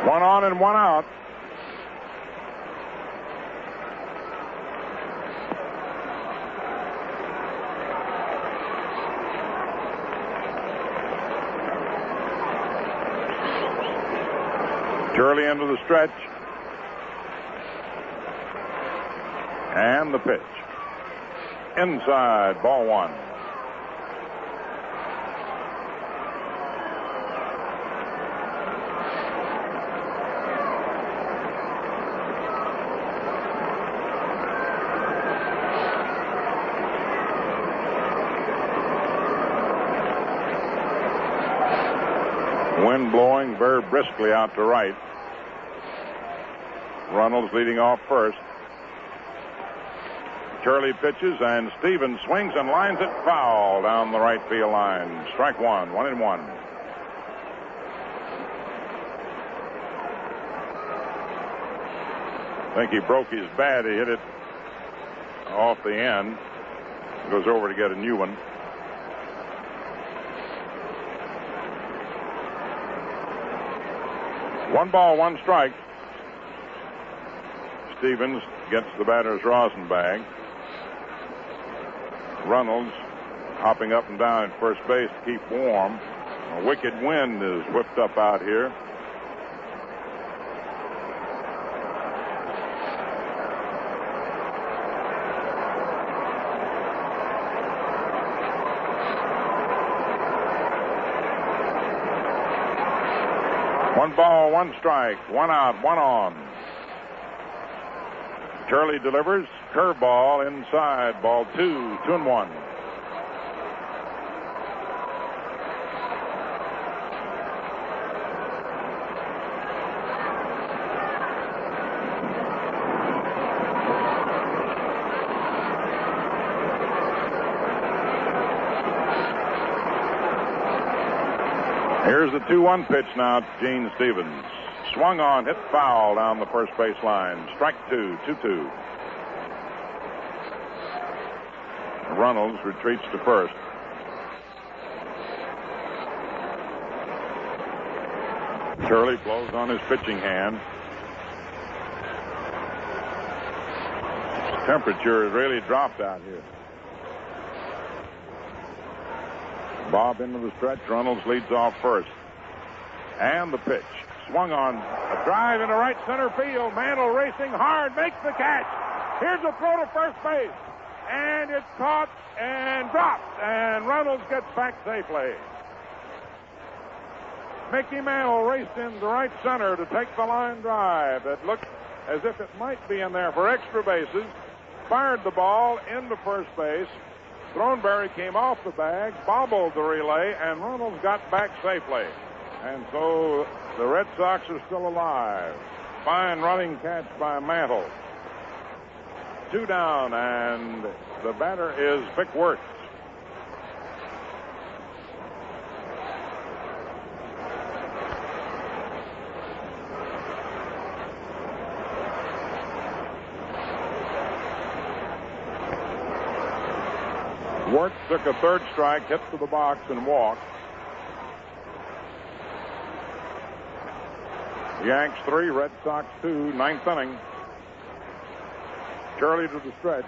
One on and 1 out. Turley into the stretch. And the pitch. Inside, ball one. Wind blowing very briskly out to right. Runnels leading off first. Turley pitches, and Stevens swings and lines it foul down the right field line. Strike one, 1-1. I think he broke his bat. He hit it off the end. Goes over to get a new one. One ball, one strike. Stevens gets the batter's rosin bag. Runnels hopping up and down at first base to keep warm. A wicked wind is whipped up out here. One ball, one strike, one out, one on. Turley delivers. Curveball inside. Ball 2, 2-1. Here's the 2-1 pitch now to Gene Stevens. Swung on, hit foul down the first base line. Strike 2, 2-2. Runnels retreats to first. Turley blows on his pitching hand. Temperature has really dropped out here. Bob into the stretch. Runnels leads off first. And the pitch. Swung on. A drive into right center field. Mantle racing hard. Makes the catch. Here's a throw to first base. And it's caught and dropped. And Runnels gets back safely. Mickey Mantle raced into right center to take the line drive. It looked as if it might be in there for extra bases. Fired the ball into first base. Throneberry came off the bag, bobbled the relay, and Runnels got back safely. And so the Red Sox are still alive. Fine running catch by Mantle. 2 down, and the batter is Vic Wirtz. Wirtz took a third strike, hit to the box, and walked. Yanks 3, Red Sox 2, 9th inning. Turley to the stretch.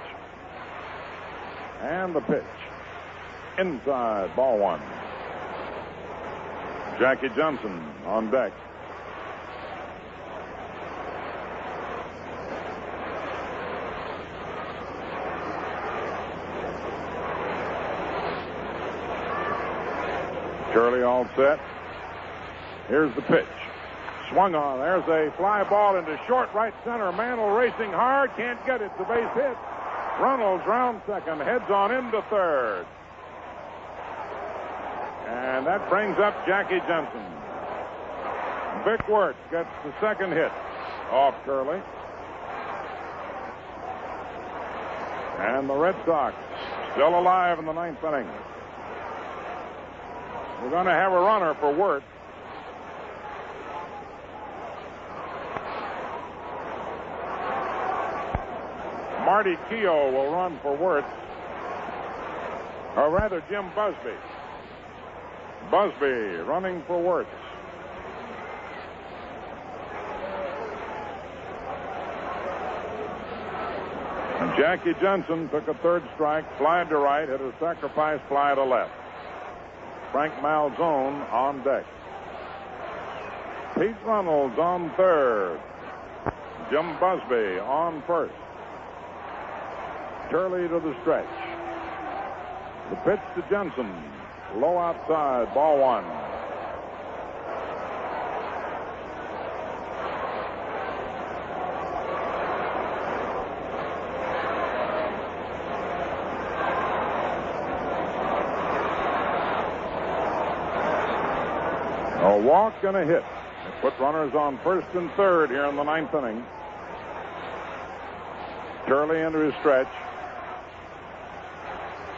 And the pitch. Inside, ball 1. Jackie Johnson on deck. Turley all set. Here's the pitch. Swung on. There's a fly ball into short right center. Mantle racing hard. Can't get it. The base hit. Runnels round second. Heads on into third. And that brings up Jackie Johnson. Vic Wirtz gets the second hit off Turley. And the Red Sox still alive in the 9th inning. We're going to have a runner for Wirtz. Marty Keogh will run for Wirtz. Or rather, Jim Busby. Busby running for Wirtz. And Jackie Johnson took a third strike, flied to right, hit a sacrifice fly to left. Frank Malzone on deck. Pete Runnels on third. Jim Busby on first. Turley to the stretch. The pitch to Jensen. Low outside, ball one. A walk and a hit. It put runners on first and third here in the ninth inning. Turley into his stretch.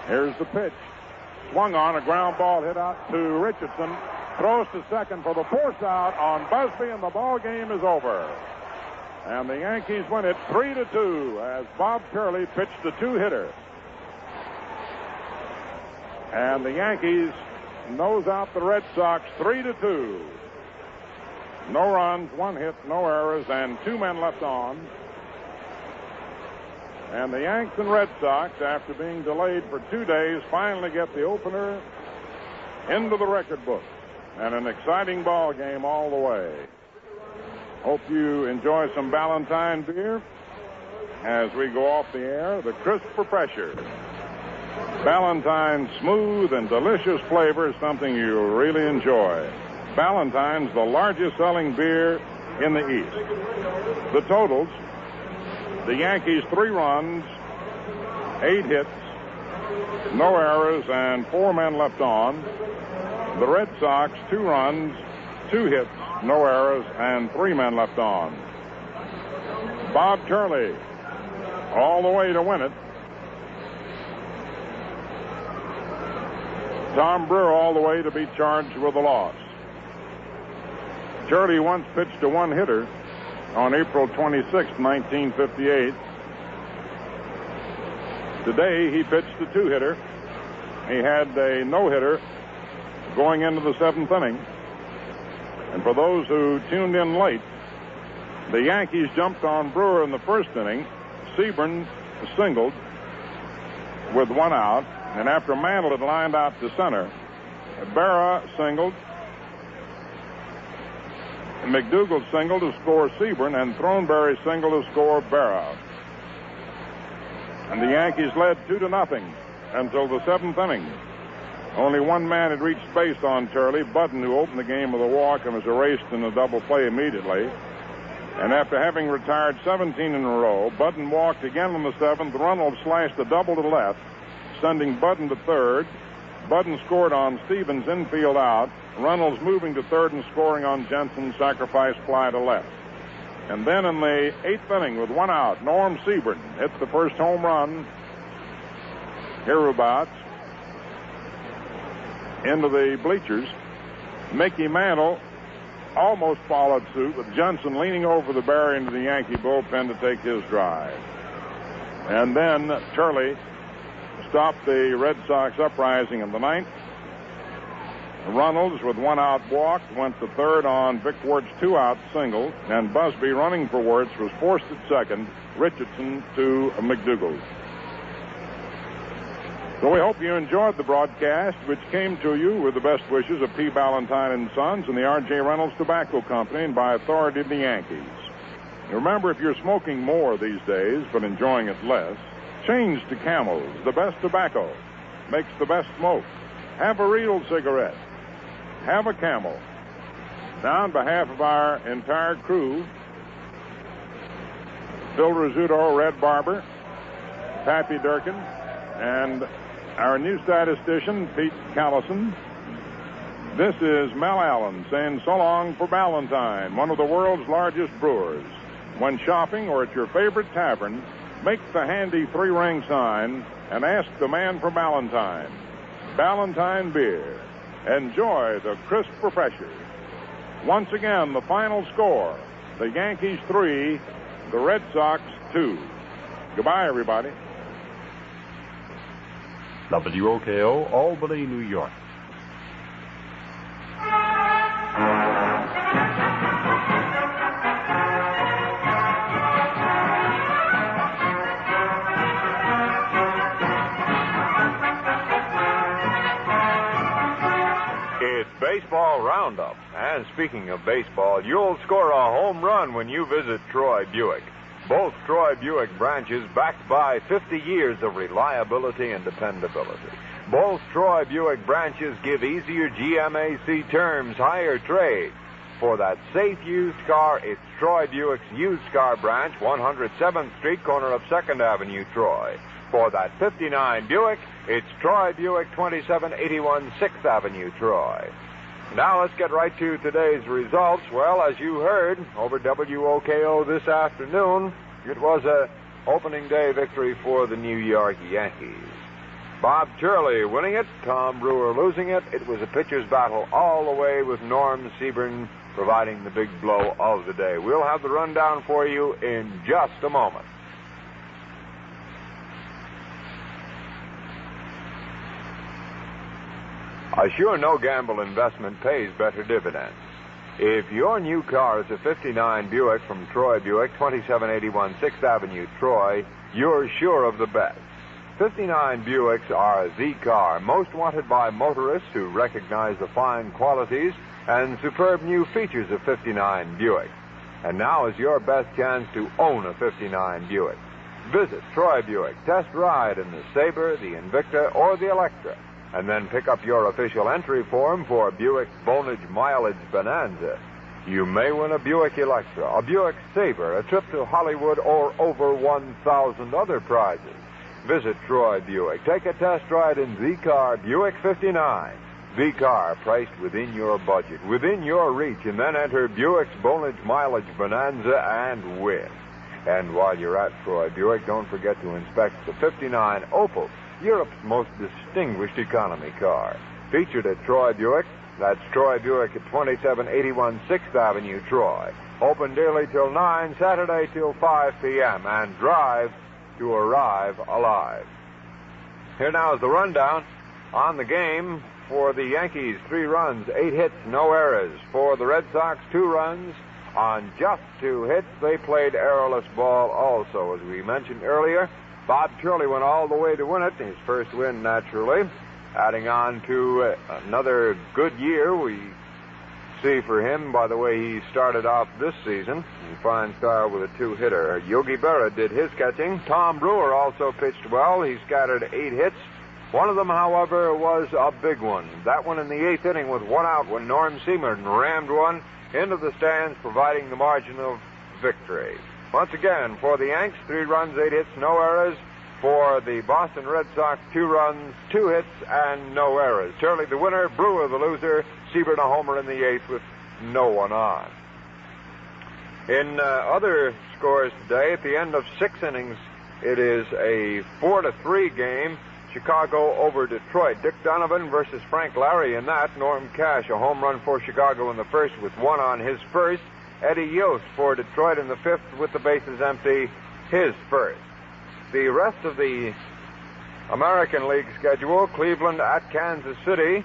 Here's the pitch. Swung on, a ground ball hit out to Richardson. Throws to second for the force out on Busby, and the ball game is over. And the Yankees win it 3-2 as Bob Turley pitched the two-hitter. And the Yankees nose out the Red Sox 3-2. No runs, one hit, no errors, and two men left on. And the Yanks and Red Sox, after being delayed for 2 days, finally get the opener into the record book. And an exciting ball game all the way. Hope you enjoy some Ballantine beer as we go off the air. The crisp pressure. Ballantine's smooth and delicious flavor is something you'll really enjoy. Ballantine's the largest selling beer in the East. The totals: the Yankees 3 runs, 8 hits, no errors, and 4 men left on. The Red Sox 2 runs, 2 hits, no errors, and 3 men left on. Bob Turley all the way to win it. Tom Brewer all the way to be charged with a loss. Turley once pitched a one-hitter on April 26, 1958. Today he pitched a two-hitter. He had a no-hitter going into the 7th inning. And for those who tuned in late, the Yankees jumped on Brewer in the first inning. Seburn singled with 1 out. And after Mantle had lined out to center, Berra singled. McDougal singled to score Seburn, and Throneberry singled to score Berra. And the Yankees led 2-0 until the 7th inning. Only one man had reached base on Turley, Budden, who opened the game with a walk and was erased in a double play immediately. And after having retired 17 in a row, Budden walked again in the 7th. Runnels slashed a double to left, sending Budden to third. Budden scored on Stevens' infield out. Runnels moving to third and scoring on Jensen's sacrifice fly to left. And then in the 8th inning with 1 out, Norm Seburn hits the first home run hereabouts into the bleachers. Mickey Mantle almost followed suit, with Johnson leaning over the barrier into the Yankee bullpen to take his drive. And then Turley stopped the Red Sox uprising in the 9th. Runnels, with 1 out walked, went to third on Vic Wert's 2-out single, and Busby, running for Wertz, was forced at second. Richardson to McDougal. So we hope you enjoyed the broadcast, which came to you with the best wishes of P. Ballantine and Sons and the R.J. Reynolds Tobacco Company, and by authority of the Yankees. Remember, if you're smoking more these days but enjoying it less, change to Camels, the best tobacco, makes the best smoke. Have a real cigarette. Have a Camel. Now, on behalf of our entire crew, Phil Rizzuto, Red Barber, Pappy Durkin, and our new statistician, Pete Callison, this is Mel Allen saying so long for Ballantine, one of the world's largest brewers. When shopping or at your favorite tavern, make the handy 3-ring sign and ask the man for Ballantine. Ballantine beer. Enjoy the crisp pressure. Once again, the final score: the Yankees 3, the Red Sox 2. Goodbye, everybody. WOKO, Albany, New York. It's Baseball Roundup, And speaking of baseball, you'll score a home run when you visit Troy Buick. Both Troy Buick branches backed by 50 years of reliability and dependability. Both Troy Buick branches give easier GMAC terms, higher trade. For that safe used car, it's Troy Buick's used car branch, 107th Street, corner of 2nd Avenue, Troy. For that 59 Buick, it's Troy Buick, 2781 6th Avenue, Troy. Now let's get right to today's results. Well, as you heard over WOKO this afternoon, it was a opening day victory for the New York Yankees. Bob Turley winning it, Tom Brewer losing it. It was a pitcher's battle all the way with Norm Seburn providing the big blow of the day. We'll have the rundown for you in just a moment. A sure no-gamble investment pays better dividends. If your new car is a 59 Buick from Troy Buick, 2781 6th Avenue, Troy, you're sure of the best. 59 Buicks are the car most wanted by motorists who recognize the fine qualities and superb new features of 59 Buick. And now is your best chance to own a 59 Buick. Visit Troy Buick, test ride in the Sabre, the Invicta, or the Electra, and then pick up your official entry form for Buick's Bonage Mileage Bonanza. You may win a Buick Electra, a Buick Sabre, a trip to Hollywood, or over 1,000 other prizes. Visit Troy Buick. Take a test ride in the car, Buick 59. The car priced within your budget, within your reach, and then enter Buick's Bonage Mileage Bonanza and win. And while you're at Troy Buick, don't forget to inspect the 59 Opal, Europe's most distinguished economy car. Featured at Troy Buick, that's Troy Buick at 2781 6th Avenue, Troy. Open daily till 9, Saturday till 5 p.m., and drive to arrive alive. Here now is the rundown on the game. For the Yankees, 3 runs, 8 hits, no errors. For the Red Sox, 2 runs on just 2 hits. They played errorless ball also, as we mentioned earlier. Bob Turley went all the way to win it, his first win, naturally. Adding on to another good year we see for him by the way he started off this season. In fine style with a 2-hitter. Yogi Berra did his catching. Tom Brewer also pitched well. He scattered 8 hits. One of them, however, was a big one. That one in the 8th inning with 1 out when Norm Seburn rammed one into the stands, providing the margin of victory. Once again, for the Yanks, 3 runs, 8 hits, no errors. For the Boston Red Sox, 2 runs, 2 hits, and no errors. Turley the winner, Brewer the loser, Seburn a homer in the 8th with no one on. In other scores today, at the end of 6 innings, it is a 4-3 game. Chicago over Detroit. Dick Donovan versus Frank Larry in that. Norm Cash, a home run for Chicago in the 1st with 1 on his 1st. Eddie Yost for Detroit in the 5th with the bases empty, his 1st. The rest of the American League schedule, Cleveland at Kansas City,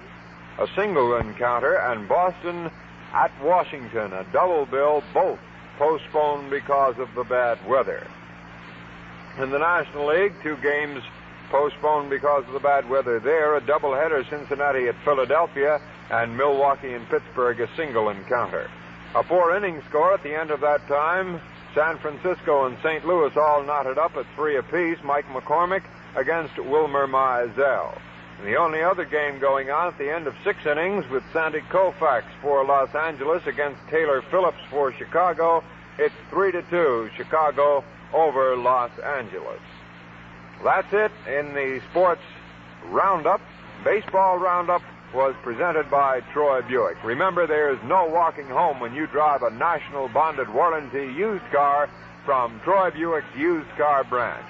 a single encounter, and Boston at Washington, a double bill, both postponed because of the bad weather. In the National League, 2 games postponed because of the bad weather there, a doubleheader, Cincinnati at Philadelphia, and Milwaukee and Pittsburgh, a single encounter. A 4-inning score at the end of that time, San Francisco and St. Louis all knotted up at 3 apiece, Mike McCormick against Wilmer Mizell. And the only other game going on at the end of 6 innings with Sandy Koufax for Los Angeles against Taylor Phillips for Chicago, it's 3-2, Chicago over Los Angeles. That's it in the sports roundup. Baseball roundup was presented by Troy Buick. Remember, there's no walking home when you drive a national bonded warranty used car from Troy Buick's used car branch.